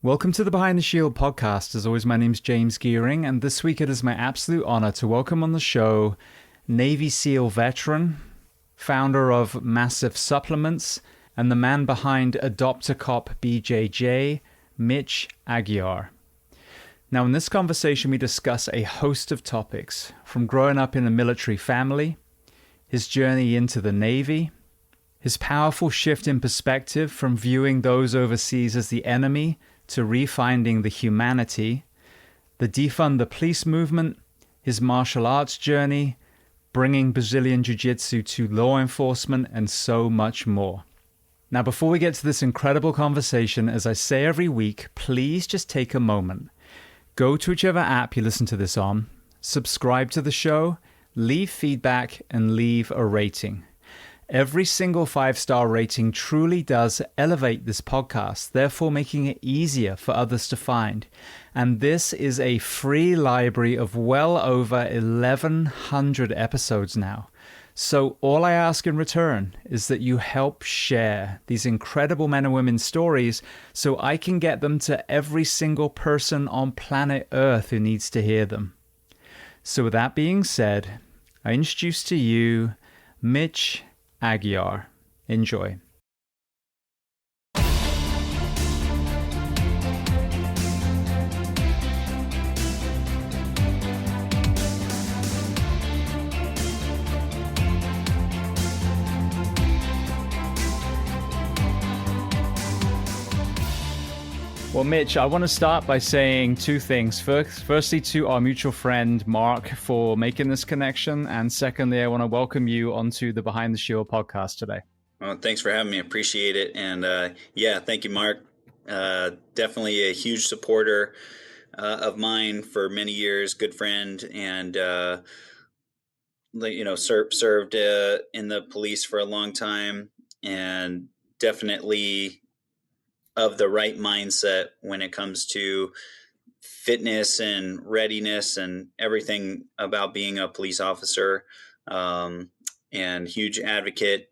Welcome to the Behind the Shield podcast. As always, my name's James Gearing, and this week it is my absolute honor to welcome on the show Navy SEAL veteran, founder of MASF Supplements, and the man behind Adopt-A-Cop BJJ, Mitch Aguiar. Now, in this conversation, we discuss a host of topics, from growing up in a military family, his journey into the Navy, his powerful shift in perspective from viewing those overseas as the enemy to refinding the humanity, the defund the police movement, his martial arts journey, bringing Brazilian Jiu Jitsu to law enforcement, and so much more. Now, before we get to this incredible conversation, as I say every week, please just take a moment. Go to whichever app you listen to this on, subscribe to the show, leave feedback, and leave a rating. Every single 5-star rating truly does elevate this podcast, therefore making it easier for others to find. And this is a free library of well over 1,100 episodes now. So all I ask in return is that you help share these incredible men and women's stories so I can get them to every single person on planet Earth who needs to hear them. So with that being said, I introduce to you Mitch Aguiar. Enjoy. Well, Mitch, I want to start by saying two things. Firstly, to our mutual friend, Mark, for making this connection. And secondly, I want to welcome you onto the Behind the Shield podcast today. Well, thanks for having me. I appreciate it. And thank you, Mark. Definitely a huge supporter of mine for many years, good friend, and, served in the police for a long time, and definitely of the right mindset when it comes to fitness and readiness and everything about being a police officer, and huge advocate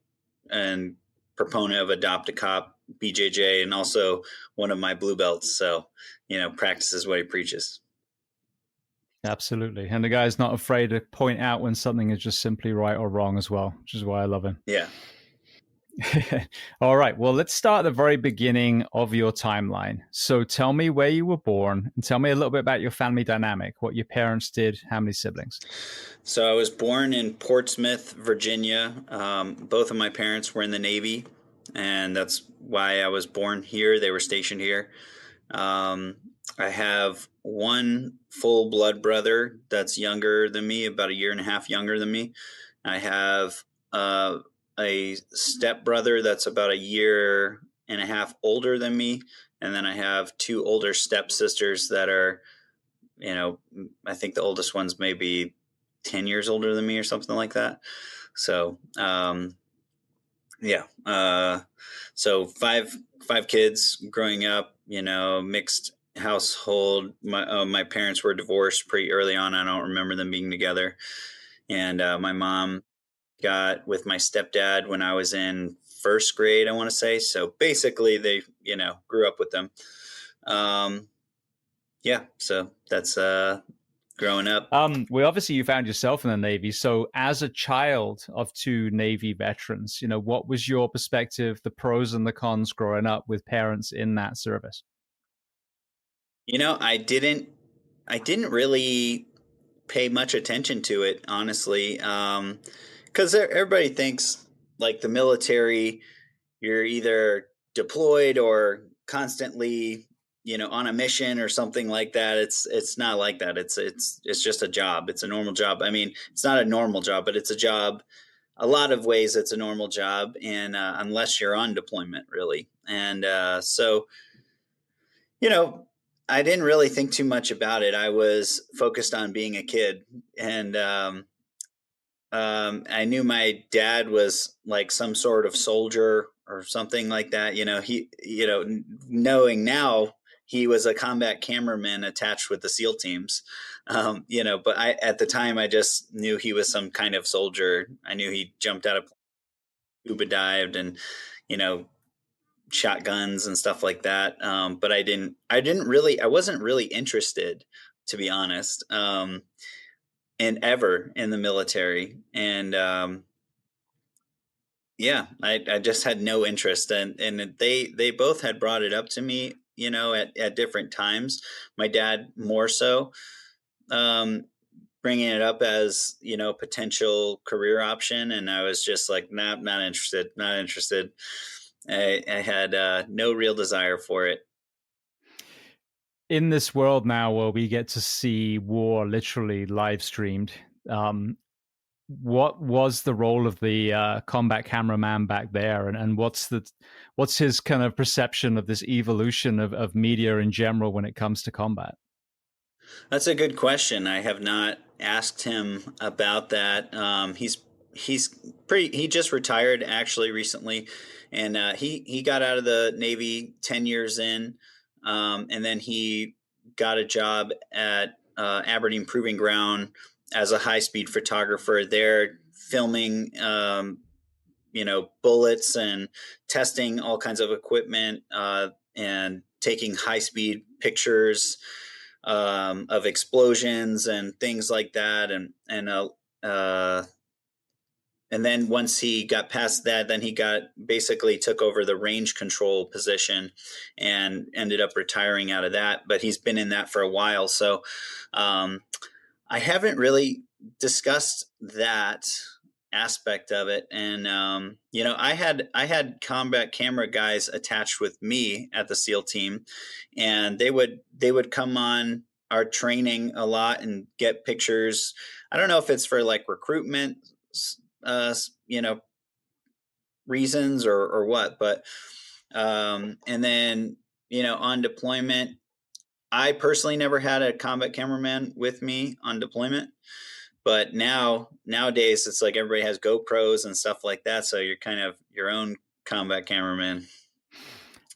and proponent of Adopt-A-Cop BJJ, and also one of my blue belts. So, practices what he preaches. Absolutely. And the guy's not afraid to point out when something is just simply right or wrong as well, which is why I love him. Yeah. All right. Well, let's start at the very beginning of your timeline. So tell me where you were born and tell me a little bit about your family dynamic, what your parents did, how many siblings. So I was born in Portsmouth, Virginia. Both of my parents were in the Navy, and that's why I was born here. They were stationed here. I have one full blood brother that's younger than me, about a year and a half younger than me. I have a stepbrother that's about a year and a half older than me. And then I have two older stepsisters that are, I think the oldest one's maybe 10 years older than me or something like that. So, so five kids growing up, mixed household. My parents were divorced pretty early on. I don't remember them being together. And my mom got with my stepdad when I was in first grade, I want to say. So basically they, grew up with them. So that's growing up. Well, obviously you found yourself in the Navy. So as a child of two Navy veterans, what was your perspective, the pros and the cons growing up with parents in that service? I didn't really pay much attention to it, honestly. Because everybody thinks like the military, you're either deployed or constantly, on a mission or something like that. It's not like that. It's just a job. It's a normal job. I mean, it's not a normal job, but it's a job. A lot of ways it's a normal job, and unless you're on deployment, really. And I didn't really think too much about it. I was focused on being a kid, and I knew my dad was like some sort of soldier or something like that. Knowing now he was a combat cameraman attached with the SEAL teams. But at the time I just knew he was some kind of soldier. I knew he jumped out of scuba dived and, shotguns and stuff like that. But I wasn't really interested, to be honest, in the military. And, yeah, I just had no interest, and they both had brought it up to me, at different times. My dad more so, um, bringing it up as, potential career option. And I was just like, nah, not interested, not interested. I had no real desire for it. In this world now where we get to see war literally live streamed, what was the role of the combat cameraman back there, and what's his kind of perception of this evolution of media in general when it comes to combat? That's a good question. I have not asked him about that. He just retired actually recently, and he got out of the Navy 10 years in, and then he got a job at Aberdeen Proving Ground as a high-speed photographer there, filming bullets and testing all kinds of equipment, and taking high-speed pictures of explosions and things like that. And then once he got past that, then he basically took over the range control position and ended up retiring out of that. But he's been in that for a while. So I haven't really discussed that aspect of it. And, I had combat camera guys attached with me at the SEAL team, and they would come on our training a lot and get pictures. I don't know if it's for like recruitment, reasons or what, but, and then, on deployment, I personally never had a combat cameraman with me on deployment. But nowadays, it's like everybody has GoPros and stuff like that. So you're kind of your own combat cameraman.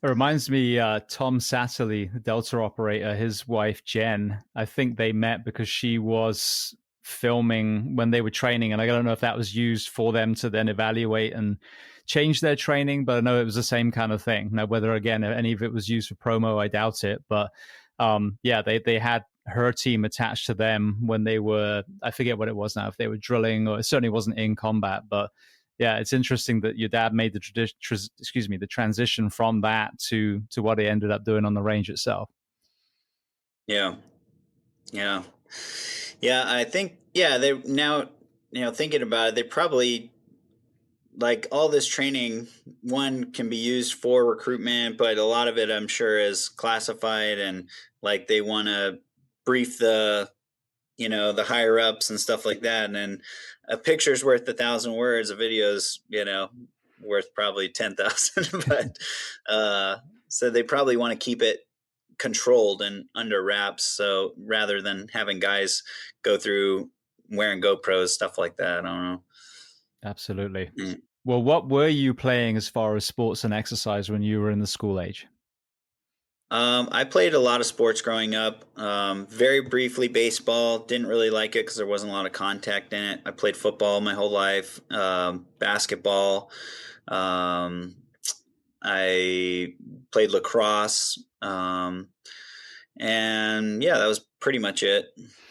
It reminds me, Tom Satterley, the Delta operator, his wife Jen, I think they met because she was filming when they were training. And I don't know if that was used for them to then evaluate and change their training, but I know it was the same kind of thing. Now, whether, again, any of it was used for promo, I doubt it. But yeah, they had her team attached to them when they were, I forget what it was now, if they were drilling, or it certainly wasn't in combat. But yeah, it's interesting that your dad made the transition from that to what he ended up doing on the range itself. Yeah. Yeah. Yeah. I think, they now, thinking about it, they probably, like, all this training, one can be used for recruitment, but a lot of it I'm sure is classified, and like they want to brief the higher ups and stuff like that. And then a picture's worth 1,000 words, a video's, worth probably 10,000. But so they probably want to keep it controlled and under wraps. So rather than having guys go through wearing GoPros, stuff like that, I don't know. Absolutely. Well, what were you playing as far as sports and exercise when you were in the school age? I played a lot of sports growing up. Very briefly, baseball. Didn't really like it because there wasn't a lot of contact in it. I played football my whole life. Basketball. I played lacrosse. And yeah, that was pretty much it.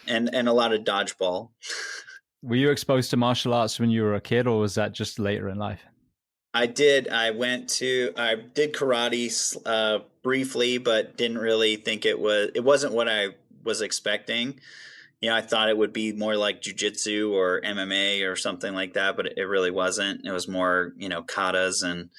And a lot of dodgeball. Were you exposed to martial arts when you were a kid, or was that just later in life? I did. I did karate briefly, but didn't really think it wasn't what I was expecting. I thought it would be more like jiu-jitsu or MMA or something like that, but it really wasn't. It was more, katas and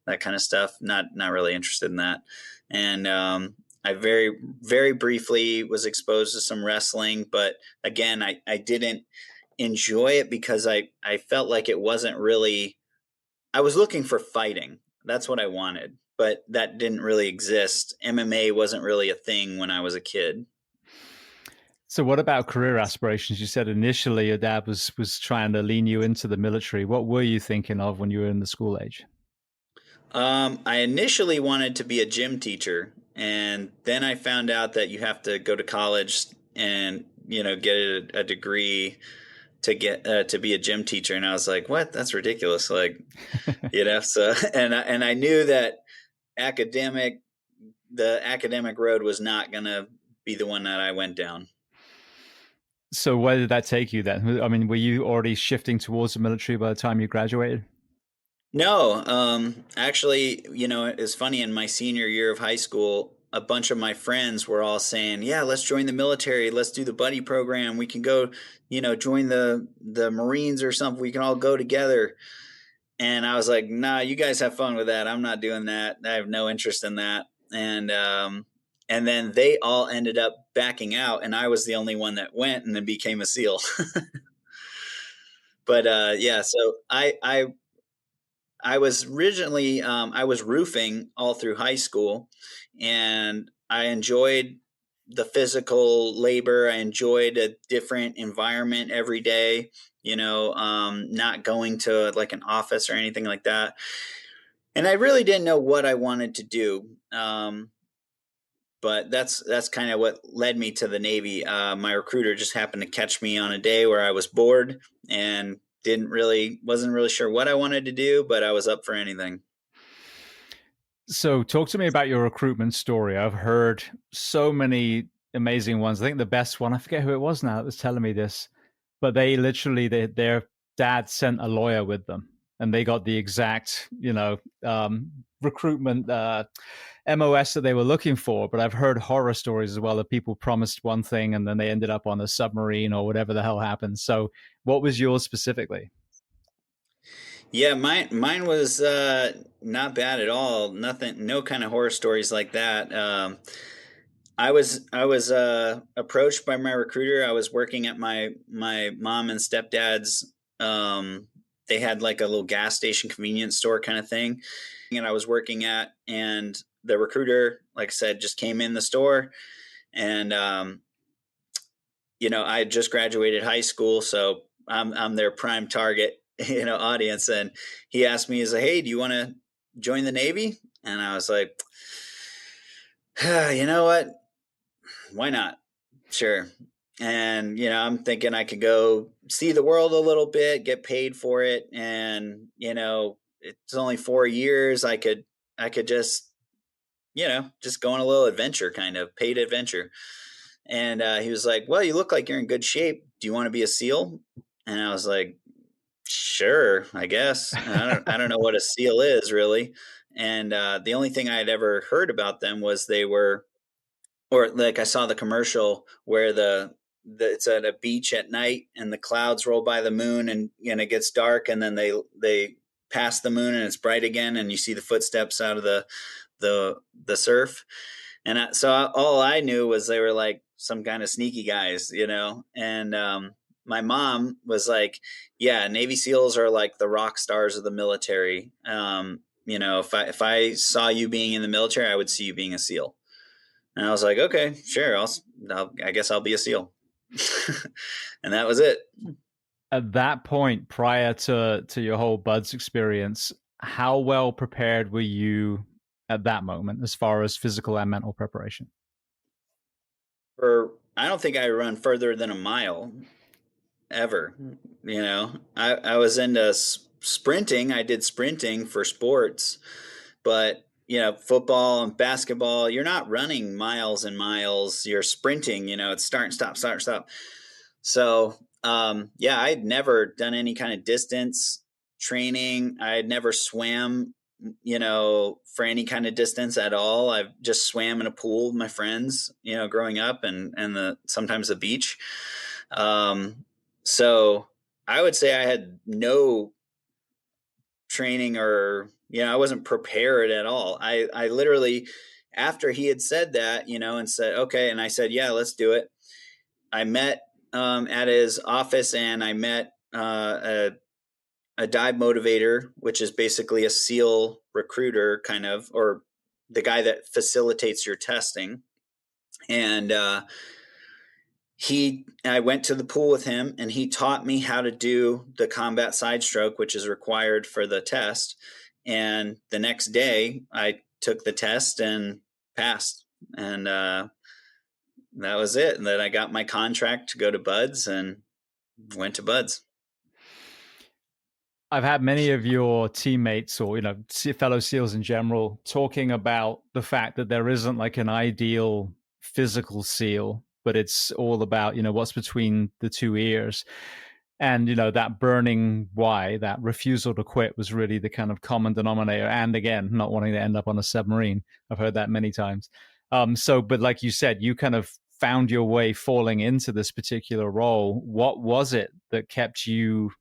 that kind of stuff. Not really interested in that. And I very, very briefly was exposed to some wrestling, but again, I didn't enjoy it because I felt like it wasn't really. I was looking for fighting. That's what I wanted, but that didn't really exist. MMA wasn't really a thing when I was a kid. So what about career aspirations? You said initially your dad was trying to lean you into the military. What were you thinking of when you were in the school age? I initially wanted to be a gym teacher, and then I found out that you have to go to college and, get a degree to get to be a gym teacher. And I was like, what? That's ridiculous. Like, so, and I knew that the academic road was not going to be the one that I went down. So where did that take you then? I mean, were you already shifting towards the military by the time you graduated? No, actually, it's funny. In my senior year of high school, a bunch of my friends were all saying, "Yeah, let's join the military. Let's do the buddy program. We can go, join the Marines or something. We can all go together." And I was like, "Nah, you guys have fun with that. I'm not doing that. I have no interest in that." And then they all ended up backing out, and I was the only one that went and then became a SEAL. But yeah, so I was originally I was roofing all through high school, and I enjoyed the physical labor. I enjoyed a different environment every day. Not going to like an office or anything like that. And I really didn't know what I wanted to do. But that's kind of what led me to the Navy. My recruiter just happened to catch me on a day where I was bored and wasn't really sure what I wanted to do, but I was up for anything. So talk to me about your recruitment story. I've heard so many amazing ones. I think the best one, I forget who it was now that was telling me this, but their dad sent a lawyer with them and they got the exact, recruitment MOS that they were looking for. But I've heard horror stories as well of people promised one thing and then they ended up on a submarine or whatever the hell happened. So what was yours specifically? Yeah, mine was not bad at all. Nothing, no kind of horror stories like that. I was approached by my recruiter. I was working at my mom and stepdad's. They had like a little gas station convenience store kind of thing, and I was working at. And the recruiter, like I said, just came in the store, and I had just graduated high school, so I'm their prime target, audience. And he asked me, he's like, "Hey, do you want to join the Navy?" And I was like, "You know what? Why not? Sure." And I'm thinking I could go see the world a little bit, get paid for it, and it's only 4 years. I could just go on a little adventure, kind of paid adventure. And he was like, "Well, you look like you're in good shape. Do you want to be a SEAL?" And I was like, "Sure, I guess." And I don't know what a SEAL is really. And the only thing I had ever heard about them was they were, or like I saw the commercial where it's at a beach at night and the clouds roll by the moon, and it gets dark, and then they pass the moon and it's bright again, and you see the footsteps out of the surf. And so all I knew was they were like some kind of sneaky guys, And my mom was like, "Yeah, Navy SEALs are like the rock stars of the military. If I saw you being in the military, I would see you being a SEAL." And I was like, "Okay, sure. I guess I'll be a SEAL." And that was it. At that point, prior to your whole buds experience, how well prepared were you at that moment as far as physical and mental preparation? I don't think I run further than a mile ever. I was into sprinting. I did sprinting for sports, but football and basketball, you're not running miles and miles. You're sprinting. It's start, stop, start, stop. So, yeah, I'd never done any kind of distance training. I had never swam, for any kind of distance at all. I've just swam in a pool with my friends, growing up, and sometimes the beach. So I would say I had no training, or I wasn't prepared at all. I literally, after he had said that, and said okay, and I said, "Yeah, let's do it." I met at his office, and I met a dive motivator, which is basically a SEAL recruiter, kind of, or the guy that facilitates your testing. And I went to the pool with him, and he taught me how to do the combat side stroke, which is required for the test. And the next day, I took the test and passed, and that was it. And then I got my contract to go to Buds and went to Buds. I've had many of your teammates or, fellow SEALs in general talking about the fact that there isn't like an ideal physical SEAL, but it's all about, what's between the two ears. And, that burning why, that refusal to quit was really the kind of common denominator. And again, not wanting to end up on a submarine. I've heard that many times. But like you said, you kind of found your way falling into this particular role. What was it that kept you,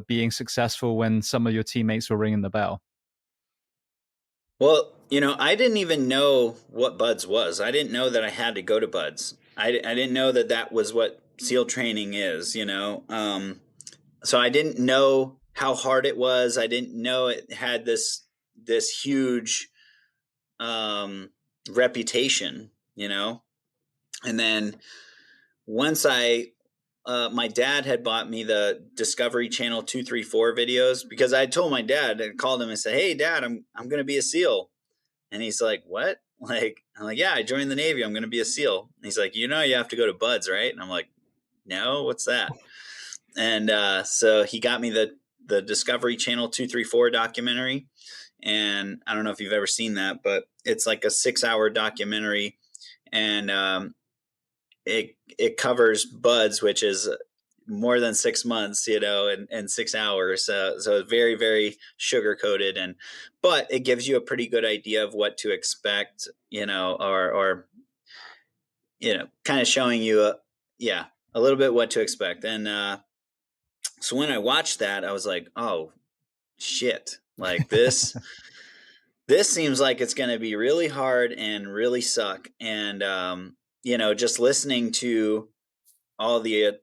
being successful when some of your teammates were ringing the bell? Well, I didn't even know what Buds was. I didn't know that I had to go to Buds. I didn't know that that was what SEAL training is. So I didn't know how hard it was. I didn't know it had this huge reputation. And then once my dad had bought me the Discovery Channel 234 videos, because I told my dad, I called him and said, "Hey Dad, I'm going to be a SEAL." And he's like, "What?" I'm like, "Yeah, I joined the Navy. I'm going to be a SEAL." And he's like, "You have to go to Buds, right?" And I'm like, "No, what's that?" And so he got me the Discovery Channel 234 documentary. And I don't know if you've ever seen that, but it's like a 6-hour documentary. And it covers Buds, which is more than 6 months, and 6 hours. So very, very sugar coated, but it gives you a pretty good idea of what to expect, or kind of showing you a little bit what to expect. And so when I watched that, I was like, oh shit, like this. This seems like it's going to be really hard and really suck. And just listening to all the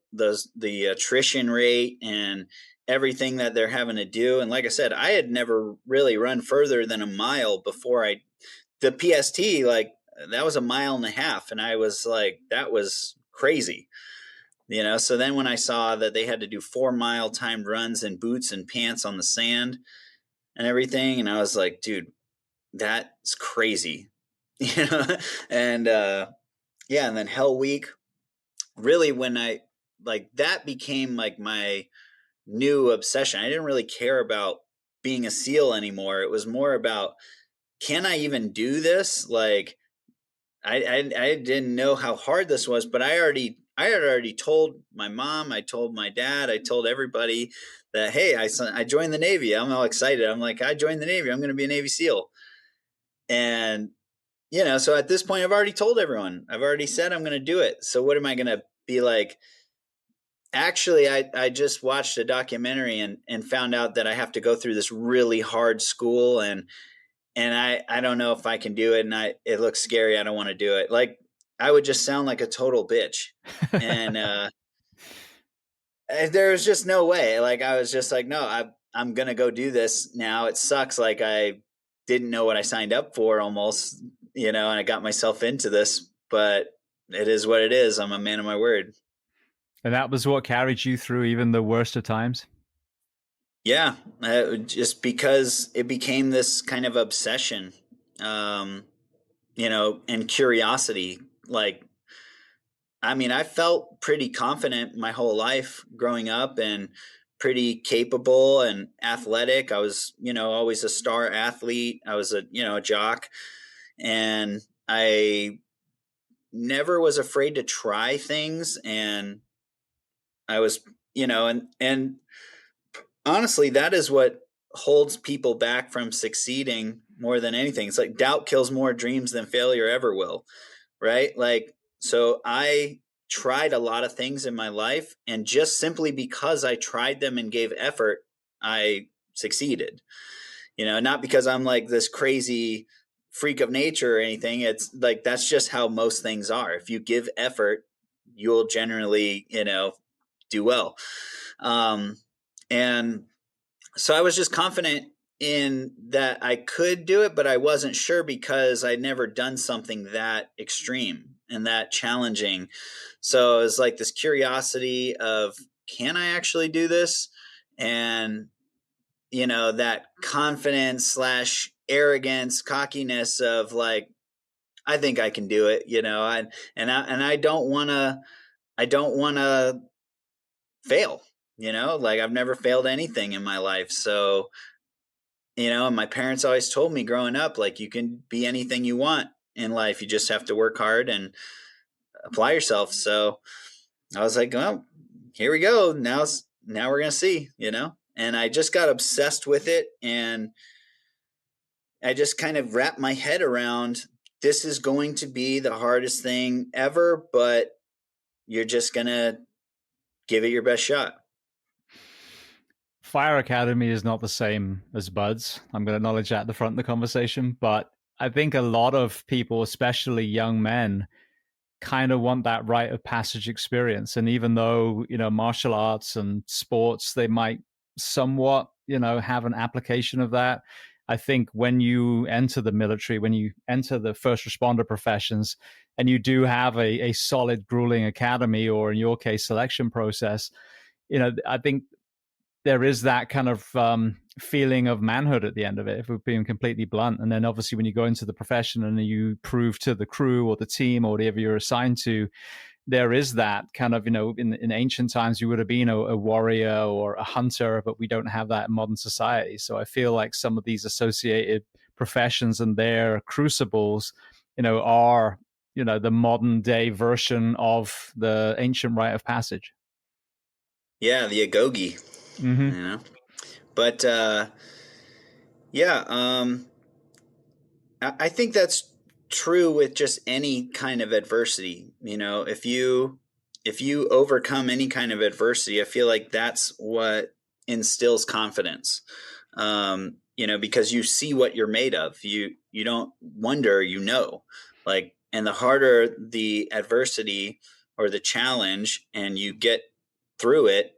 attrition rate and everything that they're having to do. And like I said, I had never really run further than a mile before the PST, like that was 1.5 miles. And I was like, that was crazy. So then when I saw that they had to do 4-mile timed runs in boots and pants on the sand and everything, and I was like, dude, that's crazy. And and then Hell Week, really, when I like that became like my new obsession. I didn't really care about being a SEAL anymore. It was more about, can I even do this? Like I didn't know how hard this was, but I had already told my mom, I told my dad, I told everybody that, hey, I joined the Navy. I'm all excited. I'm like, I joined the Navy. I'm going to be a Navy SEAL. And so at this point, I've already told everyone. I've already said I'm going to do it. So what am I going to be like? Actually, I just watched a documentary and found out that I have to go through this really hard school, and I don't know if I can do it, and it looks scary. I don't want to do it. Like, I would just sound like a total bitch. And there was just no way. Like, I was just like, no, I'm going to go do this now. It sucks. Like, I didn't know what I signed up for almost, and I got myself into this, but it is what it is. I'm a man of my word. And that was what carried you through even the worst of times? Yeah, just because it became this kind of obsession, and curiosity. Like, I mean, I felt pretty confident my whole life growing up and pretty capable and athletic. I was, always a star athlete. I was a jock, and I never was afraid to try things. And I was, and honestly, that is what holds people back from succeeding more than anything. It's like doubt kills more dreams than failure ever will, right? Like, so I tried a lot of things in my life, and just simply because I tried them and gave effort, I succeeded. Not because I'm like this crazy freak of nature or anything. It's like, that's just how most things are. If you give effort, you'll generally, do well. And so I was just confident in that I could do it, but I wasn't sure because I'd never done something that extreme and that challenging. So it was like this curiosity of, can I actually do this? And, that confidence / arrogance, cockiness of like, I think I can do it, and I don't want to fail. like I've never failed anything in my life. So, and my parents always told me growing up, like, you can be anything you want in life. You just have to work hard and apply yourself. So I was like, well, here we go. Now we're going to see, and I just got obsessed with it. And I just kind of wrapped my head around, this is going to be the hardest thing ever, but you're just going to give it your best shot. Fire Academy is not the same as Buds. I'm going to acknowledge that at the front of the conversation. But I think a lot of people, especially young men, kind of want that rite of passage experience. And even though, martial arts and sports, they might somewhat, have an application of that. I think when you enter the military, when you enter the first responder professions, and you do have a solid, grueling academy, or in your case, selection process, I think there is that kind of feeling of manhood at the end of it, if we're being completely blunt. And then obviously when you go into the profession and you prove to the crew or the team or whatever you're assigned to, there is that kind of, in ancient times, you would have been a warrior or a hunter, but we don't have that in modern society. So I feel like some of these associated professions and their crucibles, are, the modern day version of the ancient rite of passage. Yeah, the agogi, Mm-hmm. But yeah, I think that's true with just any kind of adversity. If you overcome any kind of adversity, I feel like that's what instills confidence. Because you see what you're made of. You don't wonder, like, and the harder the adversity or the challenge, and you get through it,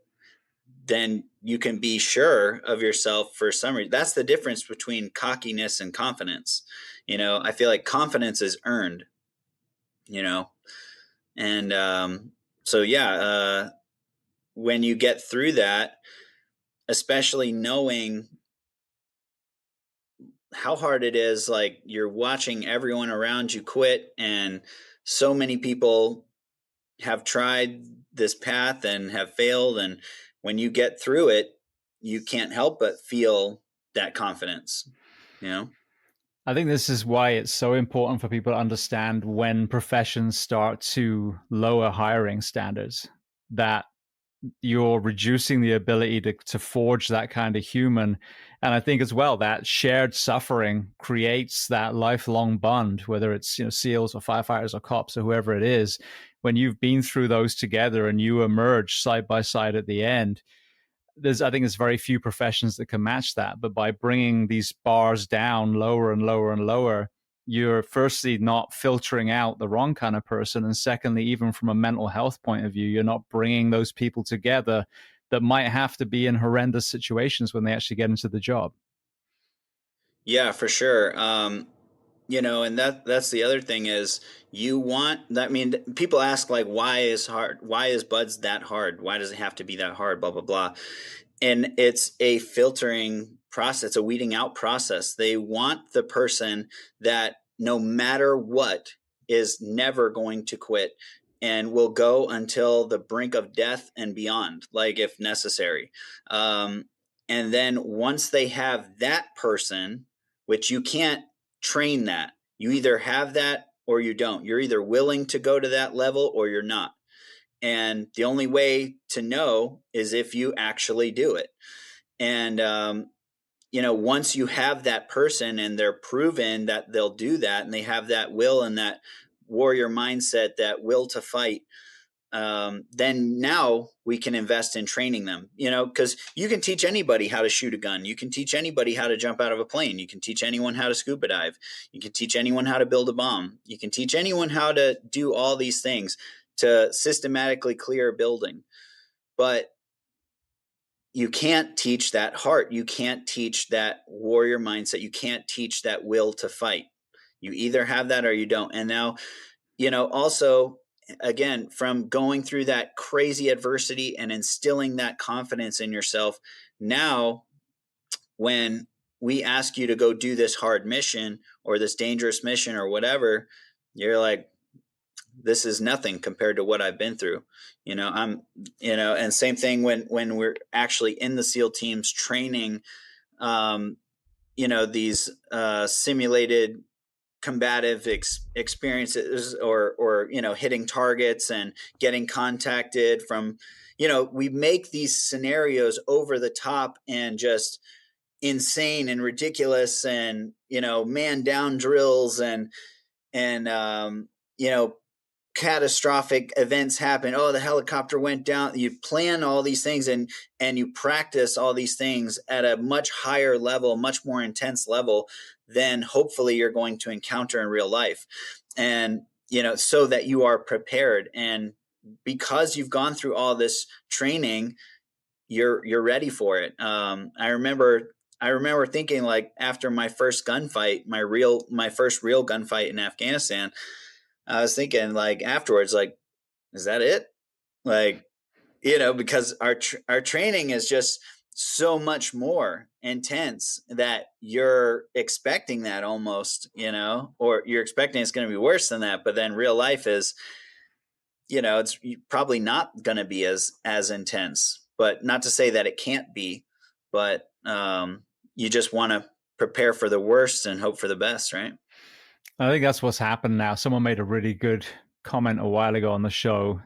then you can be sure of yourself for some reason. That's the difference between cockiness and confidence. I feel like confidence is earned, and so yeah, when you get through that, especially knowing how hard it is, like you're watching everyone around you quit, and so many people have tried this path and have failed, and when you get through it, you can't help but feel that confidence, I think this is why it's so important for people to understand when professions start to lower hiring standards, that you're reducing the ability to forge that kind of human. And I think as well that shared suffering creates that lifelong bond, whether it's SEALs or firefighters or cops or whoever it is. When you've been through those together and you emerge side by side at the end, I think there's very few professions that can match that. But by bringing these bars down lower and lower and lower, you're firstly not filtering out the wrong kind of person, and secondly, even from a mental health point of view, you're not bringing those people together that might have to be in horrendous situations when they actually get into the job. Yeah, for sure. And that's the other thing is, you want that. I mean, people ask, like, why is Buds that hard? Why does it have to be that hard? Blah, blah, blah. And it's a filtering process. It's a weeding out process. They want the person that no matter what is never going to quit and will go until the brink of death and beyond, like, if necessary. And then once they have that person, which you can't train that, you either have that or you don't. You're either willing to go to that level or you're not. And the only way to know is if you actually do it. And, once you have that person and they're proven that they'll do that, and they have that will and that warrior mindset, that will to fight, then now we can invest in training them, because you can teach anybody how to shoot a gun. You can teach anybody how to jump out of a plane. You can teach anyone how to scuba dive. You can teach anyone how to build a bomb. You can teach anyone how to do all these things, to systematically clear a building. But you can't teach that heart. You can't teach that warrior mindset. You can't teach that will to fight. You either have that or you don't. And now, also, again, from going through that crazy adversity and instilling that confidence in yourself, now when we ask you to go do this hard mission or this dangerous mission or whatever, you're like, this is nothing compared to what I've been through. And same thing when we're actually in the SEAL teams training, these simulated combative experiences, or hitting targets and getting contacted from, we make these scenarios over the top and just insane and ridiculous, and man down drills, and catastrophic events happen. Oh, the helicopter went down. You plan all these things, and you practice all these things at a much higher level, much more intense level than hopefully you're going to encounter in real life. And so that you are prepared, and because you've gone through all this training, you're ready for it. I remember thinking, like, after my first gunfight, my first real gunfight in Afghanistan, I was thinking, like, afterwards, like, is that it? Like, because our training is just so much more intense that you're expecting that almost, or you're expecting it's going to be worse than that. But then real life is, it's probably not going to be as intense, but not to say that it can't be, but you just want to prepare for the worst and hope for the best, right? I think that's what's happened now. Someone made a really good comment a while ago on the show.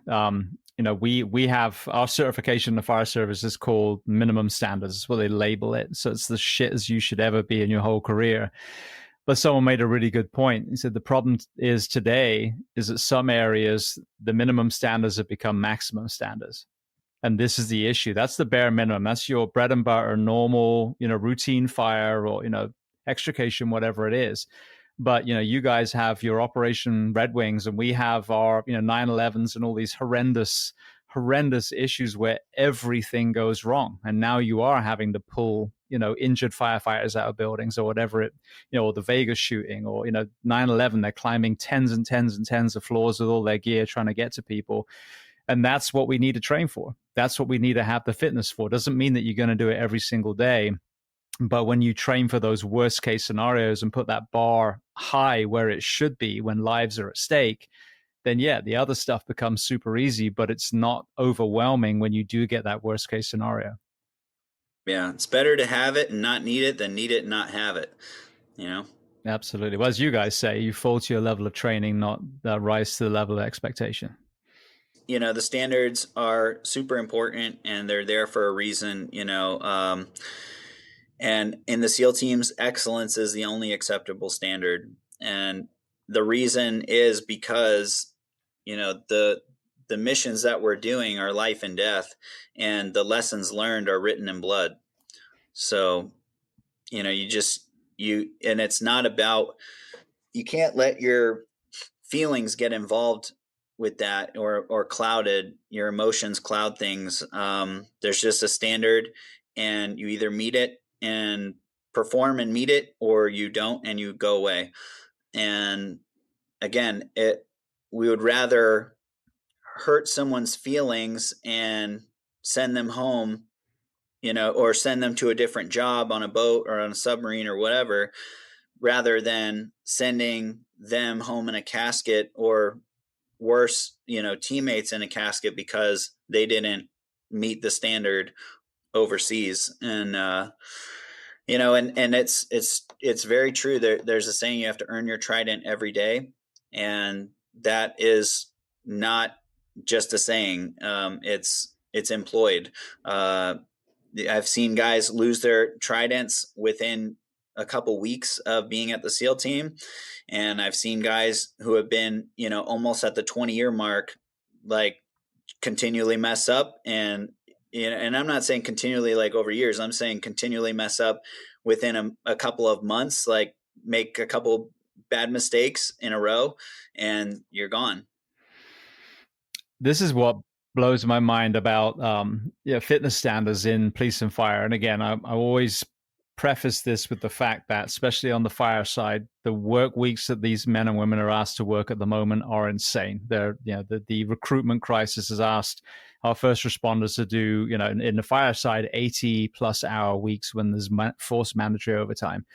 We have our certification in the fire service is called minimum standards. That's what they label it. So it's the shit as you should ever be in your whole career. But someone made a really good point. He said the problem is today is that some areas, the minimum standards have become maximum standards. And this is the issue. That's the bare minimum. That's your bread and butter, normal, routine fire, or, extrication, whatever it is. But, you guys have your Operation Red Wings, and we have our, 9/11s and all these horrendous issues where everything goes wrong. And now you are having to pull, injured firefighters out of buildings, or whatever or the Vegas shooting, or, 9/11, they're climbing tens and tens and tens of floors with all their gear trying to get to people. And that's what we need to train for. That's what we need to have the fitness for. Doesn't mean that you're going to do it every single day. But when you train for those worst case scenarios and put that bar high where it should be when lives are at stake, then yeah, the other stuff becomes super easy, but it's not overwhelming when you do get that worst case scenario. Yeah, it's better to have it and not need it than need it and not have it, Absolutely. Well, as you guys say, you fall to your level of training, not rise to the level of expectation. The standards are super important, and they're there for a reason, and in the SEAL teams, excellence is the only acceptable standard. And the reason is because, the missions that we're doing are life and death, and the lessons learned are written in blood. So, and it's not about, you can't let your feelings get involved with that, or clouded, your emotions cloud things. There's just a standard, and you either meet it and perform and meet it, or you don't and you go away. And again, we would rather hurt someone's feelings and send them home, or send them to a different job on a boat or on a submarine or whatever, rather than sending them home in a casket, or worse, teammates in a casket because they didn't meet the standard overseas. And and it's very true. There's a saying, you have to earn your trident every day, and that is not just a saying. It's employed. I've seen guys lose their tridents within a couple weeks of being at the SEAL team, and I've seen guys who have been, almost at the 20-year mark, like, continually mess up. And I'm not saying continually like over years. I'm saying continually mess up within a couple of months, like make a couple bad mistakes in a row, and you're gone. This is what blows my mind about fitness standards in police and fire. And again, I always preface this with the fact that, especially on the fire side, the work weeks that these men and women are asked to work at the moment are insane. They're, the recruitment crisis has asked our first responders to do, in the fire side, 80 plus hour weeks when there's forced mandatory overtime.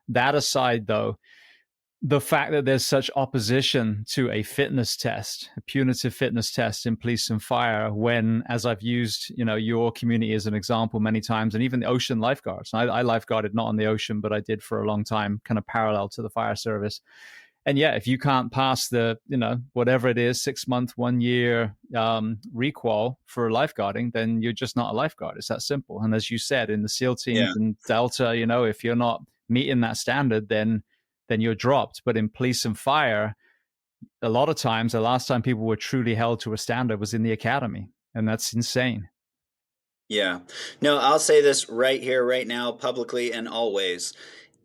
That aside, though, the fact that there's such opposition to a fitness test, a punitive fitness test in police and fire, when, as I've used, your community as an example many times, and even the ocean lifeguards. I lifeguarded not on the ocean, but I did for a long time, kind of parallel to the fire service. And yeah, if you can't pass the, whatever it is, 6 month, 1 year requal for lifeguarding, then you're just not a lifeguard. It's that simple. And as you said, in the SEAL teams and Delta, if you're not meeting that standard, then you're dropped. But in police and fire, a lot of times, the last time people were truly held to a standard was in the academy. And that's insane. Yeah. No, I'll say this right here, right now, publicly and always.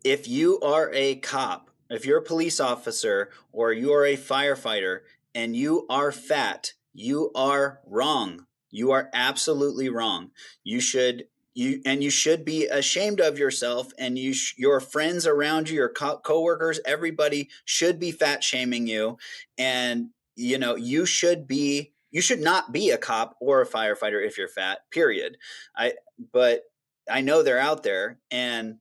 If you are a cop, if you're a police officer, or you are a firefighter and you are fat, you are wrong. You are absolutely wrong. You should be ashamed of yourself, and your friends around you, your coworkers, everybody should be fat shaming you. And you should not be a cop or a firefighter if you're fat, period. But I know they're out there, and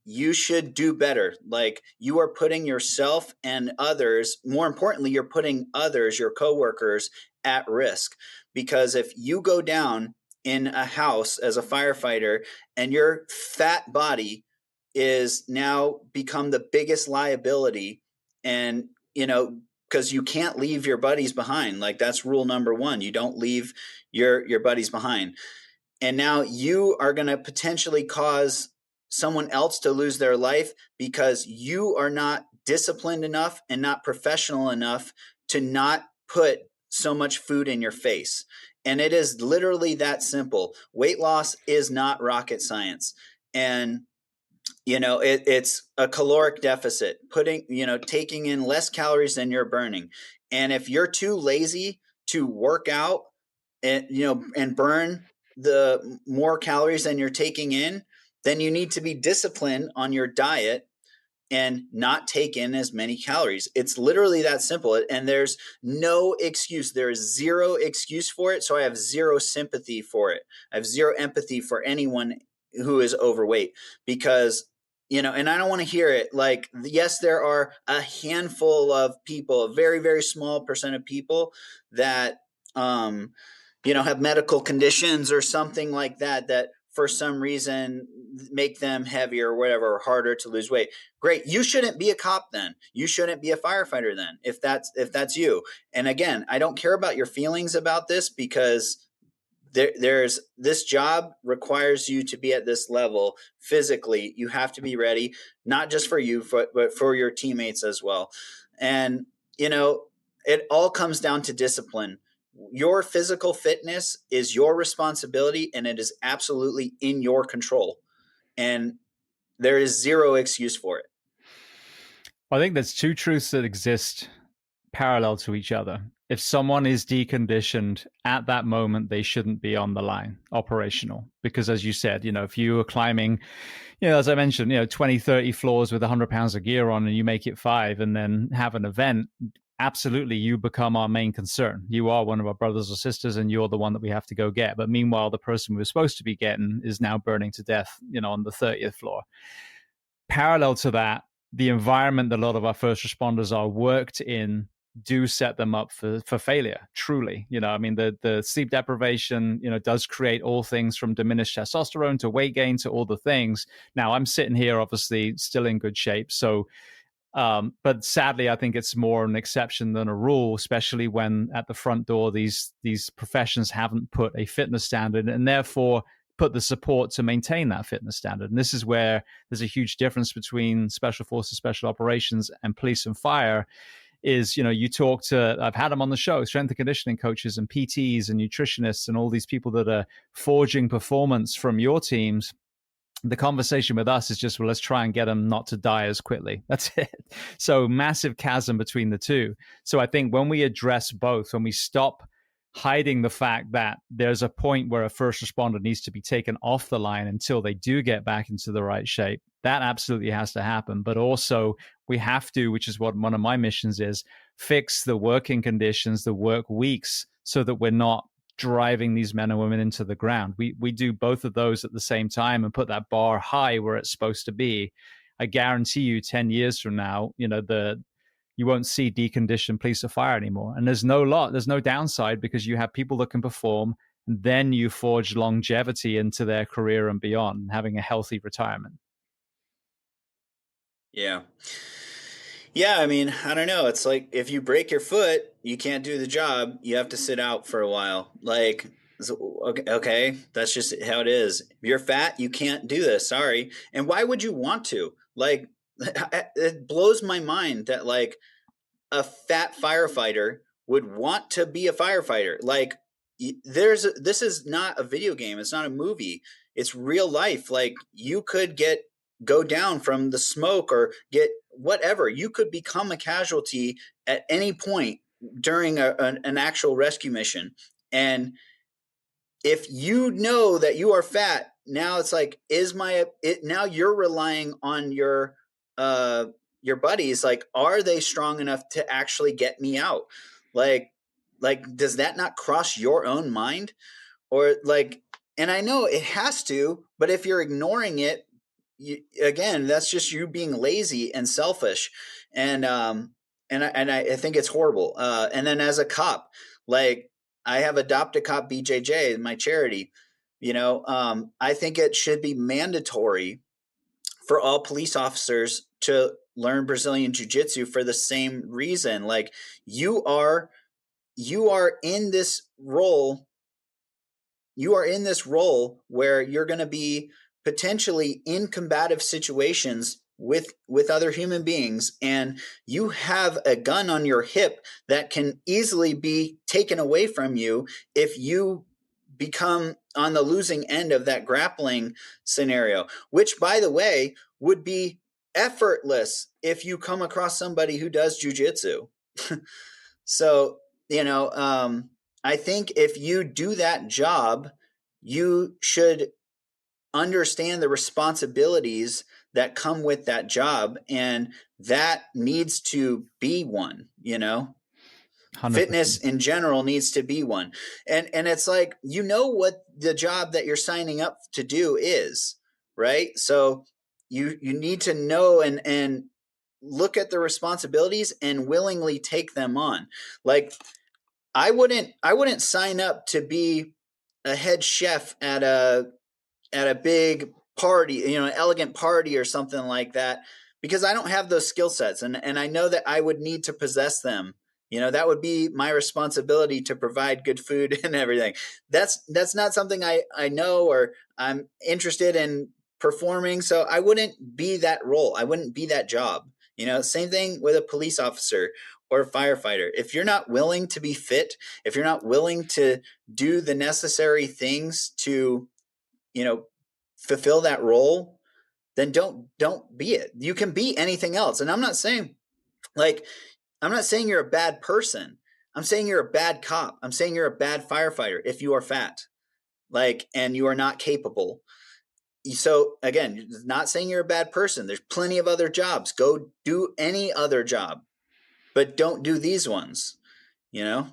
you should do better. Like, you are putting yourself and others, more importantly, you're putting others, your coworkers, at risk. Because if you go down in a house as a firefighter and your fat body is now become the biggest liability, and because you can't leave your buddies behind. Like, that's rule number one. You don't leave your buddies behind. And now you are going to potentially cause someone else to lose their life because you are not disciplined enough and not professional enough to not put so much food in your face. And it is literally that simple. Weight loss is not rocket science. And it's a caloric deficit, taking in less calories than you're burning. And if you're too lazy to work out and burn the more calories than you're taking in, then you need to be disciplined on your diet and not take in as many calories. It's literally that simple. And there's no excuse. There is zero excuse for it. So I have zero sympathy for it. I have zero empathy for anyone who is overweight, because, and I don't want to hear it. Like, yes, there are a handful of people, a very, very small percent of people that, have medical conditions or something like that, that for some reason make them heavier or whatever, or harder to lose weight. Great. You shouldn't be a cop then. You shouldn't be a firefighter then, if that's you. And again, I don't care about your feelings about this, because there's this job requires you to be at this level physically. You have to be ready, not just for you, but for your teammates as well. And, it all comes down to discipline. Your physical fitness is your responsibility, and it is absolutely in your control. And there is zero excuse for it. I think there's two truths that exist parallel to each other. If someone is deconditioned at that moment, they shouldn't be on the line operational. Because as you said, if you are climbing, as I mentioned, 20, 30 floors with 100 pounds of gear on, and you make it 5 and then have an event, absolutely, you become our main concern. You are one of our brothers or sisters, and you're the one that we have to go get. But meanwhile, the person we were supposed to be getting is now burning to death, on the 30th floor. Parallel to that, the environment that a lot of our first responders are worked in do set them up for failure, truly. The sleep deprivation, does create all things from diminished testosterone to weight gain to all the things. Now, I'm sitting here, obviously, still in good shape. So, but sadly, I think it's more an exception than a rule, especially when at the front door, these professions haven't put a fitness standard, and therefore put the support to maintain that fitness standard. And this is where there's a huge difference between special forces, special operations, and police and fire. Is, you talk to, I've had them on the show, strength and conditioning coaches and PTs and nutritionists and all these people that are forging performance from your teams. The conversation with us is just, well, let's try and get them not to die as quickly. That's it. So massive chasm between the two. So I think when we address both, when we stop hiding the fact that there's a point where a first responder needs to be taken off the line until they do get back into the right shape, that absolutely has to happen. But also we have to, which is what one of my missions is, fix the working conditions, the work weeks, so that we're not driving these men and women into the ground. We do both of those at the same time and put that bar high where it's supposed to be. I guarantee you 10 years from now, you won't see deconditioned police of fire anymore. And there's no downside, because you have people that can perform, and then you forge longevity into their career and beyond, having a healthy retirement. Yeah. Yeah, I mean, I don't know. It's like if you break your foot, you can't do the job. You have to sit out for a while. Like, okay, that's just how it is. If you're fat, you can't do this. Sorry. And why would you want to? Like, it blows my mind that like a fat firefighter would want to be a firefighter. Like, this is not a video game. It's not a movie. It's real life. Like, you could go down from the smoke or get whatever. You could become a casualty at any point during an actual rescue mission. And if you know that you are fat, now it's like, now you're relying on your buddies. Like, are they strong enough to actually get me out? Like, does that not cross your own mind? Or like, and I know it has to, but if you're ignoring it, again, that's just you being lazy and selfish. And I think it's horrible. And then as a cop, like, I have Adopt a Cop BJJ, my charity. I think it should be mandatory for all police officers to learn Brazilian Jiu-Jitsu for the same reason. Like, you are in this role. You are in this role where you're going to be potentially in combative situations with other human beings, and you have a gun on your hip that can easily be taken away from you if you become on the losing end of that grappling scenario, which, by the way, would be effortless if you come across somebody who does jiu-jitsu. So, I think if you do that job, you should understand the responsibilities that come with that job, and that needs to be one. 100%. Fitness in general needs to be one. And it's like, what the job that you're signing up to do is, right? So you need to know and look at the responsibilities and willingly take them on. Like, I wouldn't sign up to be a head chef at a big party, an elegant party or something like that, because I don't have those skill sets, and I know that I would need to possess them. That would be my responsibility to provide good food and everything. That's not something I know or I'm interested in performing. So I wouldn't be that role. I wouldn't be that job. Same thing with a police officer or a firefighter. If you're not willing to be fit, if you're not willing to do the necessary things to, fulfill that role, then don't be it. You can be anything else. And I'm not saying you're a bad person. I'm saying you're a bad cop. I'm saying you're a bad firefighter if you are fat, and you are not capable. So again, not saying you're a bad person. There's plenty of other jobs. Go do any other job, but don't do these ones, Yeah,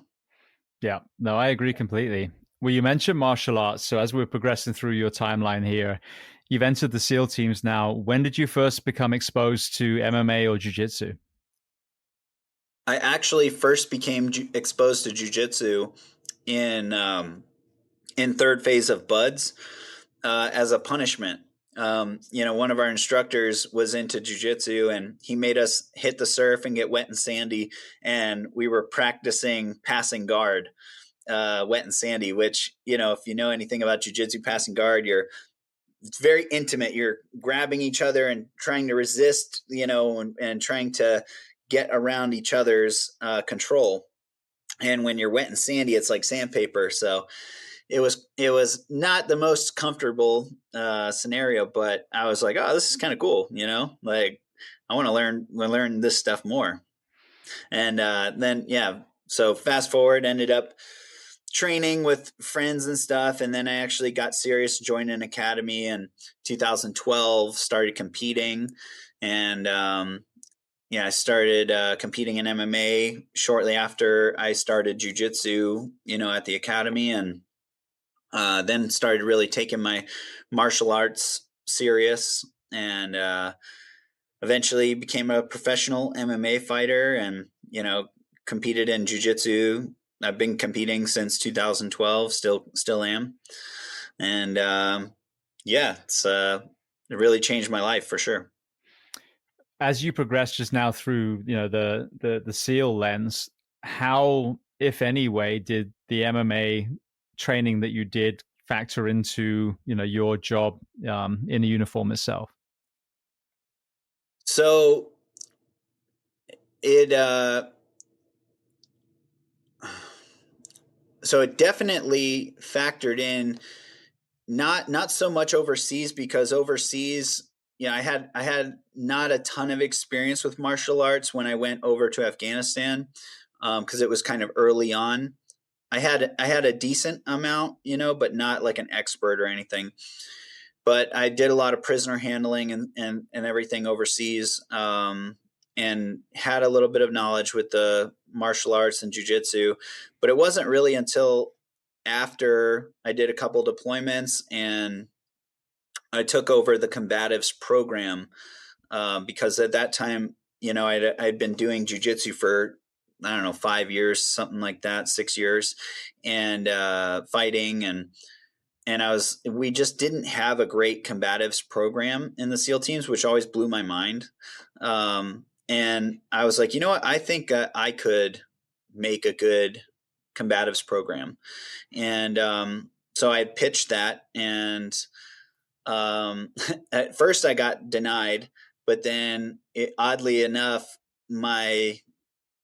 no, I agree completely. Well, you mentioned martial arts. So as we're progressing through your timeline here, you've entered the SEAL teams now. When did you first become exposed to MMA or Jiu-Jitsu? I actually first became exposed to jiu-jitsu in third phase of BUDS as a punishment. One of our instructors was into jiu-jitsu, and he made us hit the surf and get wet and sandy, and we were practicing passing guard, wet and sandy, which, if you know anything about jiu-jitsu, passing guard, it's very intimate. You're grabbing each other and trying to resist, and trying to get around each other's control. And when you're wet and sandy, it's like sandpaper. So it was not the most comfortable scenario, but I was like, oh, this is kind of cool. Like, I want to learn this stuff more. And then, yeah, so fast forward, ended up training with friends and stuff. And then I actually got serious, joined an academy in 2012, started competing. And I started competing in MMA shortly after I started jiu-jitsu, at the academy, and then started really taking my martial arts serious. And eventually became a professional MMA fighter and, competed in Jiu-Jitsu. I've been competing since 2012, still am. And it really changed my life for sure. As you progress just now through, the SEAL lens, how, if any way, did the MMA training that you did factor into, your job in a uniform itself? So it it definitely factored in, not so much overseas, because overseas, I had not a ton of experience with martial arts when I went over to Afghanistan, because it was kind of early on. I had a decent amount, but not like an expert or anything. But I did a lot of prisoner handling and everything overseas, and had a little bit of knowledge with the martial arts and jiu-jitsu. But it wasn't really until after I did a couple deployments and I took over the combatives program, because at that time, I'd been doing jiu-jitsu for, I don't know, 5 years, something like that, 6 years, and fighting, and we just didn't have a great combatives program in the SEAL teams, which always blew my mind. And I was like, you know what? I think I could make a good combatives program. And so I pitched that, and at first I got denied, but then oddly enough, my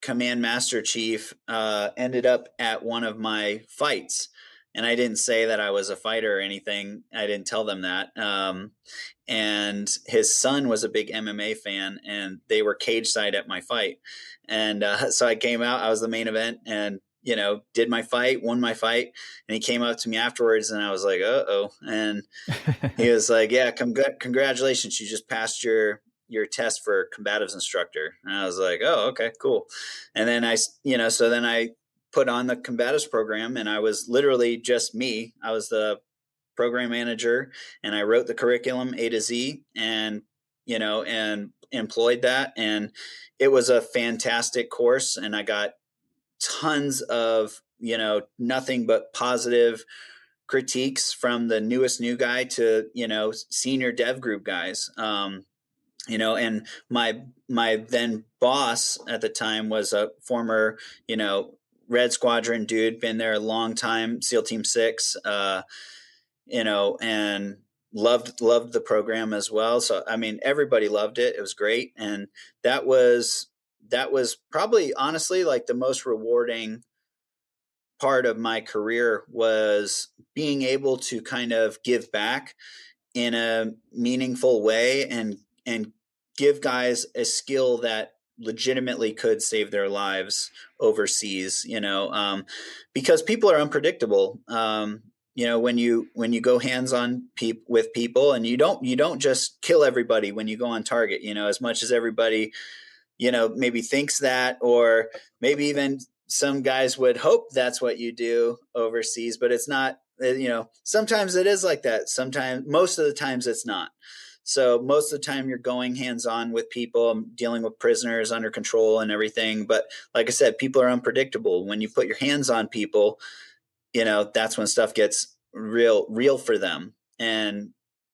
command master chief ended up at one of my fights. And I didn't say that I was a fighter or anything. I didn't tell them that. And his son was a big MMA fan, and they were cage side at my fight. And so I came out. I was the main event, and did my fight, won my fight. And he came up to me afterwards, and I was like, "Uh-oh!" And he was like, "Yeah, congratulations! You just passed your test for combatives instructor." And I was like, "Oh, okay, cool." And then so then I put on the combatives program, and I was literally just me. I was the program manager, and I wrote the curriculum A to Z, and and employed that. And it was a fantastic course, and I got tons of nothing but positive critiques from the newest new guy to senior dev group guys. And my then boss at the time was a former Red Squadron dude, been there a long time, SEAL Team 6, and loved the program as well. So I mean, everybody loved it. It was great, and that was probably, honestly, like the most rewarding part of my career, was being able to kind of give back in a meaningful way, and give guys a skill that legitimately could save their lives overseas, because people are unpredictable. When you go hands on with people, and you don't just kill everybody when you go on target, as much as everybody, maybe thinks that, or maybe even some guys would hope that's what you do overseas, but it's not. Sometimes it is like that. Sometimes, most of the times, it's not. So most of the time you're going hands-on with people, dealing with prisoners under control and everything. But like I said, people are unpredictable. When you put your hands on people, that's when stuff gets real for them. And,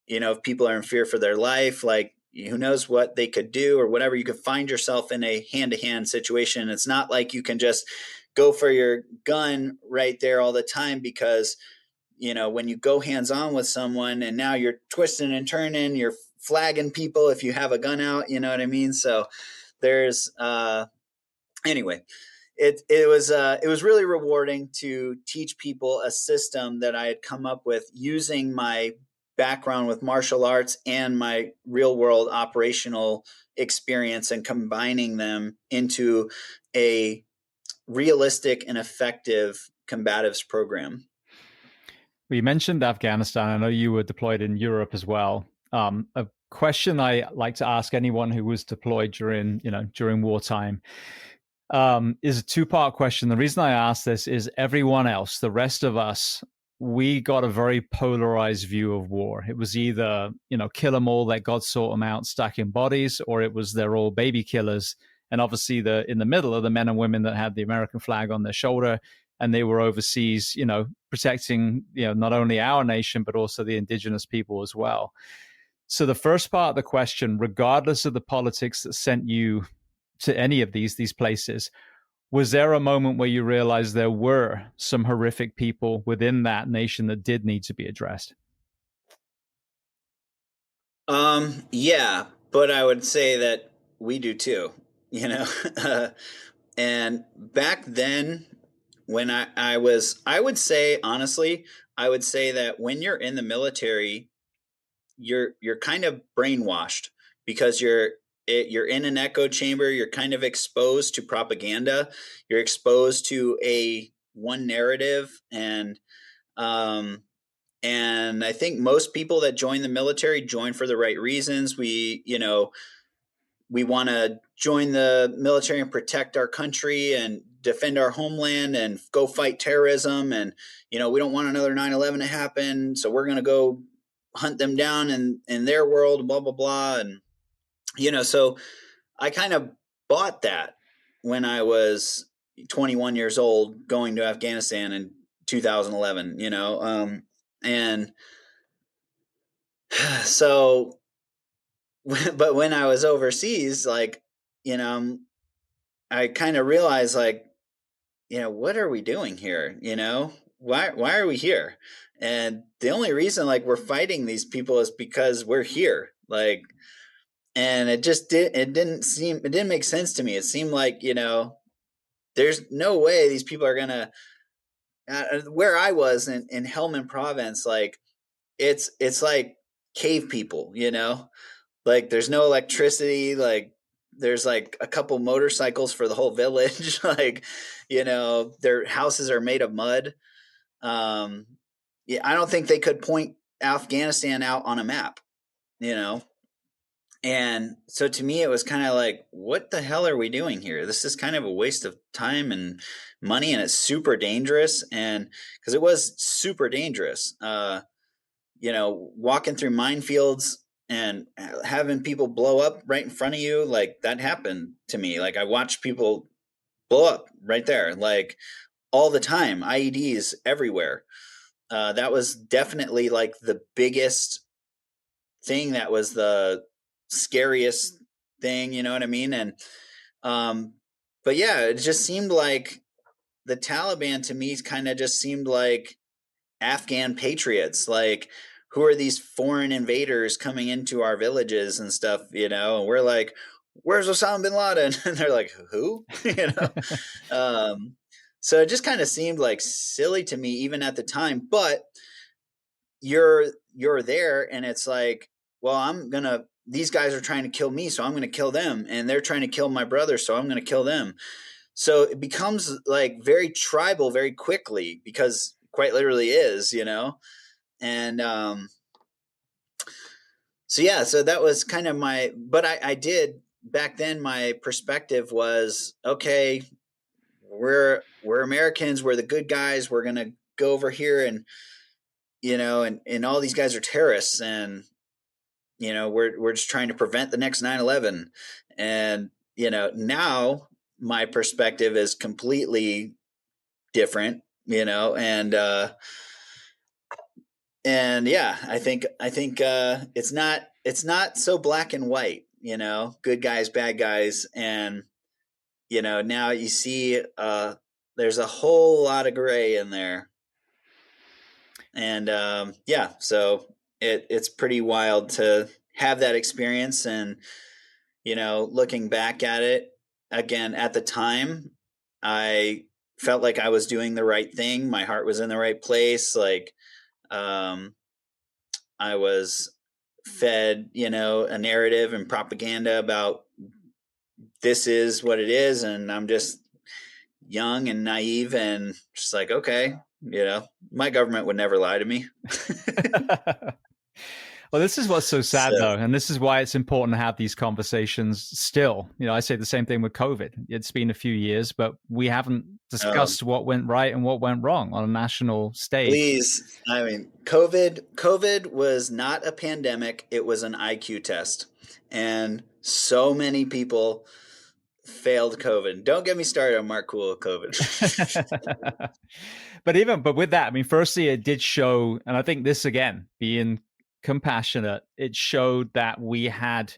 if people are in fear for their life, like, who knows what they could do or whatever, you could find yourself in a hand-to-hand situation. It's not like you can just go for your gun right there all the time, because when you go hands-on with someone, and now you're twisting and turning, you're flagging people if you have a gun out, you know what I mean? So there's anyway, it was really rewarding to teach people a system that I had come up with using my background with martial arts and my real world operational experience, and combining them into a realistic and effective combatives program. Well, you mentioned Afghanistan. I know you were deployed in Europe as well. A question I like to ask anyone who was deployed during wartime is a two-part question. The reason I ask this is everyone else, the rest of us, we got a very polarized view of war. It was either, kill them all, let God sort them out, stack in bodies, or it was they're all baby killers. And obviously, in the middle are the men and women that had the American flag on their shoulder, and they were overseas, protecting, not only our nation but also the indigenous people as well. So the first part of the question, regardless of the politics that sent you to any of these places, was there a moment where you realized there were some horrific people within that nation that did need to be addressed? Yeah, but I would say that we do too, you know. And back then, when I would say honestly, I would say that when you're in the military, you're kind of brainwashed because you're in an echo chamber. You're kind of exposed to propaganda. You're exposed to a one narrative, um, and I think most people that join the military join for the right reasons. We want to join the military and protect our country and defend our homeland and go fight terrorism. And, we don't want another 9/11 to happen. So we're going to go hunt them down in their world, blah, blah, blah. And, so I kind of bought that when I was 21 years old going to Afghanistan in 2011, and so, but when I was overseas, like, I kind of realized, like, what are we doing here? Why are we here? And the only reason, like, we're fighting these people is because we're here. Like, and it didn't make sense to me. It seemed like, there's no way these people are gonna, where I was in Helmand province, like, it's like cave people, like there's no electricity, like there's like a couple motorcycles for the whole village. Like, their houses are made of mud. Yeah, I don't think they could point Afghanistan out on a map, you know? And so to me, it was kind of like, what the hell are we doing here? This is kind of a waste of time and money, and it's super dangerous. And because it was super dangerous, walking through minefields and having people blow up right in front of you, like that happened to me. Like I watched people blow up right there, like all the time, IEDs everywhere. That was definitely like the biggest thing. That was the scariest thing, you know what I mean? And, but yeah, it just seemed like the Taliban to me kind of just seemed like Afghan patriots. Like, who are these foreign invaders coming into our villages and stuff, and we're like, where's Osama bin Laden? And they're like, who? So it just kind of seemed like silly to me even at the time. But you're there, and it's like, well, these guys are trying to kill me, so I'm gonna kill them, and they're trying to kill my brother, so I'm gonna kill them. So it becomes like very tribal very quickly, because quite literally is, and so yeah, so that was kind of but I did back then, my perspective was, okay, we're Americans, we're the good guys, we're gonna go over here, and and all these guys are terrorists, and we're just trying to prevent the next 9/11. And now my perspective is completely different, and yeah, I think it's not so black and white, good guys, bad guys. And now you see there's a whole lot of gray in there. And yeah, so it's pretty wild to have that experience. And looking back at it again, at the time, I felt like I was doing the right thing. My heart was in the right place. Like, I was fed, a narrative and propaganda about this is what it is. And I'm just young and naive and just like, okay, my government would never lie to me. Well, this is what's so sad, So, though, and this is why it's important to have these conversations still. I say the same thing with COVID. It's been a few years, but we haven't um, discussed what went right and what went wrong on a national stage. please, I mean, COVID was not a pandemic. It was an IQ test. And so many people failed COVID. Don't get me started on Mark Cool with COVID. But with that, I mean, firstly, it did show, and I think this again, being compassionate, it showed that we had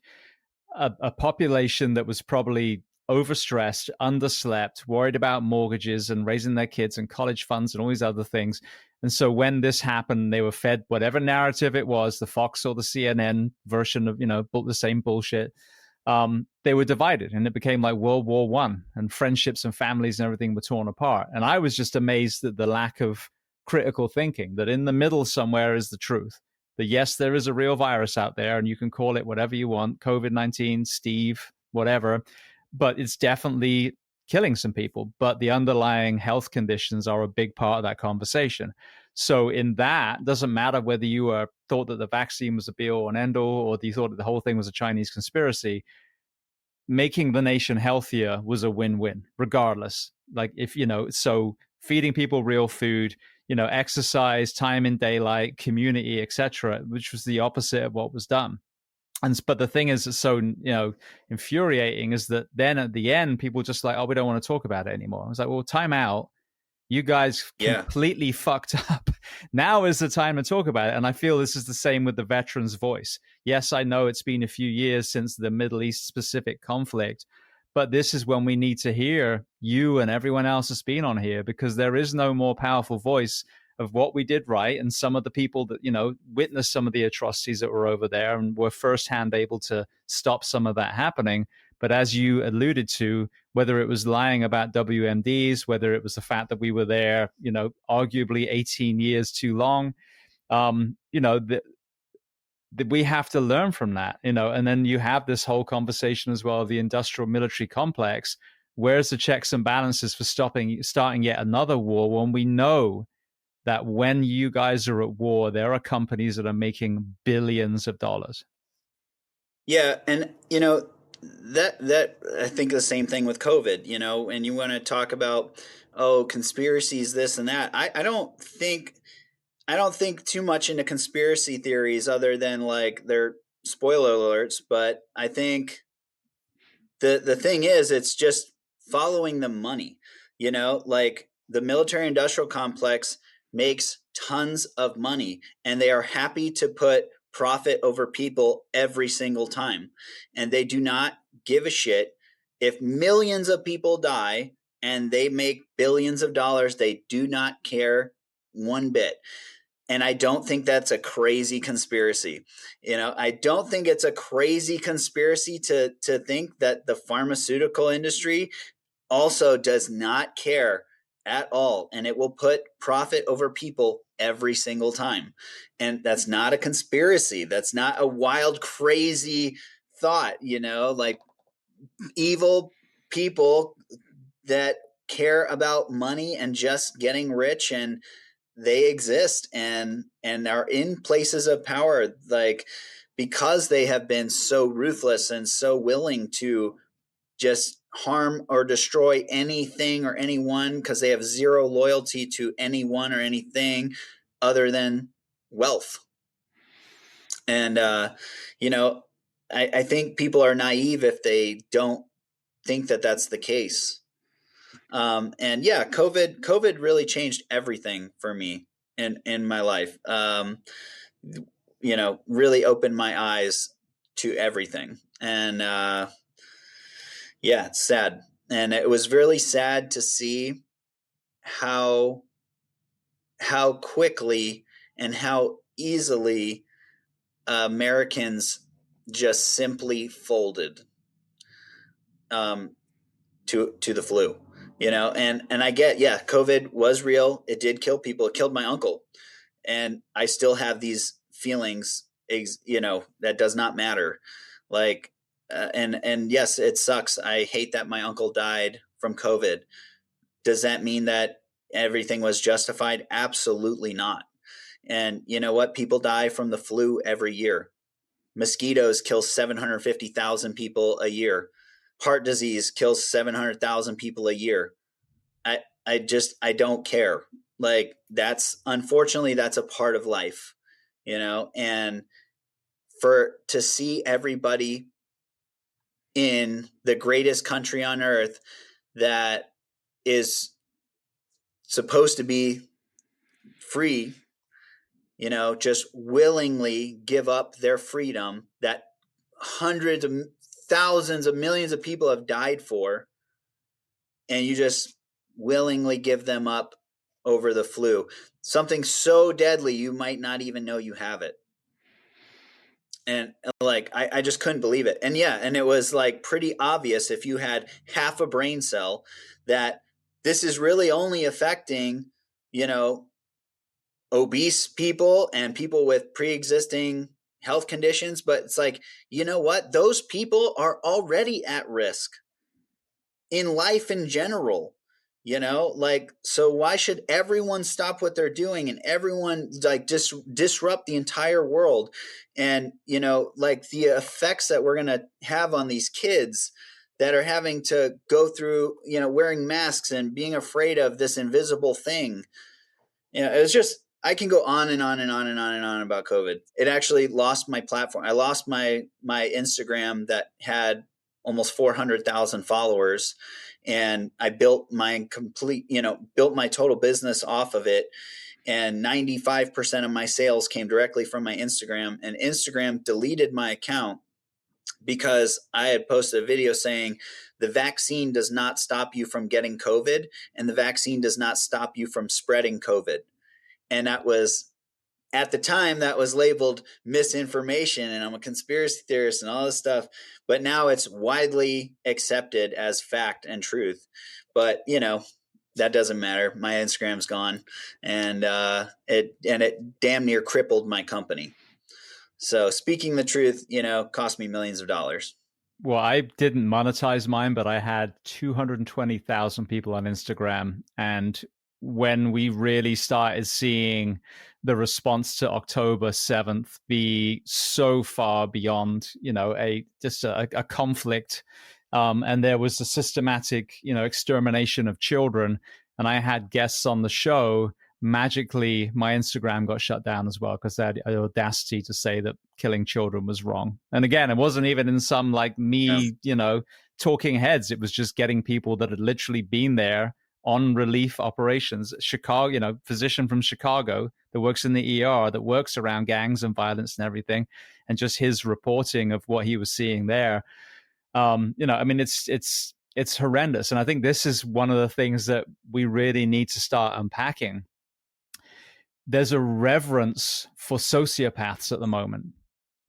a population that was probably overstressed, underslept, worried about mortgages and raising their kids and college funds and all these other things. And so when this happened, they were fed whatever narrative it was, the Fox or the CNN version of, the same bullshit. They were divided, and it became like World War One, and friendships and families and everything were torn apart. And I was just amazed at the lack of critical thinking, that in the middle somewhere is the truth. That yes, there is a real virus out there, and you can call it whatever you want, COVID-19, Steve, whatever, but it's definitely killing some people. But the underlying health conditions are a big part of that conversation. So in that, doesn't matter whether you thought that the vaccine was a be all and end all, or you thought that the whole thing was a Chinese conspiracy. Making the nation healthier was a win-win, regardless. Like so feeding people real food, exercise, time in daylight, community, etc., which was the opposite of what was done. But the thing is, it's so infuriating is that then at the end, people just like, oh, we don't want to talk about it anymore. I was like, well, time out. You guys Yeah. completely fucked up. Now is the time to talk about it. And I feel this is the same with the veteran's voice. Yes, I know it's been a few years since the Middle East specific conflict, but this is when we need to hear you and everyone else that's been on here, because there is no more powerful voice of what we did right. And some of the people that, witnessed some of the atrocities that were over there and were firsthand able to stop some of that happening. But as you alluded to, whether it was lying about WMDs, whether it was the fact that we were there, arguably 18 years too long, we have to learn from that, and then you have this whole conversation as well, the industrial military complex. Where's the checks and balances for starting yet another war when we know that when you guys are at war, there are companies that are making billions of dollars? Yeah. And, that I think the same thing with COVID, and you want to talk about, oh, conspiracies, this and that. I don't think too much into conspiracy theories other than like they're spoiler alerts, but I think the thing is it's just following the money, like the military industrial complex makes tons of money and they are happy to put profit over people every single time. And they do not give a shit if millions of people die and they make billions of dollars. They do not care one bit. And I don't think that's a crazy conspiracy. I don't think it's a crazy conspiracy to think that the pharmaceutical industry also does not care at all. And it will put profit over people every single time. And that's not a conspiracy. That's not a wild, crazy thought, like evil people that care about money and just getting rich, and they exist and are in places of power, like because they have been so ruthless and so willing to just harm or destroy anything or anyone because they have zero loyalty to anyone or anything other than wealth. And I think people are naive if they don't think that that's the case. And yeah, COVID really changed everything for me in my life. Really opened my eyes to everything. And yeah, it's sad. And it was really sad to see how quickly and how easily Americans just simply folded to the flu. And I get, yeah, COVID was real. It did kill people. It killed my uncle. And I still have these feelings, that does not matter. Like, and yes, it sucks. I hate that my uncle died from COVID. Does that mean that everything was justified? Absolutely not. And you know what? People die from the flu every year. Mosquitoes kill 750,000 people a year. Heart disease kills 700,000 people a year. I don't care. Like, that's, unfortunately, that's a part of life, and to see everybody in the greatest country on earth that is supposed to be free, just willingly give up their freedom that hundreds of thousands of millions of people have died for, and you just willingly give them up over the flu. Something so deadly you might not even know you have it. And like, I just couldn't believe it. And yeah, and it was like pretty obvious if you had half a brain cell that this is really only affecting, obese people and people with pre-existing health conditions. But it's like, you know what? Those people are already at risk in life in general, like, so why should everyone stop what they're doing and everyone like disrupt the entire world? And like, the effects that we're going to have on these kids that are having to go through, wearing masks and being afraid of this invisible thing. It was just, I can go on and on and on and on and on about COVID. It actually lost my platform. I lost my Instagram that had almost 400,000 followers, and I built my built my total business off of it. And 95% of my sales came directly from my Instagram, and Instagram deleted my account because I had posted a video saying the vaccine does not stop you from getting COVID, and the vaccine does not stop you from spreading COVID. And that was, at the time, that was labeled misinformation, and I'm a conspiracy theorist and all this stuff. But now it's widely accepted as fact and truth. But that doesn't matter. My Instagram's gone, and it damn near crippled my company. So speaking the truth, cost me millions of dollars. Well, I didn't monetize mine, but I had 220,000 people on Instagram. And when we really started seeing the response to October 7th be so far beyond, a conflict, and there was a systematic, extermination of children, and I had guests on the show, magically my Instagram got shut down as well because they had the audacity to say that killing children was wrong. And again, it wasn't even in some like me, talking heads. It was just getting people that had literally been there on relief operations. Chicago, physician from Chicago that works in the ER, that works around gangs and violence and everything, and just his reporting of what he was seeing there. It's horrendous. And I think this is one of the things that we really need to start unpacking. There's a reverence for sociopaths at the moment.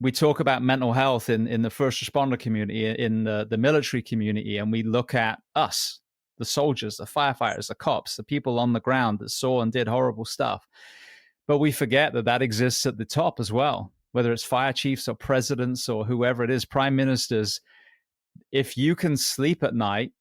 We talk about mental health in the first responder community, in the military community, and we look at us, the soldiers, the firefighters, the cops, the people on the ground that saw and did horrible stuff. But we forget that exists at the top as well, whether it's fire chiefs or presidents or whoever it is, prime ministers. If you can sleep at night,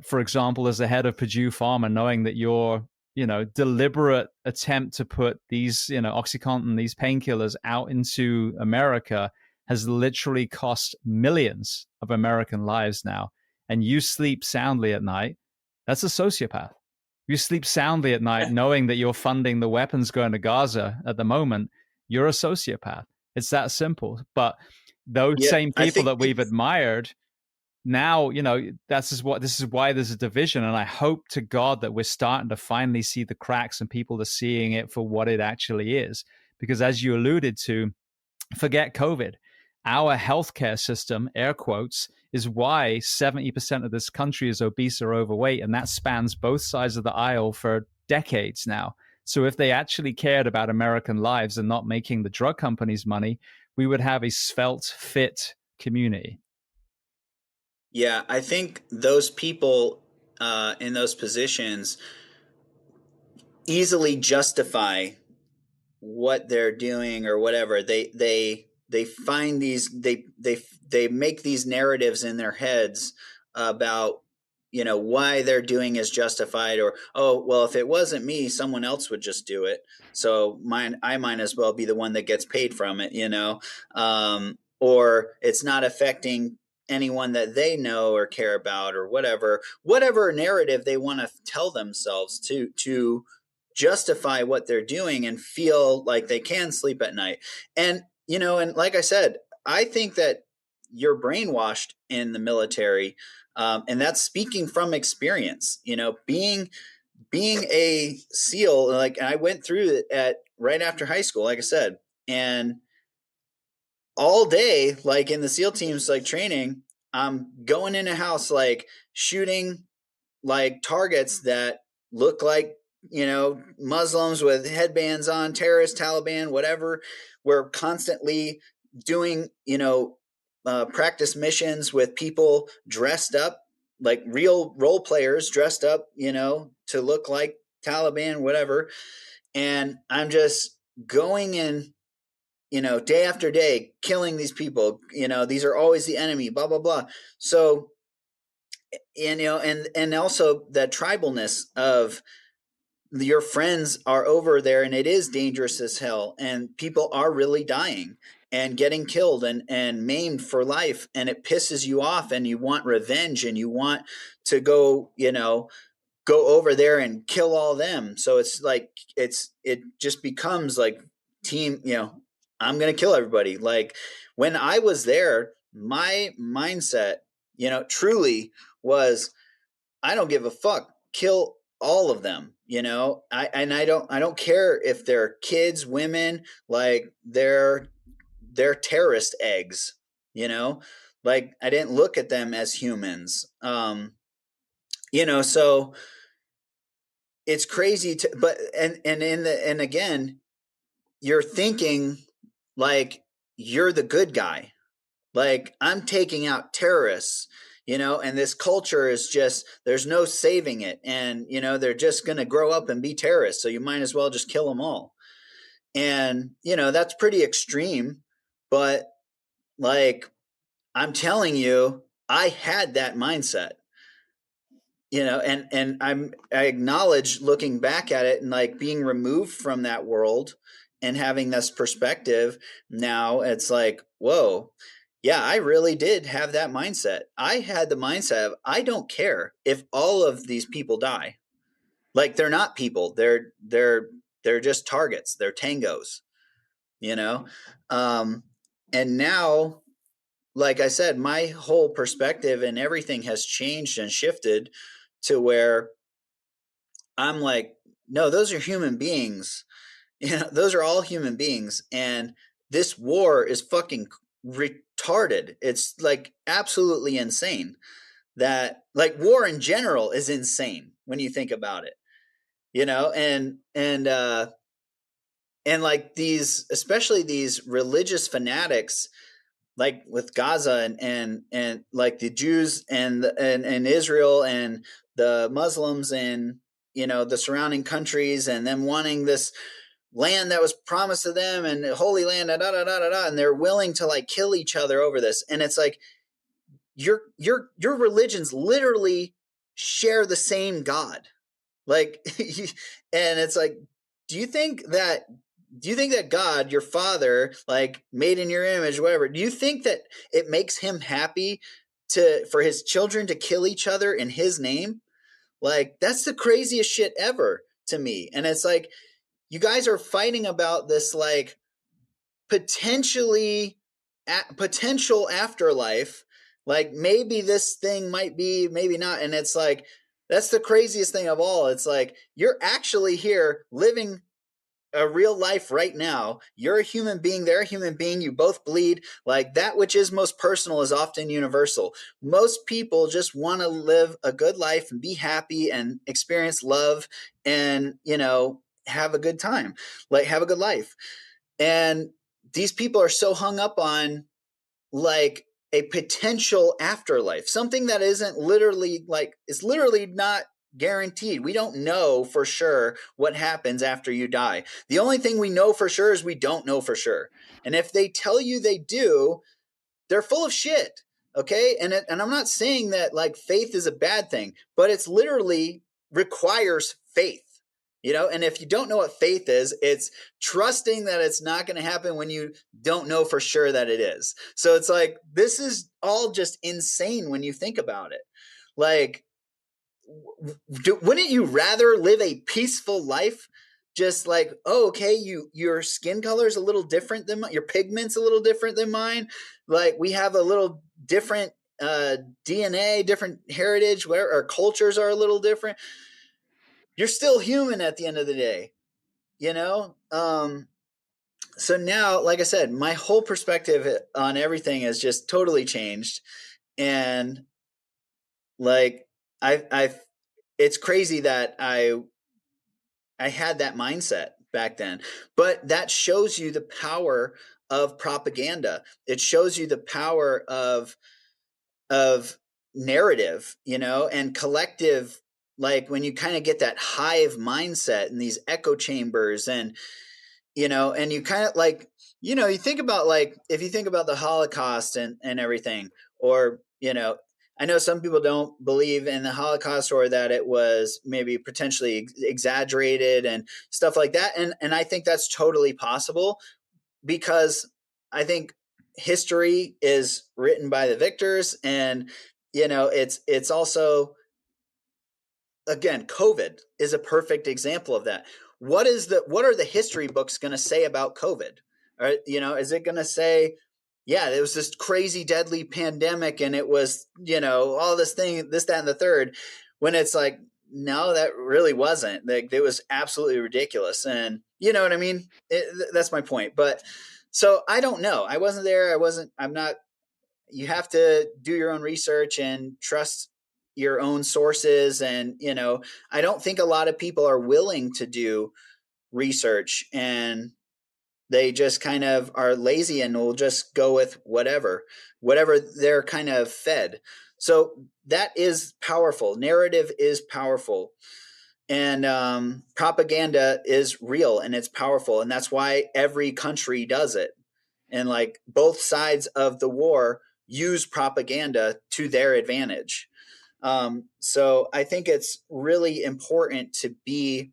for example, as the head of Purdue Pharma, knowing that your deliberate attempt to put these, OxyContin, these painkillers out into America has literally cost millions of American lives now, and you sleep soundly at night, that's a sociopath. You sleep soundly at night knowing that you're funding the weapons going to Gaza at the moment, you're a sociopath. It's that simple. But those same people that we've admired, now, this is why there's a division. And I hope to God that we're starting to finally see the cracks and people are seeing it for what it actually is. Because as you alluded to, forget COVID. Our healthcare system, air quotes, is why 70% of this country is obese or overweight. And that spans both sides of the aisle for decades now. So if they actually cared about American lives and not making the drug companies money, we would have a svelte, fit community. Yeah, I think those people in those positions easily justify what they're doing or whatever. They find these, they make these narratives in their heads about, why they're doing is justified, or, oh, well, if it wasn't me, someone else would just do it. So I might as well be the one that gets paid from it, or it's not affecting anyone that they know or care about, or whatever narrative they want to tell themselves to justify what they're doing and feel like they can sleep at night. And, and like I said, I think that you're brainwashed in the military. And that's speaking from experience, being a SEAL. Like, I went through it right after high school, like I said, and all day, like in the SEAL teams, like training, I'm going in a house, like shooting like targets that look like, Muslims with headbands on, terrorists, Taliban, whatever. We're constantly doing, practice missions with people dressed up like real role players, dressed up, to look like Taliban, whatever. And I'm just going in, day after day, killing these people. These are always the enemy, blah, blah, blah. So, and also the tribalness of your friends are over there, and it is dangerous as hell, and people are really dying and getting killed and maimed for life, and it pisses you off, and you want revenge, and you want to go over there and kill all them. So it's like it just becomes like team, I'm going to kill everybody. Like, when I was there, my mindset, truly was, I don't give a fuck. Kill all of them. I don't care if they're kids, women, like they're terrorist eggs. Like, I didn't look at them as humans. So it's crazy but and again, you're thinking like you're the good guy. Like, I'm taking out terrorists, and this culture is just, there's no saving it. And, they're just going to grow up and be terrorists. So you might as well just kill them all. And, that's pretty extreme. But, like, I'm telling you, I had that mindset, and I acknowledge, looking back at it and like being removed from that world and having this perspective now, it's like, whoa. Yeah, I really did have that mindset. I had the mindset of, I don't care if all of these people die. Like, they're not people. They're just targets. They're tangos, you know? And now, like I said, my whole perspective and everything has changed and shifted to where I'm like, no, those are human beings. Those are all human beings. And this war is fucking retarded. It's like absolutely insane. That, like, war in general is insane when you think about it, and like these, especially these religious fanatics, like with Gaza and like the Jews and Israel and the Muslims and, the surrounding countries, and them wanting this land that was promised to them and holy land, and they're willing to like kill each other over this. And it's like, your religions literally share the same God. Like, and it's like, do you think that God, your father, like made in your image, whatever, do you think that it makes him happy for his children to kill each other in his name? Like, that's the craziest shit ever to me. And it's like, you guys are fighting about this, like, potential afterlife. Like, maybe this thing might be, maybe not. And it's like, that's the craziest thing of all. It's like, you're actually here living a real life right now. You're a human being. They're a human being. You both bleed. Like, that which is most personal is often universal. Most people just want to live a good life and be happy and experience love and, have a good time, like have a good life. And these people are so hung up on like a potential afterlife, something that isn't literally, like, it's literally not guaranteed. We don't know for sure what happens after you die. The only thing we know for sure is we don't know for sure. And if they tell you they do, they're full of shit. Okay. And I'm not saying that like faith is a bad thing, but it's literally requires faith. And if you don't know what faith is, it's trusting that it's not going to happen when you don't know for sure that it is. So it's like, this is all just insane when you think about it. Like, wouldn't you rather live a peaceful life? Just like, oh, okay, your skin color is a little different than your pigment's a little different than mine. Like, we have a little different DNA, different heritage, where our cultures are a little different. You're still human at the end of the day, you know? So now, like I said, my whole perspective on everything has just totally changed. And like, I've it's crazy that I had that mindset back then. But that shows you the power of propaganda. It shows you the power of narrative, and collective, like when you kind of get that hive mindset and these echo chambers, and and you kind of like, you think about, like, if you think about the Holocaust and everything, or I know some people don't believe in the Holocaust, or that it was maybe potentially exaggerated and stuff like that. And I think that's totally possible, because I think history is written by the victors. And, it's also, again, COVID is a perfect example of that. What are the history books going to say about COVID? Or, is it going to say, yeah, it was this crazy deadly pandemic and it was, all this thing, this, that, and the third, when it's like, no, that really wasn't. Like, it was absolutely ridiculous. And you know what I mean? That's my point. But so I don't know. I wasn't there. I'm not. You have to do your own research and trust your own sources. And, I don't think a lot of people are willing to do research, and they just kind of are lazy and will just go with whatever they're kind of fed. So that is powerful. Narrative is powerful. And propaganda is real and it's powerful. And that's why every country does it. And like, both sides of the war use propaganda to their advantage. So I think it's really important to be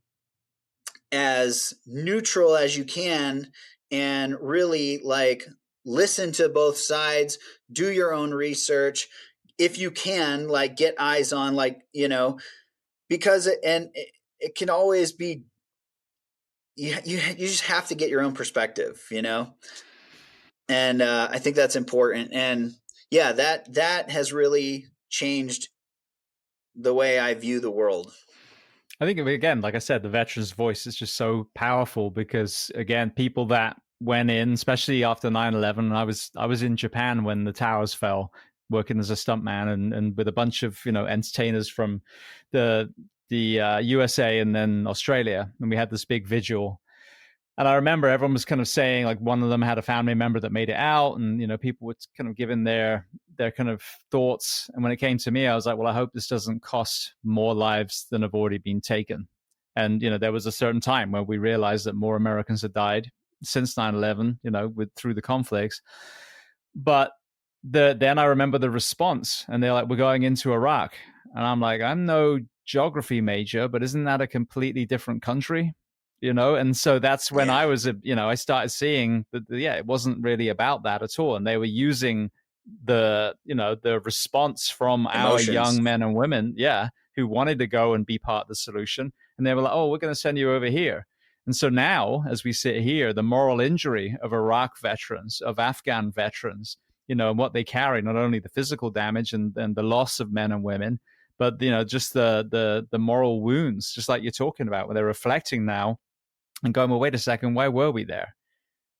as neutral as you can, and really like listen to both sides, do your own research. If you can, like, get eyes on, like, because it can always be, you just have to get your own perspective, and I think that's important. And yeah, that has really changed the way I view the world. I think, again, like I said, the veteran's voice is just so powerful because, again, people that went in, especially after 9/11, I was in Japan when the towers fell, working as a stuntman and with a bunch of entertainers from the USA and then Australia, and we had this big vigil. And I remember everyone was kind of saying, like, one of them had a family member that made it out, and people were kind of giving their kind of thoughts. And when it came to me, I was like, well, I hope this doesn't cost more lives than have already been taken. And there was a certain time where we realized that more Americans had died since 9/11, through the conflicts. But then I remember the response, and they're like, we're going into Iraq. And I'm like, I'm no geography major, but isn't that a completely different country? And so that's when I was, I started seeing that, it wasn't really about that at all. And they were using the response from Emotions. our young men and women, who wanted to go and be part of the solution. And they were like, oh, we're going to send you over here. And so now, as we sit here, the moral injury of Iraq veterans, of Afghan veterans, and what they carry, not only the physical damage and the loss of men and women, but, just the moral wounds, just like you're talking about, where they're reflecting now and going, well, wait a second, why were we there?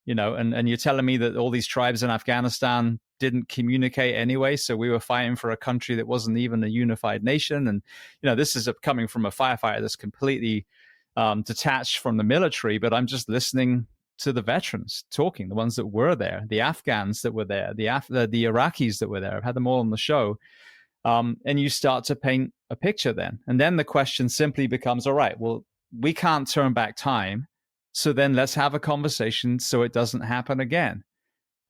And you're telling me that all these tribes in Afghanistan didn't communicate anyway, so we were fighting for a country that wasn't even a unified nation. And, this is coming from a firefighter that's completely detached from the military, but I'm just listening to the veterans talking, the ones that were there, the Afghans that were there, the Iraqis that were there. I've had them all on the show. And you start to paint a picture then. And then the question simply becomes, all right, well, we can't turn back time. So then let's have a conversation so it doesn't happen again.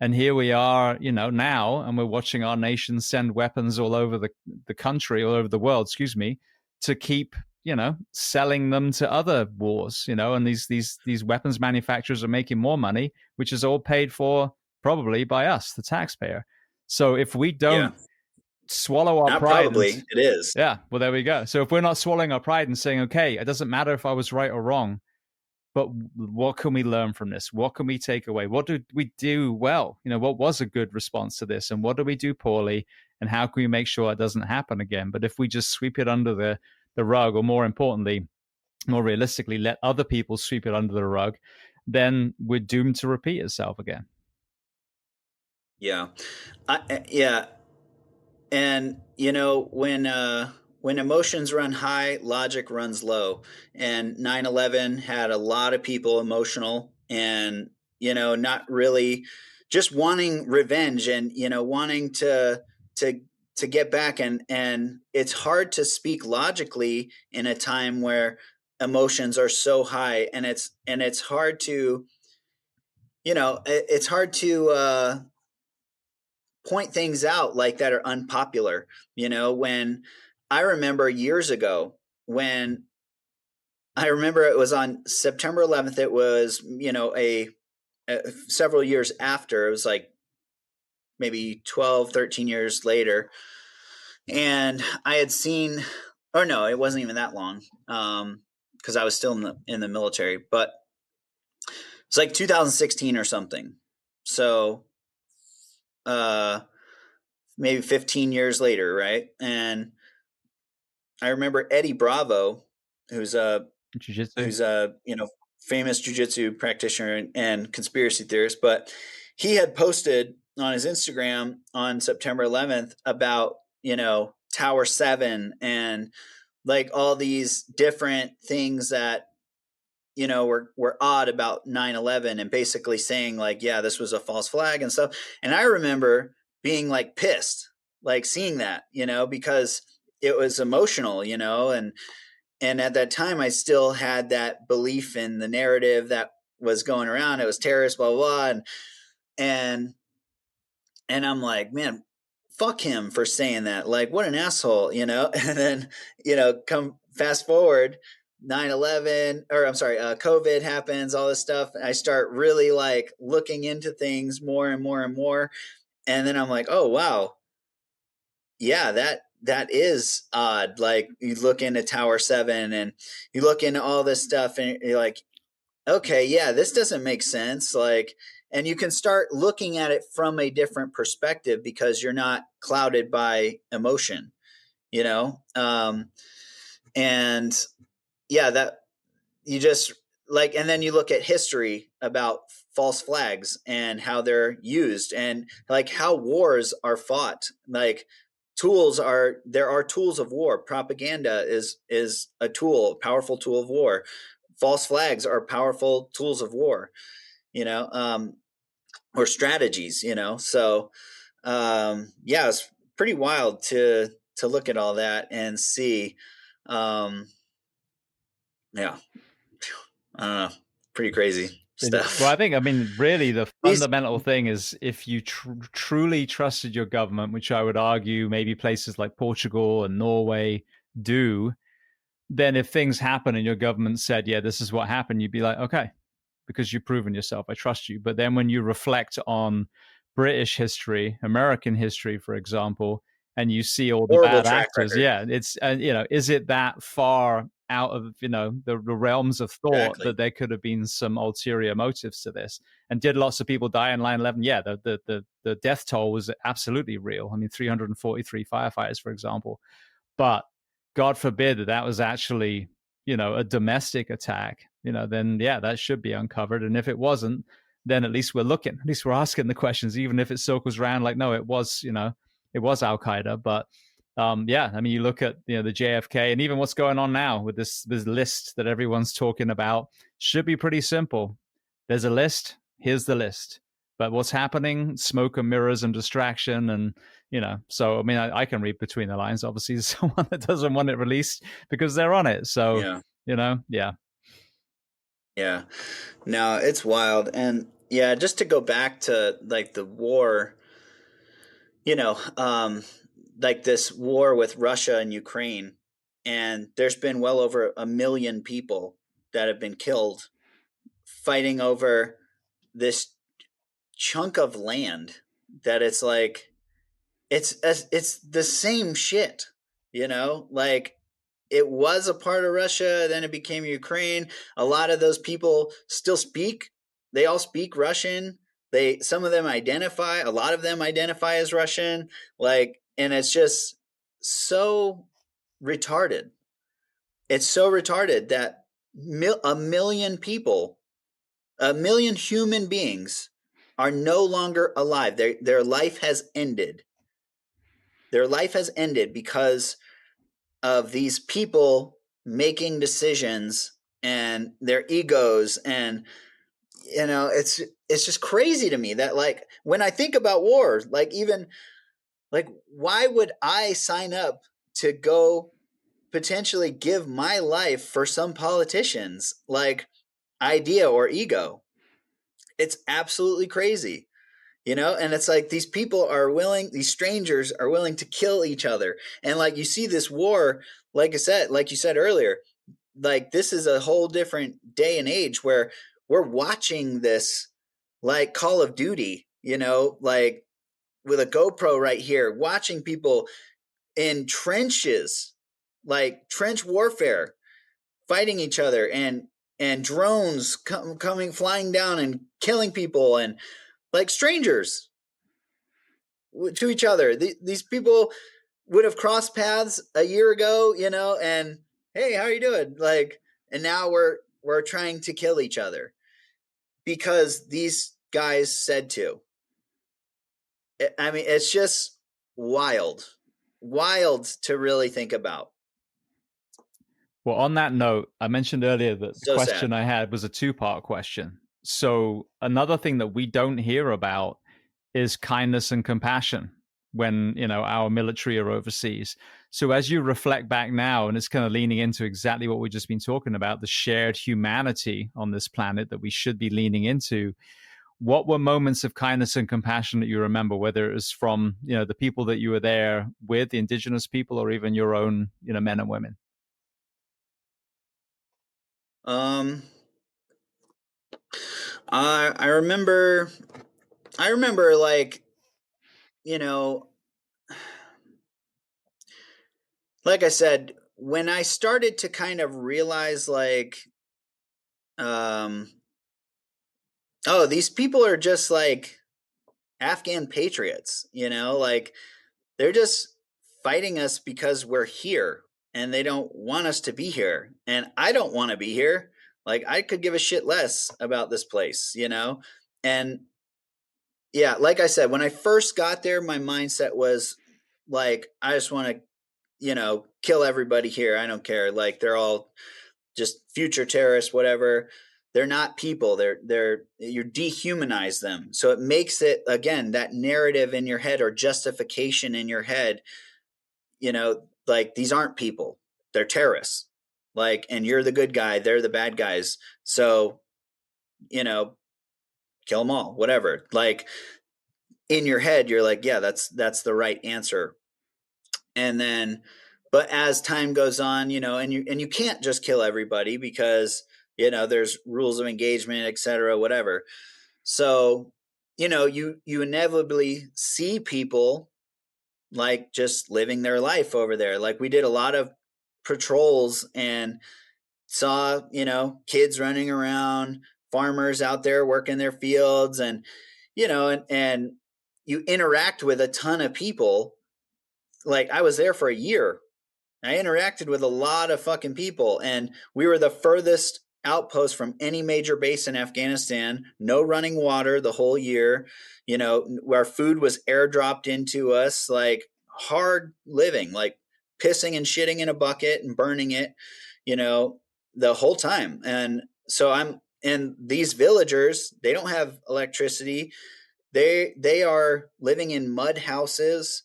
And here we are, now, and we're watching our nation send weapons all over the country, all over the world, excuse me, to keep, selling them to other wars, and these weapons manufacturers are making more money, which is all paid for probably by us, the taxpayer. So if we don't swallow our Not pride, probably, it is. yeah, well, there we go. So if we're not swallowing our pride and saying, okay, it doesn't matter if I was right or wrong, but what can we learn from this? What can we take away? What did we do well? What was a good response to this? And what do we do poorly? And how can we make sure it doesn't happen again? But if we just sweep it under the rug, or more importantly, more realistically, let other people sweep it under the rug, then we're doomed to repeat itself again. Yeah. Yeah. And, when emotions run high, logic runs low. And 9/11 had a lot of people emotional and, not really just wanting revenge and, wanting to get back. And it's hard to speak logically in a time where emotions are so high, and it's hard to, it's hard to, point things out like that are unpopular. When I remember years ago, when I remember it was on September 11th, it was, several years after, it was like maybe 12, 13 years later. And I had seen, or no, it wasn't even that long. Cause I was still in the military, but it's like 2016 or something. So, maybe 15 years later, right? And I remember Eddie Bravo, who's a famous jiu-jitsu practitioner and conspiracy theorist, but he had posted on his Instagram on September 11th about, Tower 7 and like all these different things that, were odd about 9/11, and basically saying like, yeah, this was a false flag and stuff. And I remember being like pissed, like seeing that, because it was emotional, and at that time I still had that belief in the narrative that was going around. It was terrorist, blah, blah, blah. And I'm like, man, fuck him for saying that. Like, what an asshole, And then, come fast forward, 9/11, or I'm sorry, COVID happens, all this stuff. I start really like looking into things more and more and more. And then I'm like, oh, wow. Yeah, that is odd. Like, you look into Tower 7 and you look into all this stuff and you're like, okay, yeah, this doesn't make sense. Like, and you can start looking at it from a different perspective because you're not clouded by emotion, and yeah, that you just like, and then you look at history about false flags and how they're used and like how wars are fought. Like, there are tools of war. Propaganda is a tool, a powerful tool of war. False flags are powerful tools of war, or strategies, So, yeah, it's pretty wild to look at all that and see. Yeah, I don't know, pretty crazy stuff. Well, really the fundamental thing is if you truly trusted your government, which I would argue maybe places like Portugal and Norway do, then if things happen and your government said, yeah, this is what happened, you'd be like, okay, because you've proven yourself, I trust you. But then when you reflect on British history, American history, for example, and you see all the horrible bad actors, record. yeah, it's is it that far out of the realms of thought that there could have been some ulterior motives to this? And did lots of people die in 9/11? Yeah, the death toll was absolutely real. 343 firefighters, for example. But God forbid that was actually a domestic attack. Then yeah, that should be uncovered. And if it wasn't, then at least we're looking. At least we're asking the questions, even if it circles around like, no, it was it was Al Qaeda. But yeah, you look at the JFK and even what's going on now with this list that everyone's talking about should be pretty simple. There's a list. Here's the list. But what's happening? Smoke and mirrors and distraction, and So I can read between the lines. Obviously, there's someone that doesn't want it released because they're on it. So yeah. yeah. Yeah. No, it's wild. And Yeah, just to go back to like the war, you know, like this war with Russia and Ukraine, and there's been well over 1 million people that have been killed fighting over this chunk of land that it's like it's the same shit, like it was a part of Russia, then it became Ukraine. A lot of those people still speak. They all speak Russian. Some of them identify, a lot of them identify as Russian. Like, and it's just so retarded. It's so retarded that 1 million people, 1 million human beings are no longer alive. Their life has ended. Their life has ended because of these people making decisions and their egos. And it's just crazy to me that, like, when I think about war, like, even like, why would I sign up to go potentially give my life for some politician's like idea or ego? It's absolutely crazy. And it's like these people are willing, these strangers are willing to kill each other. And like, you see this war, like you said earlier, like, this is a whole different day and age where we're watching this like Call of Duty, like with a GoPro right here, watching people in trenches, like trench warfare, fighting each other, and drones coming flying down and killing people, and like strangers to each other. These people would have crossed paths a year ago, and hey, how are you doing? Like, and now we're trying to kill each other because these guys said to. I mean, it's just wild, wild to really think about. Well, on that note, I mentioned earlier that the So question sad. I had was a two-part question. So another thing that we don't hear about is kindness and compassion when, our military are overseas. So as you reflect back now, and it's kind of leaning into exactly what we've just been talking about, the shared humanity on this planet that we should be leaning into, what were moments of kindness and compassion that you remember, whether it was from, the people that you were there with, the indigenous people, or even your own, men and women? Um, I remember, like, you know, like I said, when I started to kind of realize, like, um, oh, these people are just like Afghan patriots, like, they're just fighting us because we're here and they don't want us to be here. And I don't want to be here. Like, I could give a shit less about this place, And yeah, like I said, when I first got there, my mindset was like, I just want to, kill everybody here. I don't care. Like, they're all just future terrorists, whatever. They're not people. You dehumanize them. So it makes it, again, that narrative in your head or justification in your head, like, these aren't people. They're terrorists. Like, and you're the good guy. They're the bad guys. So, kill them all, whatever. Like, in your head, you're like, yeah, that's the right answer. And then, but as time goes on, and you can't just kill everybody because, there's rules of engagement, etc., whatever. So, you inevitably see people like just living their life over there. Like, we did a lot of patrols and saw, kids running around, farmers out there working their fields, and, and you interact with a ton of people. Like, I was there for a year. I interacted with a lot of fucking people, and we were the furthest outpost from any major base in Afghanistan. No running water the whole year. Our food was airdropped into us, like, hard living, like pissing and shitting in a bucket and burning it, the whole time. And so and these villagers, they don't have electricity. They are living in mud houses,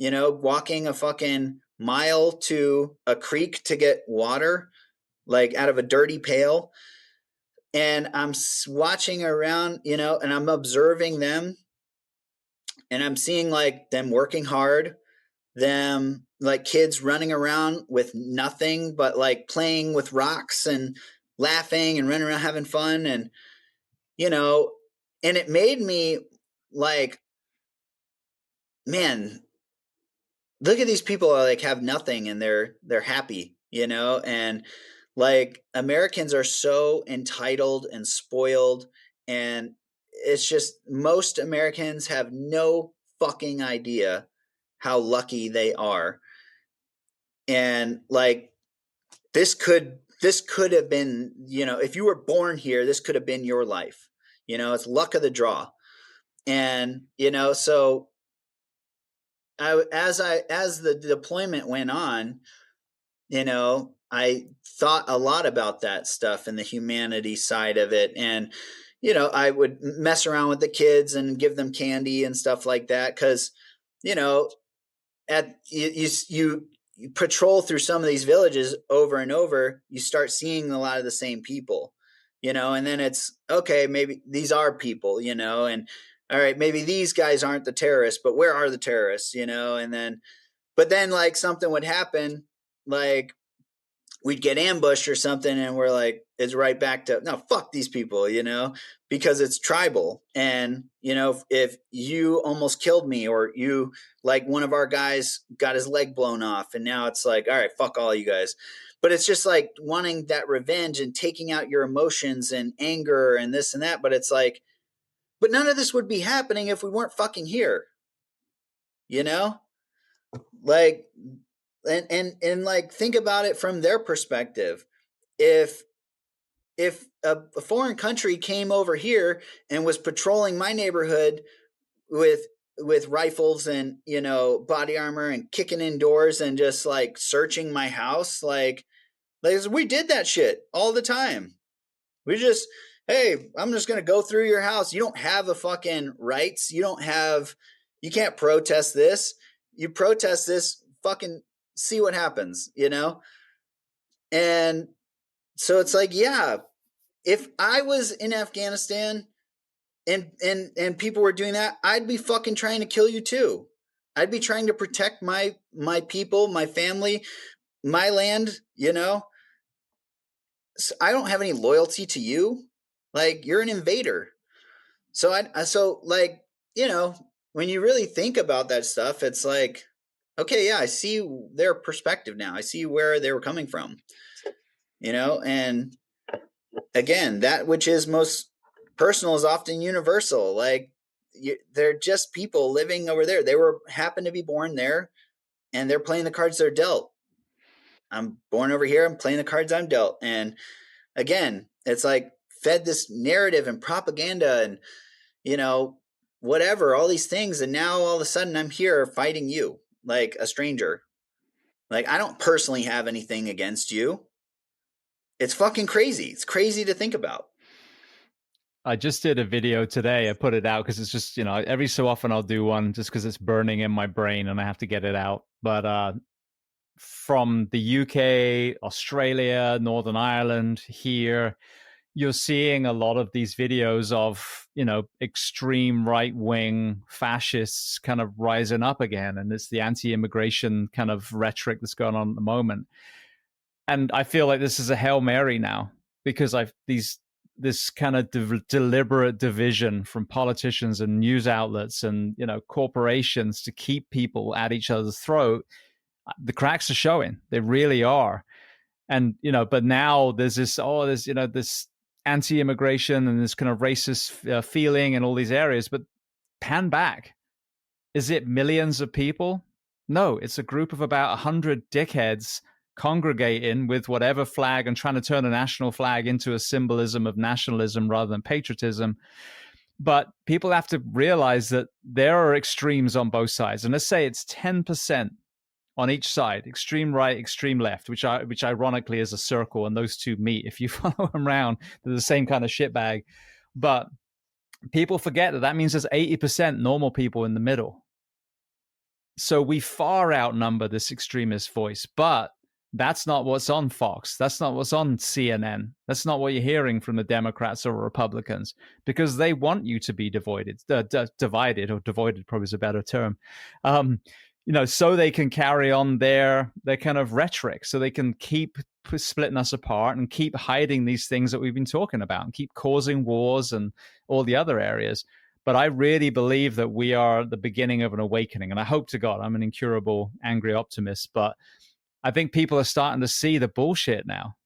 walking a fucking mile to a creek to get water, like out of a dirty pail. And I'm watching around, you know, and I'm observing them, and I'm seeing like them working hard, them like kids running around with nothing but like playing with rocks and laughing and running around having fun. And, you know, and it made me like, man, look at these people like have nothing and they're happy, you know. And like Americans are so entitled and spoiled, and it's just most Americans have no fucking idea how lucky they are. And like this could have been, you know, if you were born here, this could have been your life. You know, it's luck of the draw. And, you know, so as the deployment went on, you know, I thought a lot about that stuff and the humanity side of it. And, you know, I would mess around with the kids and give them candy and stuff like that. Cause, you know, you patrol through some of these villages over and over, you start seeing a lot of the same people, you know, and then it's okay, maybe these are people, you know, and all right, maybe these guys aren't the terrorists, but where are the terrorists, you know? And then, but then like something would happen, like we'd get ambushed or something, and we're like, it's right back to no, fuck these people, you know, because it's tribal. And you know, if you almost killed me, or you like one of our guys got his leg blown off, and now it's like, all right, fuck all you guys. But it's just like wanting that revenge and taking out your emotions and anger and this and that. But it's like, but none of this would be happening if we weren't fucking here, you know, like, and like think about it from their perspective. if if a foreign country came over here and was patrolling my neighborhood with rifles and, you know, body armor and kicking in doors and just like searching my house, like we did that shit all the time. We just, hey, I'm just gonna go through your house. You don't have the fucking rights. You can't protest this. You protest this, fucking see what happens, you know. And so it's like, yeah, if I was in Afghanistan and people were doing that, I'd be fucking trying to kill you too. I'd be trying to protect my people, my family, my land, you know. So I don't have any loyalty to you. Like you're an invader. So so like, you know, when you really think about that stuff, it's like, okay, yeah, I see their perspective now. I see where they were coming from. You know, and again, that which is most personal is often universal. Like they're just people living over there. They were happen to be born there, and they're playing the cards they're dealt. I'm born over here. I'm playing the cards I'm dealt. And again, it's like fed this narrative and propaganda and, you know, whatever, all these things. And now all of a sudden I'm here fighting you like a stranger. Like I don't personally have anything against you. It's fucking crazy. It's crazy to think about. I just did a video today. I put it out because it's just, you know, every so often I'll do one just because it's burning in my brain and I have to get it out. But from the UK, Australia, Northern Ireland, here, you're seeing a lot of these videos of, you know, extreme right-wing fascists kind of rising up again. And it's the anti-immigration kind of rhetoric that's going on at the moment. And I feel like this is a Hail Mary now because this kind of deliberate division from politicians and news outlets and, you know, corporations to keep people at each other's throat. The cracks are showing. They really are. And, you know, but now there's this, you know, this anti-immigration and this kind of racist feeling in all these areas. But pan back. Is it millions of people? No, it's a group of about 100 dickheads congregating with whatever flag and trying to turn a national flag into a symbolism of nationalism rather than patriotism. But people have to realize that there are extremes on both sides. And let's say it's 10% on each side, extreme right, extreme left, which ironically is a circle, and those two meet. If you follow them around, they're the same kind of shitbag. But people forget that means there's 80% normal people in the middle. So we far outnumber this extremist voice. But That's not what's on Fox. That's not what's on CNN. That's not what you're hearing from the Democrats or Republicans, because they want you to be divided, or devoided probably is a better term. So they can carry on their kind of rhetoric, so they can keep splitting us apart and keep hiding these things that we've been talking about and keep causing wars and all the other areas. But I really believe that we are at the beginning of an awakening. And I hope to God, I'm an incurable, angry optimist, but I think people are starting to see the bullshit now,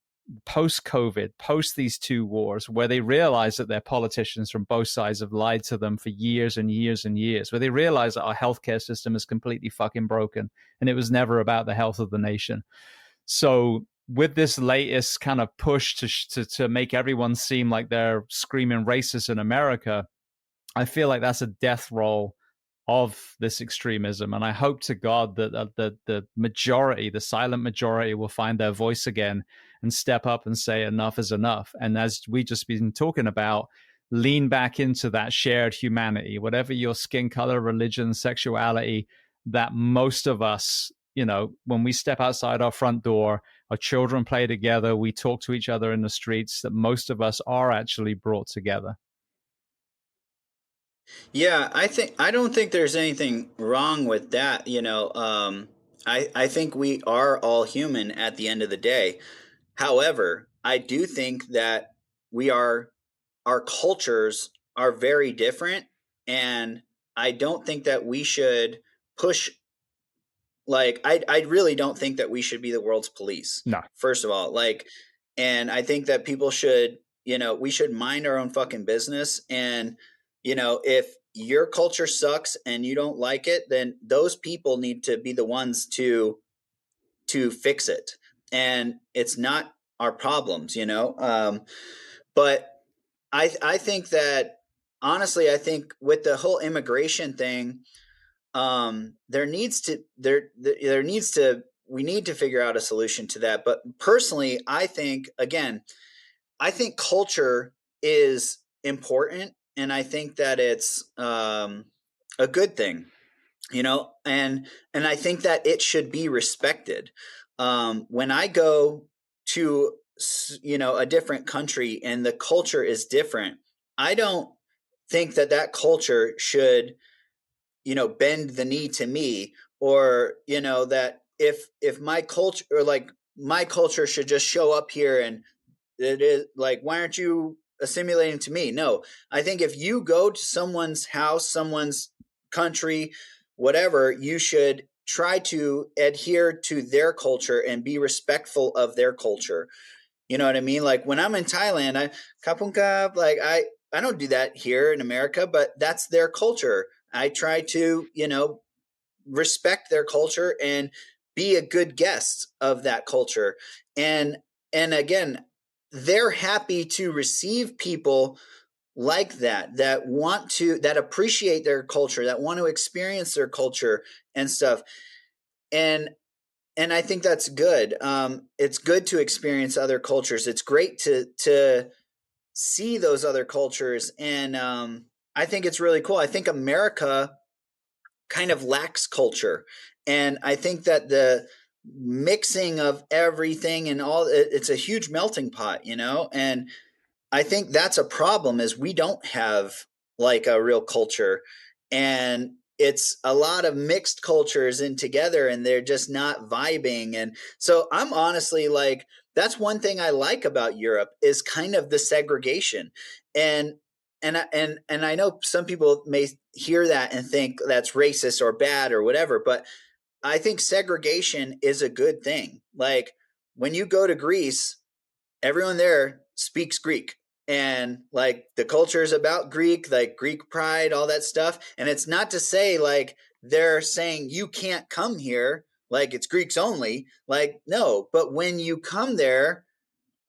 post-COVID, post these two wars, where they realize that their politicians from both sides have lied to them for years and years and years, where they realize that our healthcare system is completely fucking broken and it was never about the health of the nation. So with this latest kind of push to make everyone seem like they're screaming racist in America, I feel like that's a death roll of this extremism. And I hope to God that the majority, the silent majority, will find their voice again and step up and say enough is enough. And as we just been talking about, lean back into that shared humanity, whatever your skin color, religion, sexuality, that most of us, when we step outside our front door, our children play together, we talk to each other in the streets, that most of us are actually brought together. Yeah, I don't think there's anything wrong with that. I think we are all human at the end of the day. However, I do think that our cultures are very different, and I don't think that we should push. Like, I really don't think that we should be the world's police. No. First of all, and I think that people should, we should mind our own fucking business. And if your culture sucks and you don't like it, then those people need to be the ones to fix it. And it's not our problems, but I think that, honestly, I think with the whole immigration thing, we need to figure out a solution to that. But personally, I think culture is important, and I think that it's a good thing, and I think that it should be respected. When I go to a different country and the culture is different, I don't think that culture should bend the knee to me, or that if my culture, or like my culture, should just show up here and it is like, why aren't you assimilating to me? No, I think if you go to someone's house, someone's country, whatever, you should try to adhere to their culture and be respectful of their culture. You know what I mean? Like, when I'm in Thailand, I don't do that here in America, but that's their culture. I try to, respect their culture and be a good guest of that culture. And again, they're happy to receive people like that appreciate their culture, that want to experience their culture and stuff. And I think that's good. It's good to experience other cultures. It's great to see those other cultures. And I think it's really cool. I think America kind of lacks culture. And I think that the mixing of everything and it's a huge melting pot, and I think that's a problem, is we don't have like a real culture, and it's a lot of mixed cultures in together, and they're just not vibing. And so I'm honestly like, that's one thing I like about Europe, is kind of the segregation. And I know some people may hear that and think that's racist or bad or whatever, but I think segregation is a good thing. Like, when you go to Greece, everyone there speaks Greek, and like the culture is about Greek, like Greek pride, all that stuff. And it's not to say like they're saying you can't come here, like it's Greeks only. Like, no, but when you come there,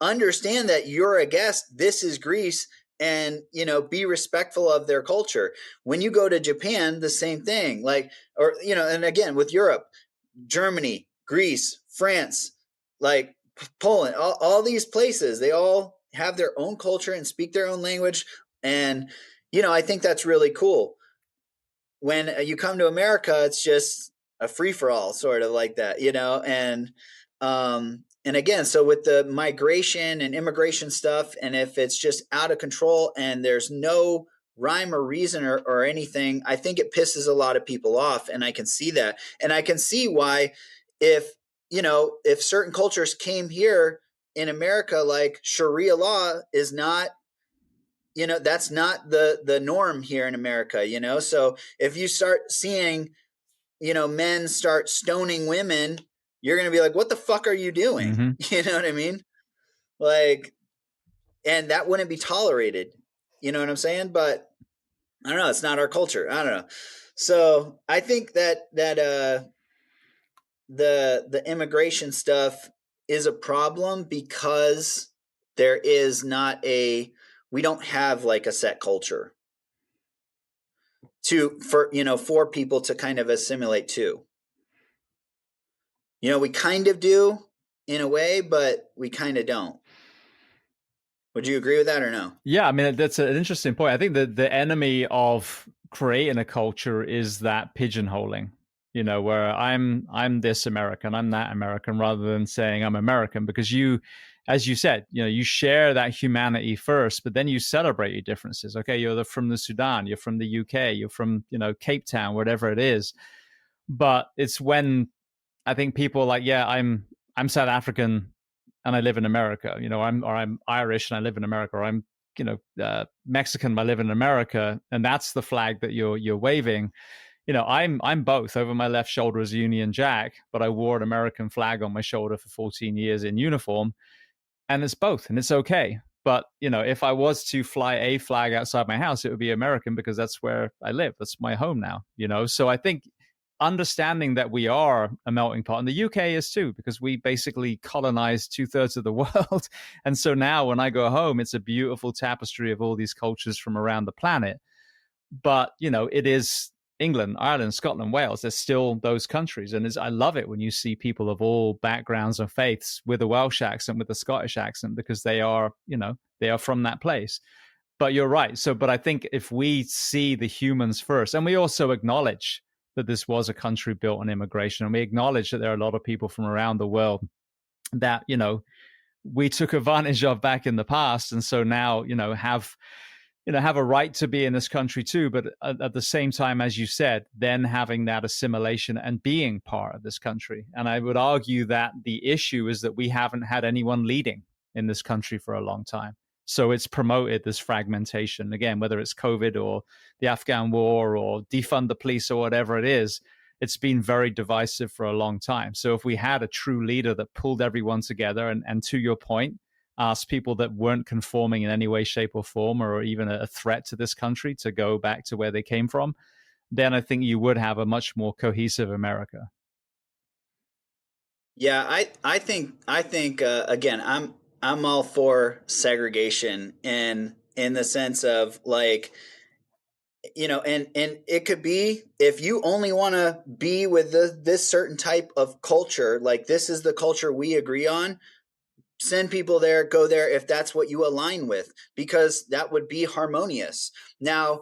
understand that you're a guest. This is Greece, and be respectful of their culture. When you go to Japan, the same thing. Like, or and again with Europe, Germany, Greece, France, like Poland, all these places, they all have their own culture and speak their own language. And I think that's really cool. When you come to America, it's just a free-for-all, sort of like that, and And again, so with the migration and immigration stuff, and if it's just out of control and there's no rhyme or reason or anything, I think it pisses a lot of people off. And I can see that. And I can see why, if, if certain cultures came here in America, like Sharia law is not, that's not the norm here in America, So if you start seeing, men start stoning women, you're going to be like, what the fuck are you doing? Mm-hmm. You know what I mean? Like, and that wouldn't be tolerated. You know what I'm saying? But I don't know. It's not our culture. I don't know. So I think that the immigration stuff is a problem because there is not we don't have like a set culture for people to kind of assimilate to. We kind of do in a way, but we kind of don't. Would you agree with that or no? Yeah, I mean, that's an interesting point. I think that the enemy of creating a culture is that pigeonholing, where I'm this American, I'm that American, rather than saying I'm American, because you, as you said, you share that humanity first, but then you celebrate your differences. Okay, you're from the Sudan, you're from the UK, you're from, Cape Town, whatever it is. But it's when I think people are like, yeah, I'm South African and I live in America, I'm Irish and I live in America, or I'm, Mexican, I live in America, and that's the flag that you're waving. I'm both. Over my left shoulder is a Union Jack, but I wore an American flag on my shoulder for 14 years in uniform, and it's both, and it's okay. But if I was to fly a flag outside my house, it would be American because that's where I live. That's my home now. So I think understanding that we are a melting pot, and the UK is too, because we basically colonized 2/3 of the world. And so now when I go home, it's a beautiful tapestry of all these cultures from around the planet. But, it is England, Ireland, Scotland, Wales. There's still those countries. And I love it when you see people of all backgrounds and faiths with a Welsh accent, with a Scottish accent, because they are from that place. But you're right. But I think if we see the humans first, and we also acknowledge that this was a country built on immigration, and we acknowledge that there are a lot of people from around the world that, we took advantage of back in the past. And so now, have a right to be in this country too. But at the same time, as you said, then having that assimilation and being part of this country. And I would argue that the issue is that we haven't had anyone leading in this country for a long time. So it's promoted this fragmentation, again, whether it's COVID or the Afghan war or defund the police or whatever it is. It's been very divisive for a long time. So if we had a true leader that pulled everyone together and to your point, asked people that weren't conforming in any way, shape, or form, or even a threat to this country to go back to where they came from, then I think you would have a much more cohesive America. Yeah, I think again, I'm all for segregation in the sense of like, and it could be if you only want to be with this certain type of culture, like this is the culture we agree on, send people there, go there if that's what you align with, because that would be harmonious. Now,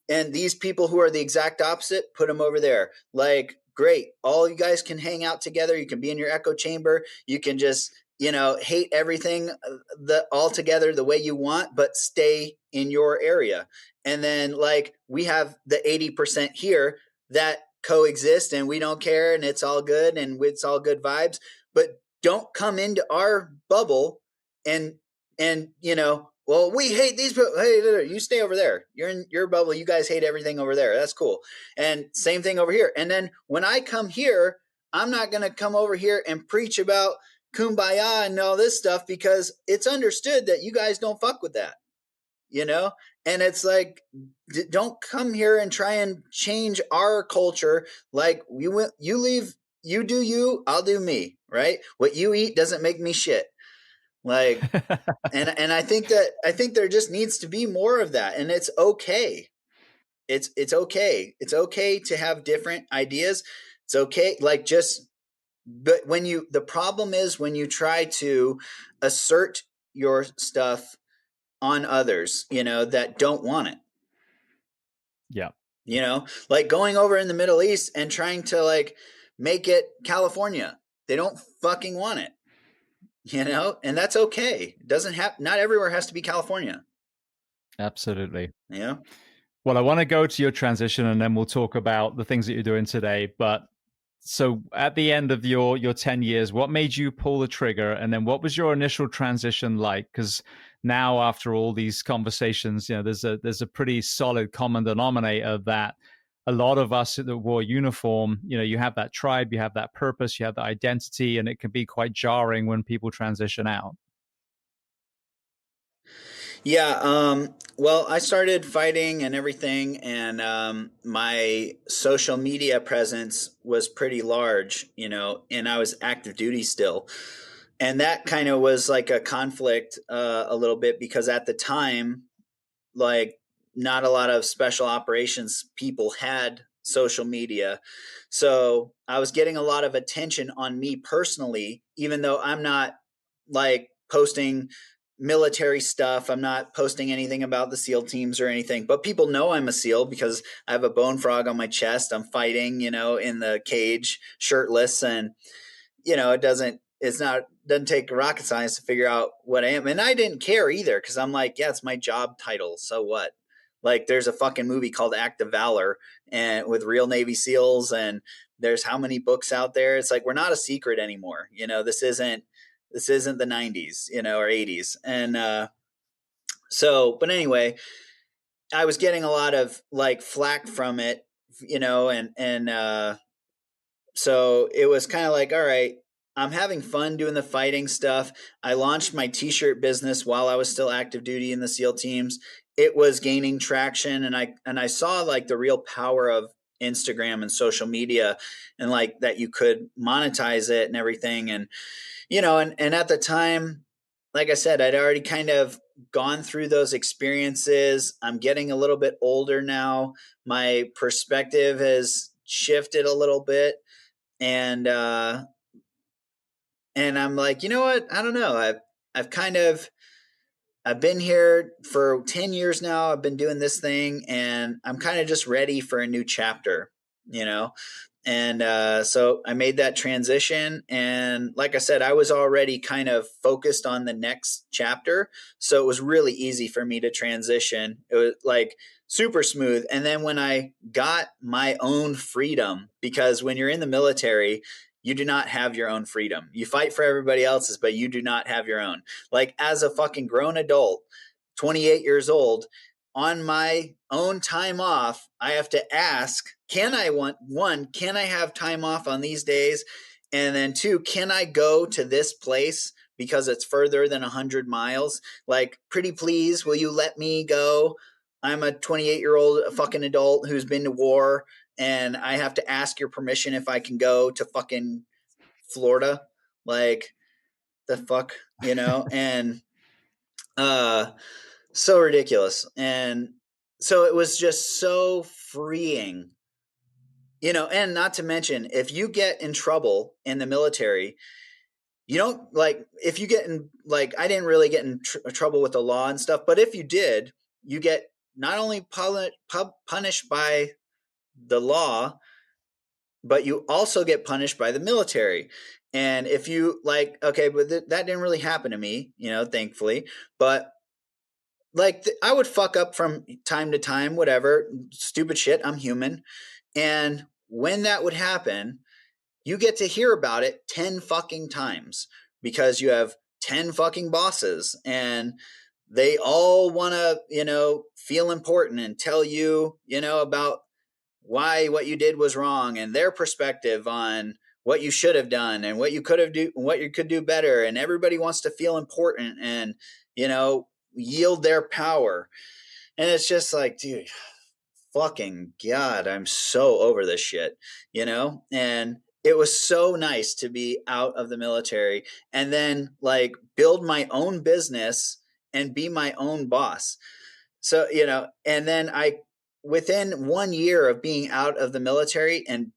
and these people who are the exact opposite, put them over there. Like, great, all you guys can hang out together. You can be in your echo chamber. You can just, hate everything all together the way you want, but stay in your area. And then like we have the 80% here that coexist and we don't care and it's all good and it's all good vibes, but don't come into our bubble and well, we hate these people. Hey, you stay over there. You're in your bubble. You guys hate everything over there. That's cool. And same thing over here. And then when I come here, I'm not going to come over here and preach about kumbaya and all this stuff because it's understood that you guys don't fuck with that, And it's like, don't come here and try and change our culture. Like you leave, you do you, I'll do me, right? What you eat doesn't make me shit. Like, and I think there just needs to be more of that, and it's okay. It's okay. It's okay to have different ideas. It's okay. Like but the problem is when you try to assert your stuff on others, that don't want it. Yeah. Like going over in the Middle East and trying to like make it California. They don't fucking want it, and that's okay. It doesn't have, not everywhere has to be California, Absolutely. you know? Well, I want to go to your transition and then we'll talk about the things that you're doing today. But so at the end of your 10 years, what made you pull the trigger? And then what was your initial transition like? Because now after all these conversations, there's a pretty solid common denominator that a lot of us that wore uniform, you have that tribe, you have that purpose, you have that identity, and it can be quite jarring when people transition out. Yeah, well, I started fighting and everything, and my social media presence was pretty large, and I was active duty still. And that kind of was like a conflict a little bit, because at the time, like, not a lot of special operations people had social media. So I was getting a lot of attention on me personally, even though I'm not like posting military stuff. I'm not posting anything about the SEAL teams or anything, but people know I'm a SEAL because I have a bone frog on my chest. I'm fighting, in the cage, shirtless, and doesn't take rocket science to figure out what I am. And I didn't care either, because I'm like, yeah, it's my job title. So what? Like, there's a fucking movie called Act of Valor, and with real Navy SEALs, and there's how many books out there. It's like, we're not a secret anymore. This isn't the 90s, or 80s. And but anyway, I was getting a lot of like flack from it, and so it was kind of like, all right, I'm having fun doing the fighting stuff. I launched my t-shirt business while I was still active duty in the SEAL teams. It was gaining traction, and I saw like the real power of Instagram and social media, and like that you could monetize it and everything. And and at the time, like I said, I'd already kind of gone through those experiences. I'm getting a little bit older now. My perspective has shifted a little bit, and I'm like, you know what? I don't know. I've been here for 10 years now. I've been doing this thing, and I'm kind of just ready for a new chapter, you know? And so I made that transition. And like I said, I was already kind of focused on the next chapter. So it was really easy for me to transition. It was like super smooth. And then when I got my own freedom, because when you're in the military, you do not have your own freedom. You fight for everybody else's, but you do not have your own. Like, as a fucking grown adult, 28 years old, on my own time off, I have to ask, can I have time off on these days? And then two, can I go to this place because it's further than 100 miles? Like, pretty please, will you let me go? I'm a 28-year-old fucking adult who's been to war, and I have to ask your permission if I can go to fucking Florida. Like, the fuck, and so ridiculous. And so it was just so freeing, and not to mention, if you get in trouble in the military, you don't, like, if you get in, like, I didn't really get in trouble with the law and stuff, but if you did, you get not only punished by the law, but you also get punished by the military. And if you, like, okay, but that didn't really happen to me, thankfully, but like, I would fuck up from time to time, whatever, stupid shit. I'm human. And when that would happen, you get to hear about it 10 fucking times, because you have 10 fucking bosses, and they all want to, feel important and tell you, about why what you did was wrong, and their perspective on what you should have done and what you could do better. And everybody wants to feel important and, yield their power. And it's just like, dude, fucking God, I'm so over this shit, And it was so nice to be out of the military and then, like, build my own business and be my own boss. So, and then within 1 year of being out of the military, and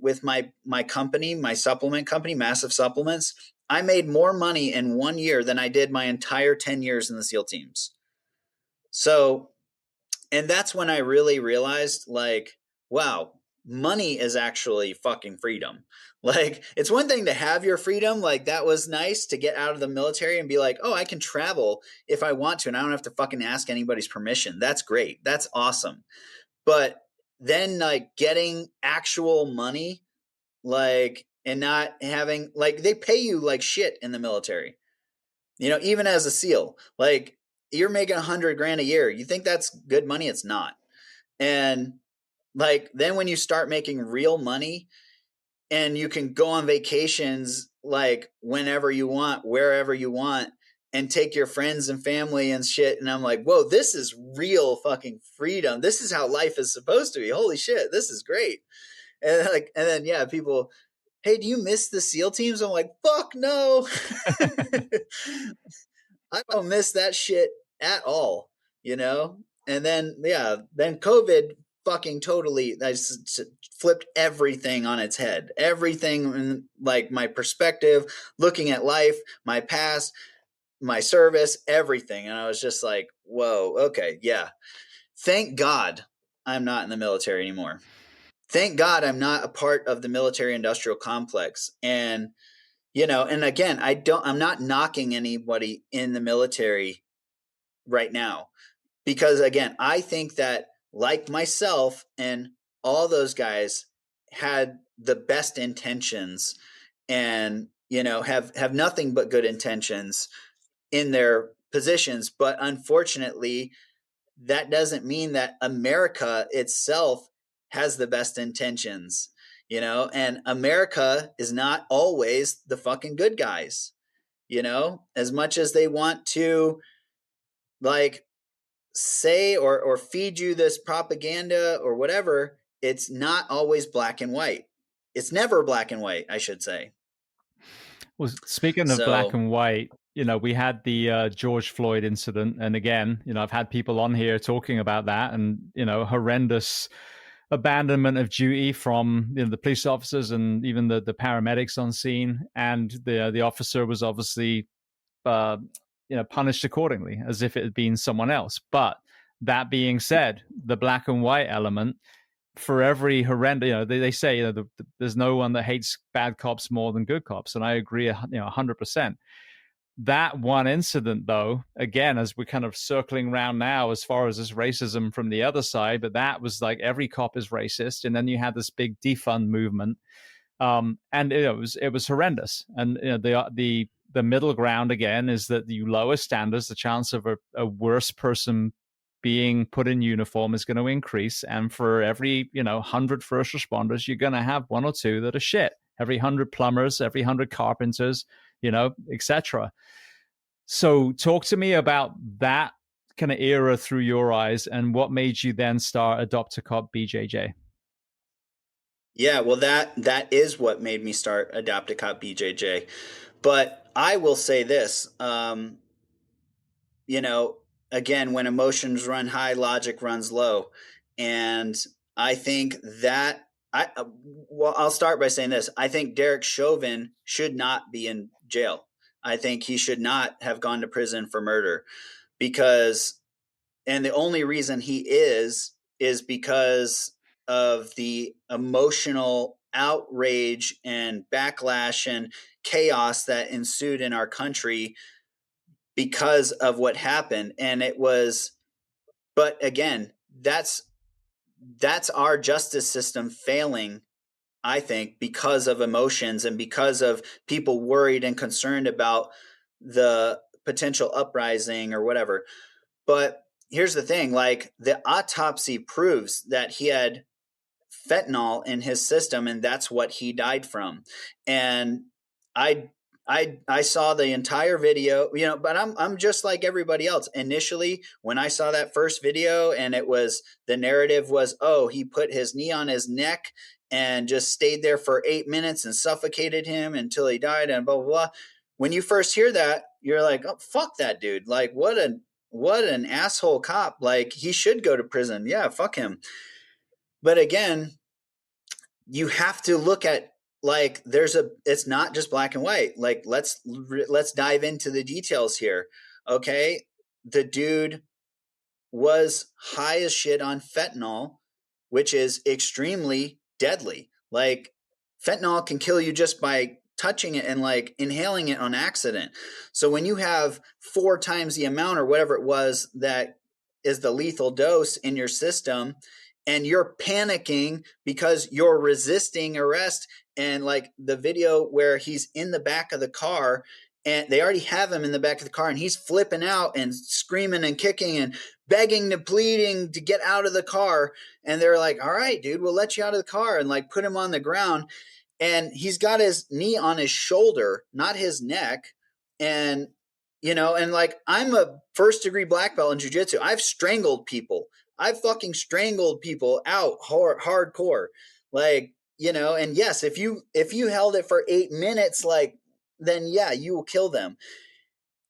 with my company, my supplement company, MASF Supplements, I made more money in 1 year than I did my entire 10 years in the SEAL teams. So, and that's when I really realized, like, wow, money is actually fucking freedom. Like, it's one thing to have your freedom. Like, that was nice to get out of the military and be like, oh, I can travel if I want to, and I don't have to fucking ask anybody's permission. That's great. That's awesome. But then, like, getting actual money, like, and not having, like, they pay you like shit in the military, even as a SEAL. Like, you're making 100 grand a year. You think that's good money? It's not. And like, then when you start making real money and you can go on vacations like whenever you want, wherever you want, and take your friends and family and shit. And I'm like, whoa, this is real fucking freedom. This is how life is supposed to be. Holy shit, this is great. And then yeah, people, hey, do you miss the SEAL teams? I'm like, fuck no. I don't miss that shit at all, And then then COVID fucking totally flipped everything on its head. Everything, like my perspective, looking at life, my past, my service, everything. And I was just like, whoa, okay, yeah. Thank God I'm not in the military anymore. Thank God I'm not a part of the military industrial complex. And and again, I'm not knocking anybody in the military right now, because again, I think that, like myself and all those guys, had the best intentions, and have nothing but good intentions in their positions. But unfortunately, that doesn't mean that America itself has the best intentions, and America is not always the fucking good guys, as much as they want to, like, say or feed you this propaganda or whatever. It's not always black and white. It's never black and white, I should say. Well, speaking of black So and white, we had the George Floyd incident, and again, I've had people on here talking about that, and horrendous abandonment of duty from the police officers and even the paramedics on scene, and the officer was obviously uh, punished accordingly, as if it had been someone else. But that being said, the black and white element, for every horrendous, they say there's no one that hates bad cops more than good cops, and I agree, 100%. That one incident, though, again, as we're kind of circling around now as far as this racism from the other side, but that was like every cop is racist, and then you had this big defund movement, and it was horrendous. And the middle ground again is that you lower standards, the chance of a worse person being put in uniform is going to increase. And for every 100 first responders, you're going to have one or two that are shit. Every 100 plumbers, every 100 carpenters, etc. So talk to me about that kind of era through your eyes, and what made you then start Adopt a Cop BJJ. yeah, well, that is what made me start Adopt a Cop BJJ. But I will say this, you know, again, when emotions run high, logic runs low. And I think that I'll start by saying this. I think Derek Chauvin should not be in jail. I think he should not have gone to prison for murder, because, and the only reason he is because of the emotional outrage and backlash and chaos that ensued in our country because of what happened. And it was, but again, that's our justice system failing, I think, because of emotions and because of people worried and concerned about the potential uprising or whatever. But here's the thing, like, the autopsy proves that he had fentanyl in his system, and that's what he died from. And I I saw the entire video, but I'm just like everybody else. Initially, when I saw that first video, and the narrative was, oh, he put his knee on his neck and just stayed there for 8 minutes and suffocated him until he died, and blah blah blah. When you first hear that, you're like, oh, fuck that dude. Like, what an asshole cop. Like, he should go to prison. Yeah, fuck him. But again, you have to look at, like, it's not just black and white. Like, let's dive into the details here. Okay. The dude was high as shit on fentanyl, which is extremely deadly. Like fentanyl can kill you just by touching it and like inhaling it on accident. So when you have 4 times the amount or whatever it was that is the lethal dose in your system, and you're panicking because you're resisting arrest, and like the video where he's in the back of the car and they already have him in the back of the car and he's flipping out and screaming and kicking and begging and pleading to get out of the car, and they're like, all right, dude, we'll let you out of the car, and like put him on the ground, and he's got his knee on his shoulder, not his neck. And and like, I'm a first degree black belt in jiu-jitsu. I've strangled people. I've fucking strangled people out hardcore. Like, and yes, if you held it for 8 minutes, like, then yeah, you will kill them.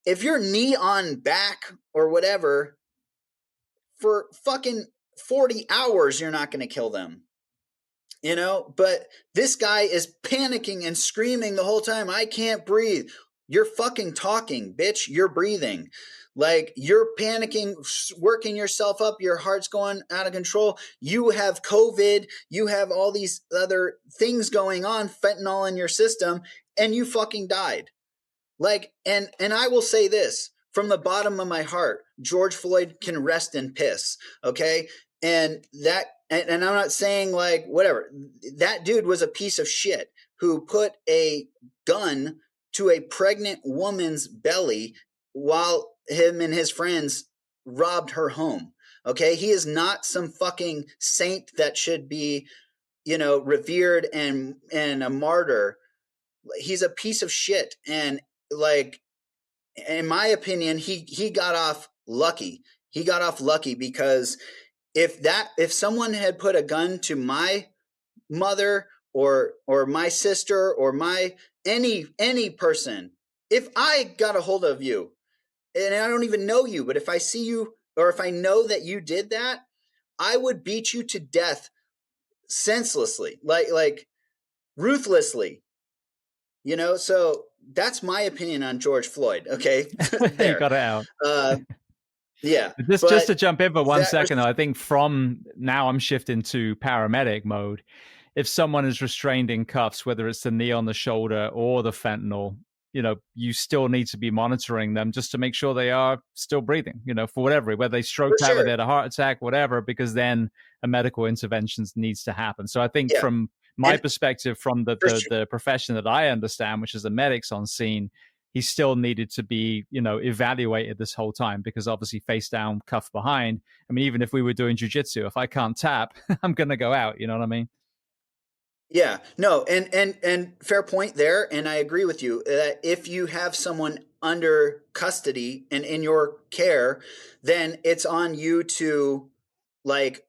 If you're knee on back or whatever for fucking 40 hours, you're not going to kill them. But this guy is panicking and screaming the whole time. I can't breathe. You're fucking talking, bitch. You're breathing. Like, you're panicking, working yourself up. Your heart's going out of control. You have COVID. You have all these other things going on, fentanyl in your system, and you fucking died. Like, and I will say this from the bottom of my heart, George Floyd can rest in piss. Okay. And I'm not saying like whatever, that dude was a piece of shit who put a gun to a pregnant woman's belly while him and his friends robbed her home. Okay. He is not some fucking saint that should be, revered and a martyr. He's a piece of shit. And like, in my opinion, he got off lucky. He got off lucky because if someone had put a gun to my mother or my sister or my any person, if I got a hold of you and I don't even know you, but if I see you or if I know that you did that, I would beat you to death senselessly, like ruthlessly. So that's my opinion on George Floyd. Okay. You got it out. Yeah. Just to jump in for 1 second, I think from now I'm shifting to paramedic mode. If someone is restrained in cuffs, whether it's the knee on the shoulder or the fentanyl, you still need to be monitoring them just to make sure they are still breathing, for whatever, whether they stroked out, whether they had a heart attack, whatever, because then a medical intervention needs to happen. So I think from my perspective, from the profession that I understand, which is the medics on scene, he still needed to be, evaluated this whole time because obviously face down, cuff behind. I mean, even if we were doing jiu-jitsu, if I can't tap, I'm going to go out. You know what I mean? Yeah, no. And fair point there. And I agree with you that if you have someone under custody and in your care, then it's on you to like,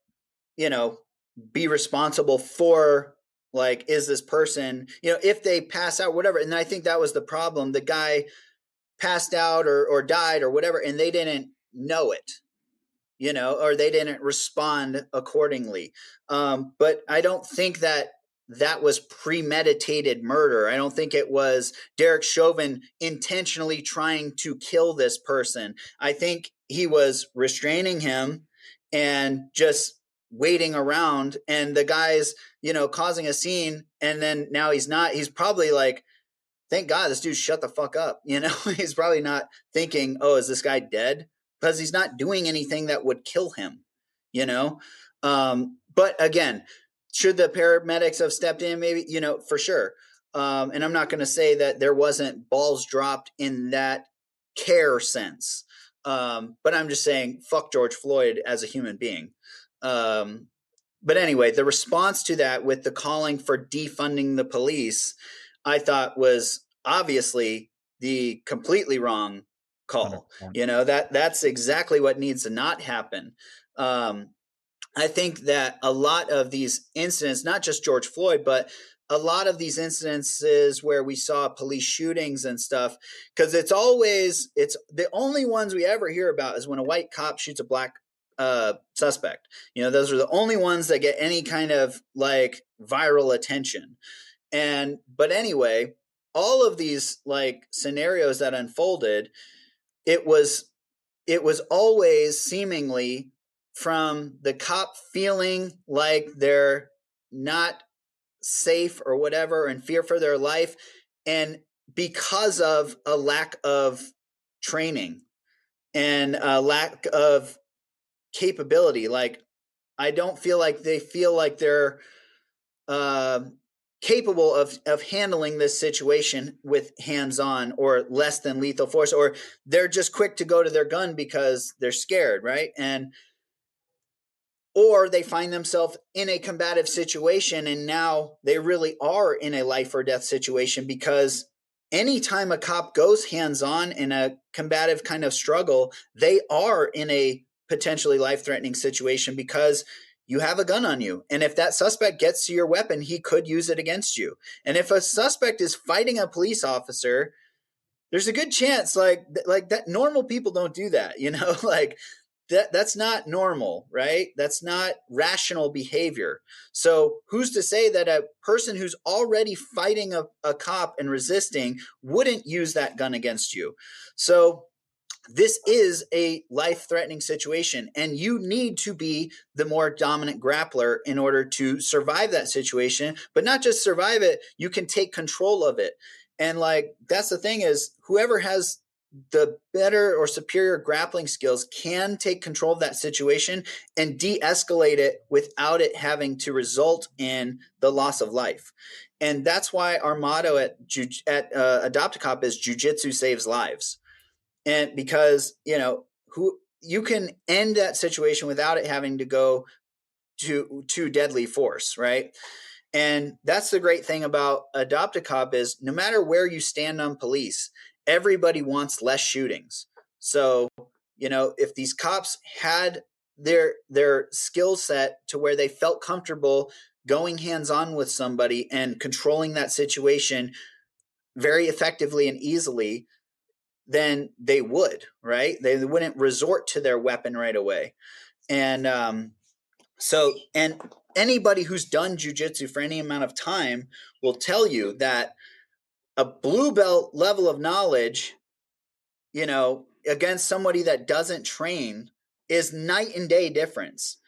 be responsible for like, is this person, if they pass out, whatever. And I think that was the problem. The guy passed out or died or whatever, and they didn't know it, or they didn't respond accordingly. But I don't think that was premeditated murder. I don't think it was Derek Chauvin intentionally trying to kill this person. I think he was restraining him and just waiting around, and the guy's, causing a scene, and then now he's probably like, thank God this dude shut the fuck up. He's probably not thinking, oh, is this guy dead? Because he's not doing anything that would kill him, but again, should the paramedics have stepped in? Maybe, for sure. And I'm not going to say that there wasn't balls dropped in that care sense. But I'm just saying, fuck George Floyd as a human being. But anyway, the response to that with the calling for defunding the police, I thought was obviously the completely wrong call. 100%. That's exactly what needs to not happen. I think that a lot of these incidents, not just George Floyd, but a lot of these incidences where we saw police shootings and stuff, because it's the only ones we ever hear about is when a white cop shoots a black suspect. Those are the only ones that get any kind of like viral attention. But anyway, all of these like scenarios that unfolded, it was always seemingly from the cop feeling like they're not safe or whatever, and fear for their life, and because of a lack of training and a lack of capability. Like, I don't feel like they feel like they're uh, capable of handling this situation with hands-on or less than lethal force, or they're just quick to go to their gun because they're scared, right? And or they find themselves in a combative situation, and now they really are in a life or death situation, because anytime a cop goes hands-on in a combative kind of struggle, they are in a potentially life-threatening situation, because you have a gun on you. And if that suspect gets to your weapon, he could use it against you. And if a suspect is fighting a police officer, there's a good chance like that normal people don't do that, like that's not normal, right? That's not rational behavior. So who's to say that a person who's already fighting a cop and resisting wouldn't use that gun against you? So this is a life-threatening situation, and you need to be the more dominant grappler in order to survive that situation. But not just survive it, you can take control of it. And like, that's the thing, is whoever has the better or superior grappling skills can take control of that situation and de-escalate it without it having to result in the loss of life. And that's why our motto at Adopt-A-Cop is Jiu-Jitsu saves lives. And because, who you can end that situation without it having to go to deadly force, right? And that's the great thing about Adopt-A-Cop, is no matter where you stand on police, everybody wants less shootings. So, if these cops had their skill set to where they felt comfortable going hands-on with somebody and controlling that situation very effectively and easily, then they would, right? They wouldn't resort to their weapon right away. And and anybody who's done jiu-jitsu for any amount of time will tell you that a blue belt level of knowledge, against somebody that doesn't train, is night and day difference.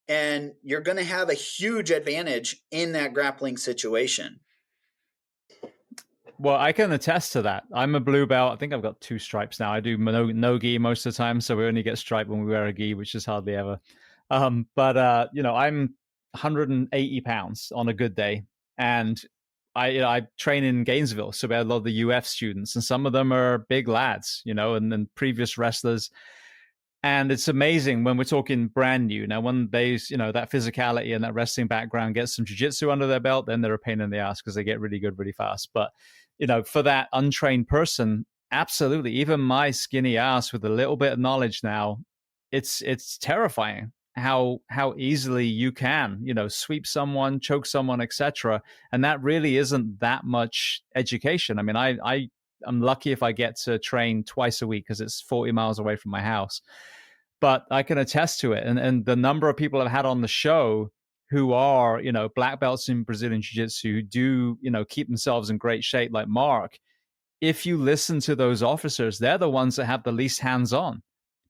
And you're going to have a huge advantage in that grappling situation. Well, I can attest to that. I'm a blue belt. I think I've got 2 stripes now. I do no gi most of the time, so we only get striped when we wear a gi, which is hardly ever. But I'm 180 pounds on a good day, and I train in Gainesville, so we had a lot of the UF students, and some of them are big lads, and then previous wrestlers. And it's amazing when we're talking brand new. Now, when they, that physicality and that wrestling background gets some jiu-jitsu under their belt, then they're a pain in the ass because they get really good really fast. But, for that untrained person, absolutely. Even my skinny ass with a little bit of knowledge now, it's terrifying how easily you can, sweep someone, choke someone, etc. And that really isn't that much education. I mean, I'm lucky if I get to train twice a week because it's 40 miles away from my house. But I can attest to it. And the number of people I've had on the show who are, black belts in Brazilian Jiu-Jitsu, who do, keep themselves in great shape, like Mark, if you listen to those officers, they're the ones that have the least hands-on,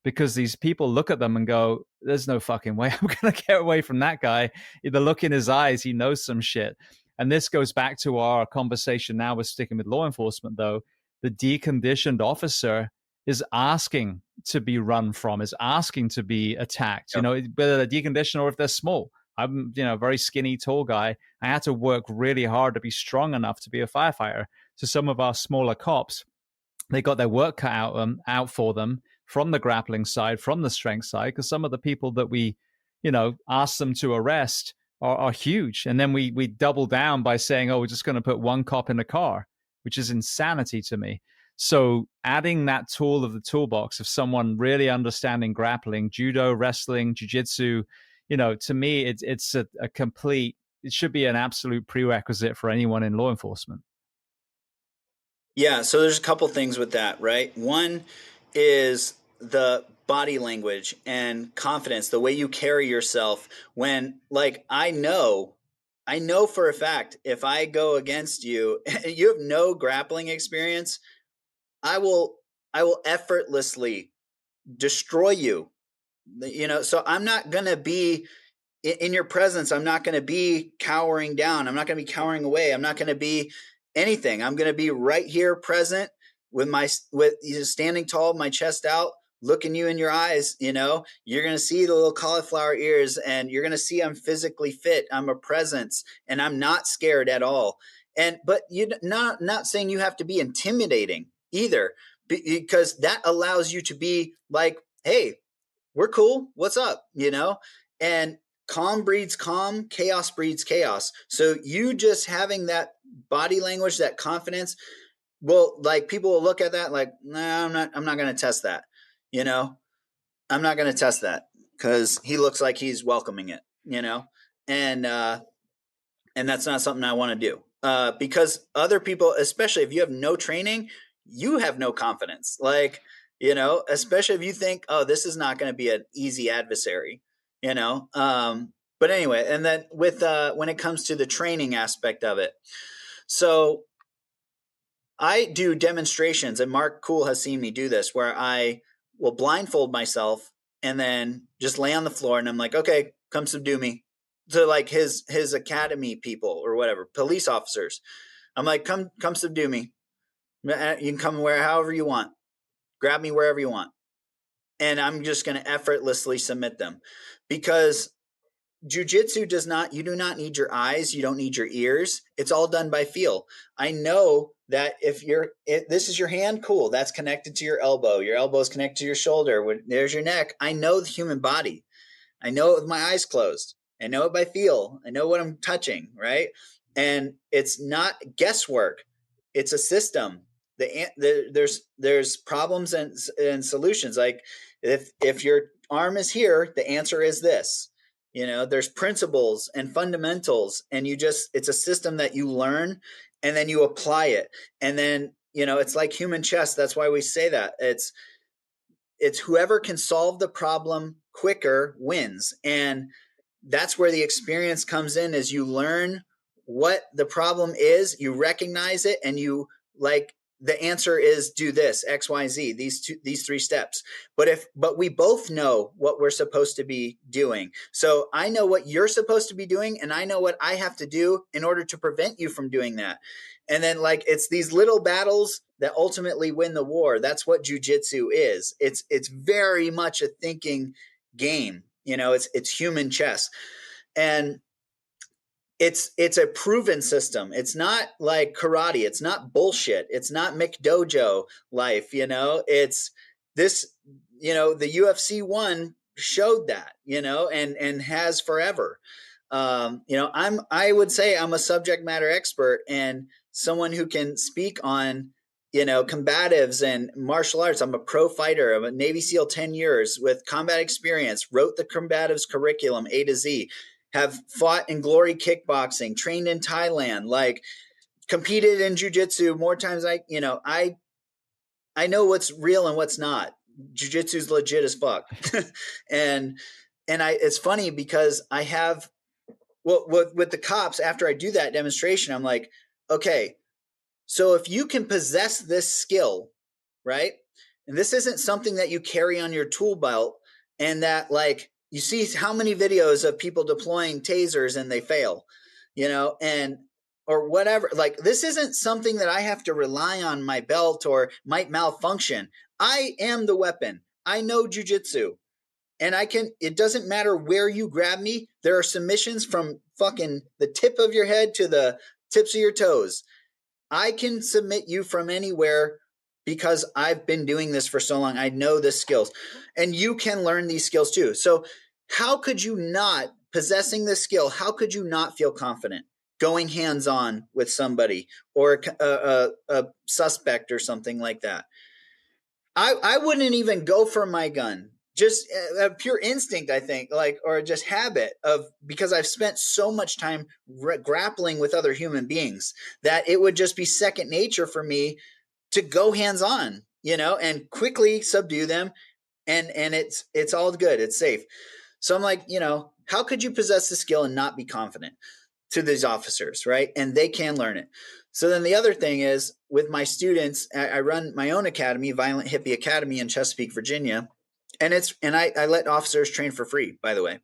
because these people look at them and go, there's no fucking way I'm going to get away from that guy. The look in his eyes, he knows some shit. And this goes back to our conversation now. We're sticking with law enforcement, though. The deconditioned officer is asking to be run from, is asking to be attacked, Yep. Whether they're deconditioned or if they're small. I'm, a very skinny, tall guy. I had to work really hard to be strong enough to be a firefighter. So some of our smaller cops, they got their work cut out for them from the grappling side, from the strength side, because some of the people that we, asked them to arrest are huge. And then we double down by saying, oh, we're just going to put one cop in a car, which is insanity to me. So adding that tool of the toolbox of someone really understanding grappling, judo, wrestling, jiu-jitsu, to me, it's a complete, it should be an absolute prerequisite for anyone in law enforcement. Yeah, so there's a couple things with that, right? One is the body language and confidence, the way you carry yourself when, like, I know for a fact, if I go against you and you have no grappling experience, I will effortlessly destroy you. So I'm not going to be in your presence, I'm not going to be cowering down. I'm not going to be cowering away. I'm not going to be anything. I'm going to be right here present with standing tall, my chest out, looking you in your eyes. You're going to see the little cauliflower ears, and you're going to see I'm physically fit. I'm a presence, and I'm not scared at all. But you not saying you have to be intimidating either, because that allows you to be like, hey, we're cool. What's up? And calm breeds calm, chaos breeds chaos. So you just having that body language, that confidence, well, like people will look at that like, nah, I'm not going to test that. I'm not going to test that because he looks like he's welcoming it, and that's not something I want to do. Because other people, especially if you have no training, you have no confidence. Like, especially if you think, oh, this is not going to be an easy adversary, but anyway, and then with when it comes to the training aspect of it, so I do demonstrations, and Mark Cool has seen me do this, where I will blindfold myself and then just lay on the floor, and I'm like, okay, come subdue me. To like his academy people or whatever, police officers. I'm like, come subdue me. You can come however you want. Grab me wherever you want. And I'm just going to effortlessly submit them, because jiu-jitsu you do not need your eyes. You don't need your ears. It's all done by feel. I know that if this is your hand, cool. That's connected to your elbow. Your elbow is connected to your shoulder. There's your neck. I know the human body. I know it with my eyes closed. I know it by feel. I know what I'm touching, right? And it's not guesswork. It's a system. There's problems and solutions. Like if your arm is here, the answer is this. There's principles and fundamentals, and it's a system that you learn and then you apply it. And then, it's like human chess. That's why we say that. It's whoever can solve the problem quicker wins. And that's where the experience comes in, is you learn what the problem is, you recognize it, and you like, the answer is do this, X, Y, Z, these 3 steps. But we both know what we're supposed to be doing. So I know what you're supposed to be doing, and I know what I have to do in order to prevent you from doing that. And then like, it's these little battles that ultimately win the war. That's what jiu-jitsu is. It's very much a thinking game. It's human chess. And it's a proven system. It's not like karate. It's not bullshit. It's not McDojo life. It's this, the UFC 1 showed that, and has forever. I would say I'm a subject matter expert and someone who can speak on, combatives and martial arts. I'm a pro fighter. I'm a Navy SEAL 10 years with combat experience, wrote the combatives curriculum A to Z, have fought in glory kickboxing, trained in Thailand, like competed in jiu-jitsu more times. I know what's real and what's not. Jiu-jitsu is legit as fuck. and it's funny because I have, with the cops, after I do that demonstration, I'm like, okay, so if you can possess this skill, right? And this isn't something that you carry on your tool belt, and that like, you see how many videos of people deploying tasers and they fail, or whatever. Like, this isn't something that I have to rely on my belt or might malfunction. I am the weapon. I know jiu-jitsu, and it doesn't matter where you grab me. There are submissions from fucking the tip of your head to the tips of your toes. I can submit you from anywhere because I've been doing this for so long. I know the skills, and you can learn these skills too. So how could you not, possessing this skill, how could you not feel confident going hands-on with somebody or a suspect or something like that? I wouldn't even go for my gun. Just a pure instinct, I think, or just habit of, because I've spent so much time grappling with other human beings that it would just be second nature for me to go hands-on, and quickly subdue them. And it's all good. It's safe. So I'm like, how could you possess the skill and not be confident to these officers, right? And they can learn it. So then the other thing is, with my students, I run my own academy, Violent Hippie Academy in Chesapeake, Virginia. And I let officers train for free, by the way.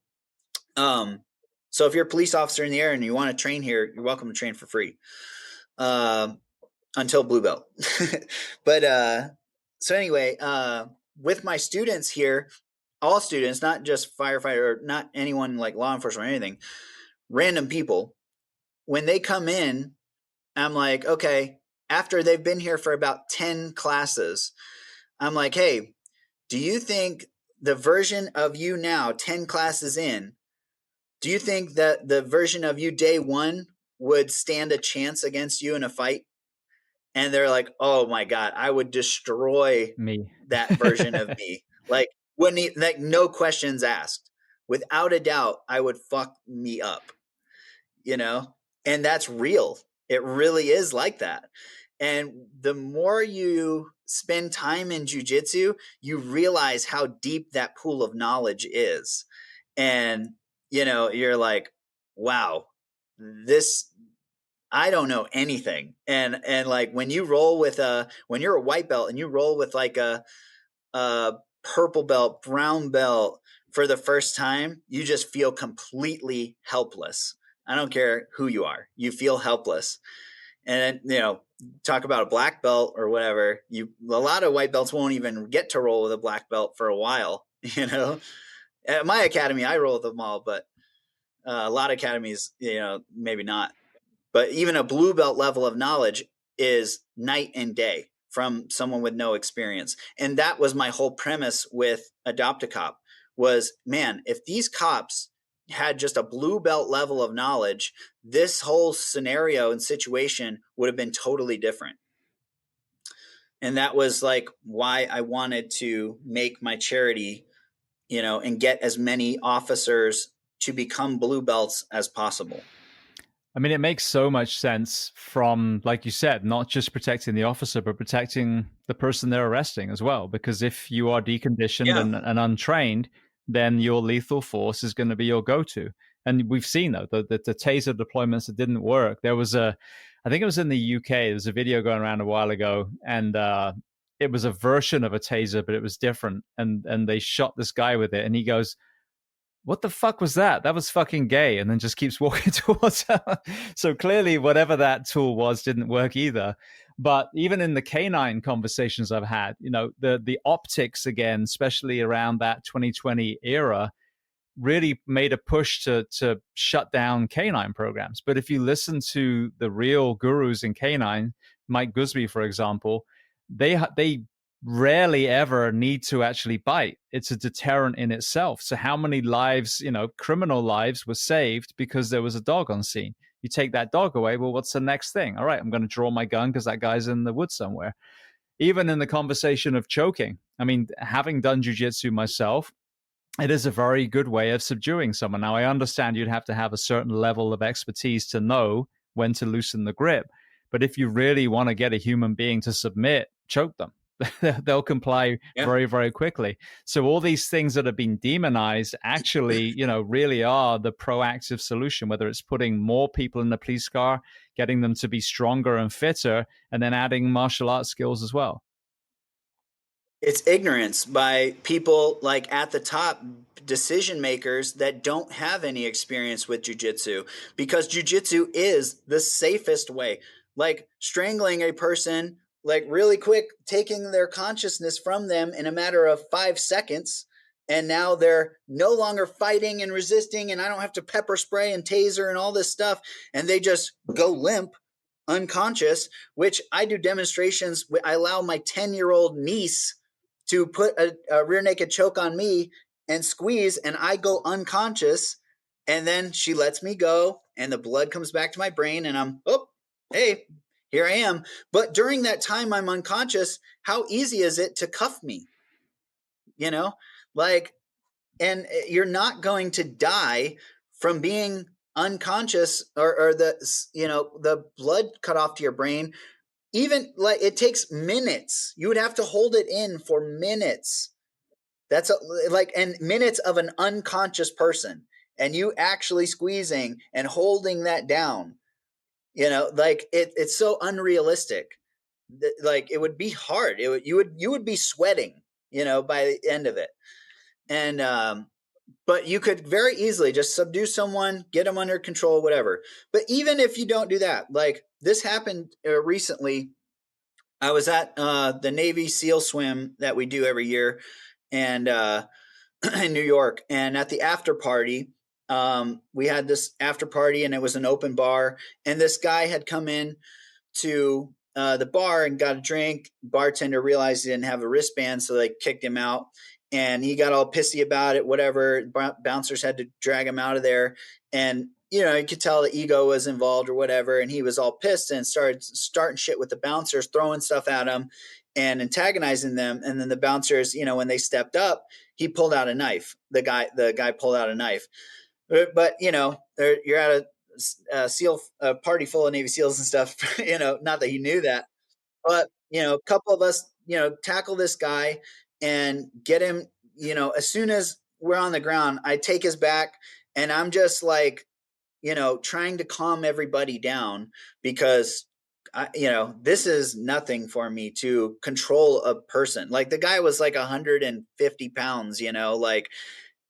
So if you're a police officer in the area and you want to train here, you're welcome to train for free. Until blue belt. But so anyway, with my students here, all students, not just firefighter or not anyone like law enforcement or anything, random people, when they come in, I'm like, okay, after they've been here for about 10 classes, I'm like, hey, do you think the version of you now, 10 classes in, do you think that the version of you day one would stand a chance against you in a fight? And they're like, oh my God, I would destroy Me. that version of me. Like, wouldn't he, like, no questions asked. Without a doubt, I would fuck me up, you know? And that's real. It really is like that. And the more you spend time in jiu-jitsu, you realize how deep that pool of knowledge is. And, you know, you're like, wow, this, I don't know anything. And like when you roll with when you're a white belt and you roll with like a purple belt, brown belt for the first time, you just feel completely helpless. I don't care who you are. You feel helpless. And then, you know, talk about a black belt or whatever, a lot of white belts won't even get to roll with a black belt for a while, you know. At my academy, I roll with them all, but a lot of academies, you know, maybe not. But even a blue belt level of knowledge is night and day from someone with no experience. And that was my whole premise with Adopt a Cop was, man, if these cops had just a blue belt level of knowledge, this whole scenario and situation would have been totally different. And that was like why I wanted to make my charity, you know, and get as many officers to become blue belts as possible. I mean, it makes so much sense from, like you said, not just protecting the officer, but protecting the person they're arresting as well. Because if you are deconditioned Yeah. and untrained, then your lethal force is going to be your go-to. And we've seen though the taser deployments that didn't work. There was I think it was in the UK. There was a video going around a while ago, and it was a version of a taser, but it was different. And they shot this guy with it, and he goes, what the fuck was that? That was fucking gay. And then just keeps walking towards her. So clearly, whatever that tool was didn't work either. But even in the canine conversations I've had, you know, the optics again, especially around that 2020 era, really made a push to shut down canine programs. But if you listen to the real gurus in canine, Mike Gusby, for example, they rarely ever need to actually bite. It's a deterrent in itself. So how many lives, you know, criminal lives were saved because there was a dog on scene? You take that dog away, well, what's the next thing? All right, I'm going to draw my gun because that guy's in the woods somewhere. Even in the conversation of choking, I mean, having done jiu-jitsu myself, it is a very good way of subduing someone. Now, I understand you'd have to have a certain level of expertise to know when to loosen the grip. But if you really want to get a human being to submit, choke them. They'll comply very, very quickly. So all these things that have been demonized actually, you know, really are the proactive solution, whether it's putting more people in the police car, getting them to be stronger and fitter, and then adding martial arts skills as well. It's ignorance by people like at the top, decision makers that don't have any experience with jiu-jitsu, because jiu-jitsu is the safest way. Like strangling a person, like really quick, taking their consciousness from them in a matter of 5 seconds. And now they're no longer fighting and resisting, and I don't have to pepper spray and taser and all this stuff. And they just go limp, unconscious, which I do demonstrations. I allow my 10-year-old niece to put a rear naked choke on me and squeeze, and I go unconscious, and then she lets me go, and the blood comes back to my brain, and I'm, oh, hey, here I am. But during that time I'm unconscious, how easy is it to cuff me? You know, like, and you're not going to die from being unconscious or the, you know, the blood cut off to your brain. Even like it takes minutes. You would have to hold it in for minutes. That's like, and minutes of an unconscious person, and you actually squeezing and holding that down. You know, like it's so unrealistic. Like it would be hard. You would be sweating, you know, by the end of it. And but you could very easily just subdue someone, get them under control, whatever. But even if you don't do that, like this happened recently. I was at the Navy SEAL swim that we do every year, and in New York. And at the after party, we had this after party, and it was an open bar. And this guy had come in to the bar and got a drink. Bartender realized he didn't have a wristband, so they kicked him out. And he got all pissy about it. Whatever, bouncers had to drag him out of there, and you know you could tell the ego was involved or whatever. And he was all pissed and started starting shit with the bouncers, throwing stuff at him and antagonizing them. And then the bouncers, you know, when they stepped up, he pulled out a knife. The guy pulled out a knife. But you know, you're at a SEAL a party full of Navy SEALs and stuff. You know, not that he knew that, but you know, a couple of us, you know, tackle this guy and get him. You know, as soon as we're on the ground, I take his back, and I'm just like, you know, trying to calm everybody down because you know, this is nothing for me to control a person. Like the guy was like 150 pounds, you know, like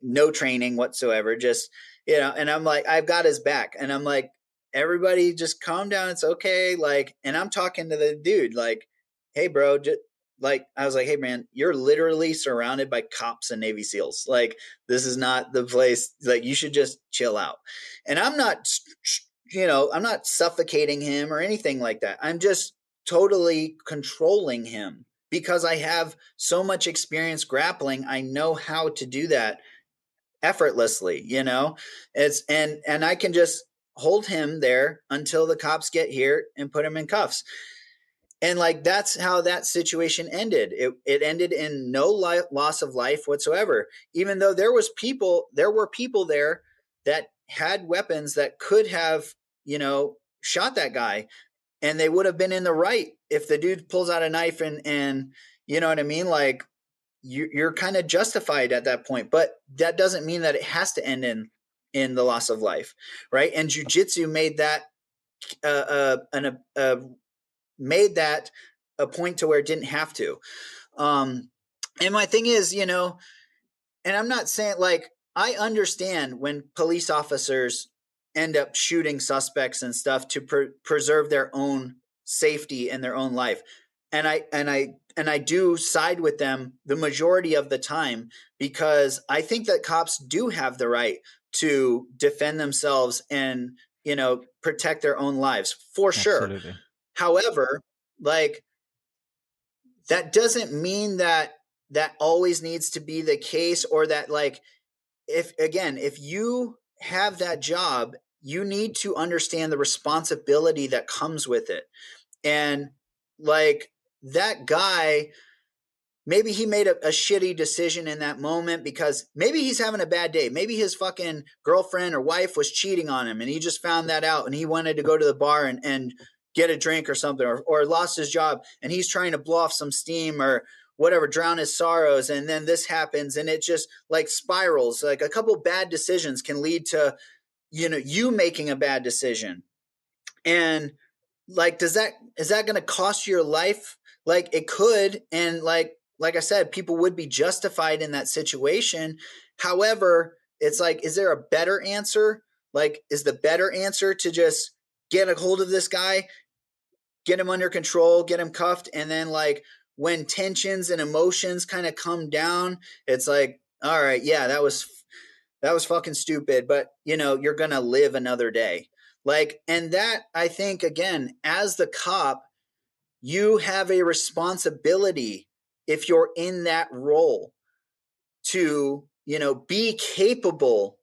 no training whatsoever. Just, you know, and I'm like, I've got his back. And I'm like, everybody just calm down. It's okay. Like, and I'm talking to the dude, like, hey, bro, just, like, I was like, hey, man, you're literally surrounded by cops and Navy SEALs. Like, this is not the place. Like, you should just chill out. And I'm not, you know, I'm not suffocating him or anything like that. I'm just totally controlling him because I have so much experience grappling. I know how to do that effortlessly, you know. It's and I can just hold him there until the cops get here and put him in cuffs. And like that's how that situation ended. It ended in no loss of life whatsoever, even though there were people there that had weapons that could have, you know, shot that guy, and they would have been in the right if the dude pulls out a knife and you know what I mean. Like you're kind of justified at that point, but that doesn't mean that it has to end in the loss of life, right? And jiu-jitsu made that made that a point to where it didn't have to. And my thing is, you know, and I'm not saying like I understand when police officers end up shooting suspects and stuff to preserve their own safety and their own life. And I do side with them the majority of the time because I think that cops do have the right to defend themselves and, you know, protect their own lives for sure. Absolutely. However, like that doesn't mean that that always needs to be the case, or that like if you have that job, you need to understand the responsibility that comes with it. And like that guy, maybe he made a shitty decision in that moment because maybe he's having a bad day. Maybe his fucking girlfriend or wife was cheating on him and he just found that out and he wanted to go to the bar and get a drink or something, or lost his job and he's trying to blow off some steam or whatever, drown his sorrows. And then this happens and it just like spirals. Like a couple bad decisions can lead to, you know, you making a bad decision. And like, is that going to cost you your life? Like it could. And like I said, people would be justified in that situation. However, it's like, is there a better answer? Like, is the better answer to just get a hold of this guy, get him under control, get him cuffed, and then like when tensions and emotions kind of come down, it's like, all right, yeah, that was fucking stupid, but you know, you're going to live another day. Like, and that I think again, as the cop, you have a responsibility if you're in that role to, you know, be capable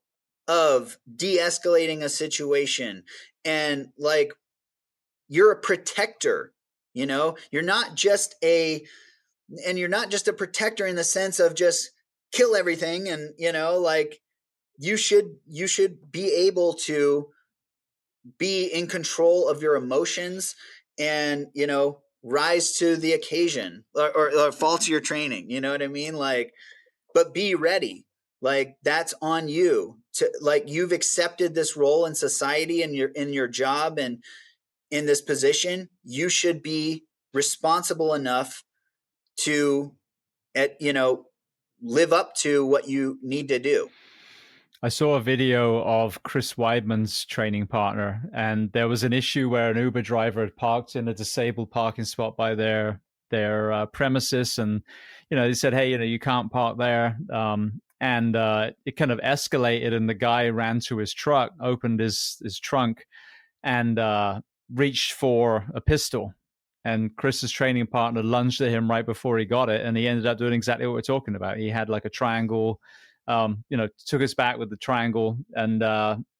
of de-escalating a situation. And like you're a protector, you know, you're not just a protector in the sense of just kill everything. And, you know, like you should be able to be in control of your emotions and, you know, rise to the occasion or fall to your training. You know what I mean? Like, but be ready. Like that's on you to, like, you've accepted this role in society and you're in your job and in this position, you should be responsible enough to, you know, live up to what you need to do. I saw a video of Chris Weidman's training partner, and there was an issue where an Uber driver had parked in a disabled parking spot by their premises, and they said, "Hey, you can't park there." And it kind of escalated, and the guy ran to his truck, opened his trunk, and reached for a pistol. And Chris's training partner lunged at him right before he got it, and he ended up doing exactly what we're talking about. He had like a triangle, took us back with the triangle, and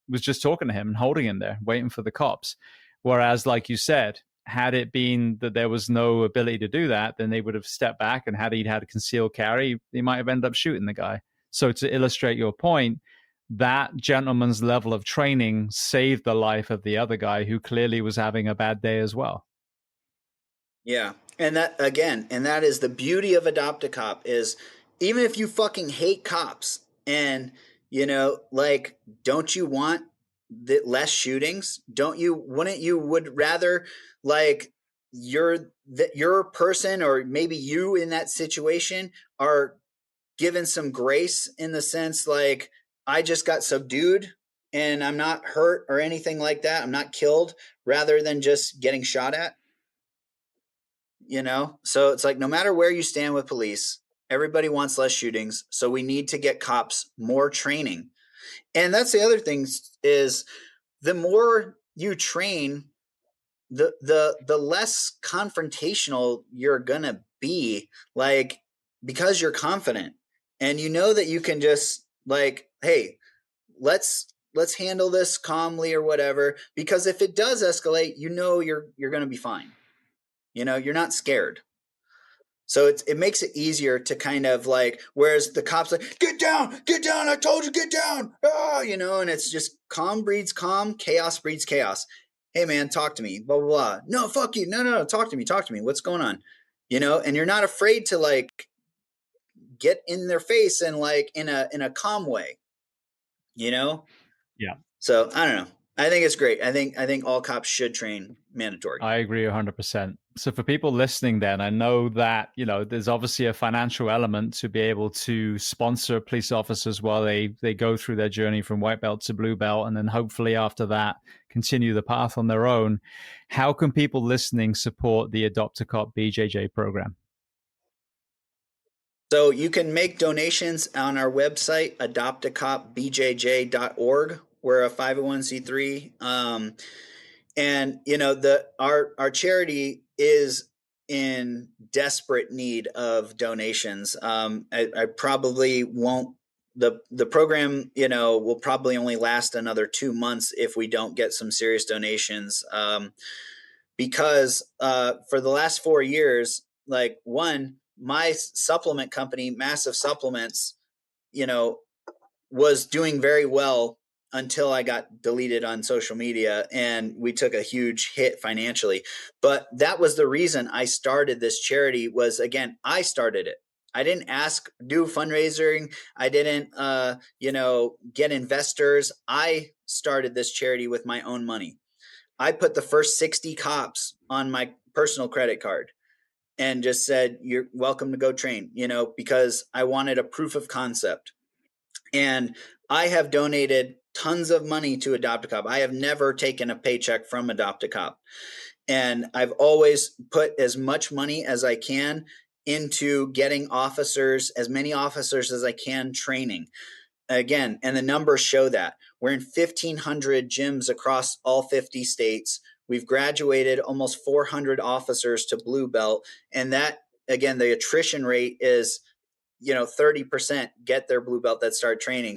was just talking to him and holding him there, waiting for the cops. Whereas, like you said, had it been that there was no ability to do that, then they would have stepped back, and had he'd had a concealed carry, he might have ended up shooting the guy. So to illustrate your point, that gentleman's level of training saved the life of the other guy who clearly was having a bad day as well. Yeah. And that is the beauty of Adopt-A-Cop is even if you fucking hate cops and, don't you want less shootings? Wouldn't you would rather like your person or maybe you in that situation are given some grace in the sense like I just got subdued and I'm not hurt or anything like that. I'm not killed rather than just getting shot at. So it's like no matter where you stand with police, everybody wants less shootings, so we need to get cops more training. And that's the other thing is the more you train, the less confrontational you're gonna be, like because you're confident and you know that you can just like, hey, let's handle this calmly or whatever, because if it does escalate, you're gonna be fine. You're not scared. So it makes it easier to kind of like, whereas the cops like, get down, I told you, get down. And it's just calm breeds calm, chaos breeds chaos. Hey man, talk to me, blah, blah, blah. No, fuck you. No, talk to me. What's going on? And you're not afraid to like get in their face and like in a calm way, Yeah. So I don't know. I think it's great. I think all cops should train mandatory. I agree 100%. So for people listening then, I know that, there's obviously a financial element to be able to sponsor police officers while they go through their journey from white belt to blue belt, and then hopefully after that continue the path on their own. How can people listening support the Adopt-A-Cop BJJ program? So you can make donations on our website, adoptacopbjj.org. We're a 501c3. And our charity is in desperate need of donations. I probably won't. The program, will probably only last another 2 months if we don't get some serious donations. Because for the last 4 years, like my supplement company, MASF Supplements, was doing very well until I got deleted on social media and we took a huge hit financially. But that was the reason I started this charity. Was, again, I started it. I didn't do fundraising. I didn't, get investors. I started this charity with my own money. I put the first 60 cops on my personal credit card and just said, you're welcome to go train, because I wanted a proof of concept. And I have donated tons of money to Adopt-A-Cop. I have never taken a paycheck from Adopt-A-Cop. And I've always put as much money as I can into getting as many officers as I can training. Again, and the numbers show that. We're in 1,500 gyms across all 50 states. We've graduated almost 400 officers to blue belt. And that, again, the attrition rate is 30% get their blue belt that start training.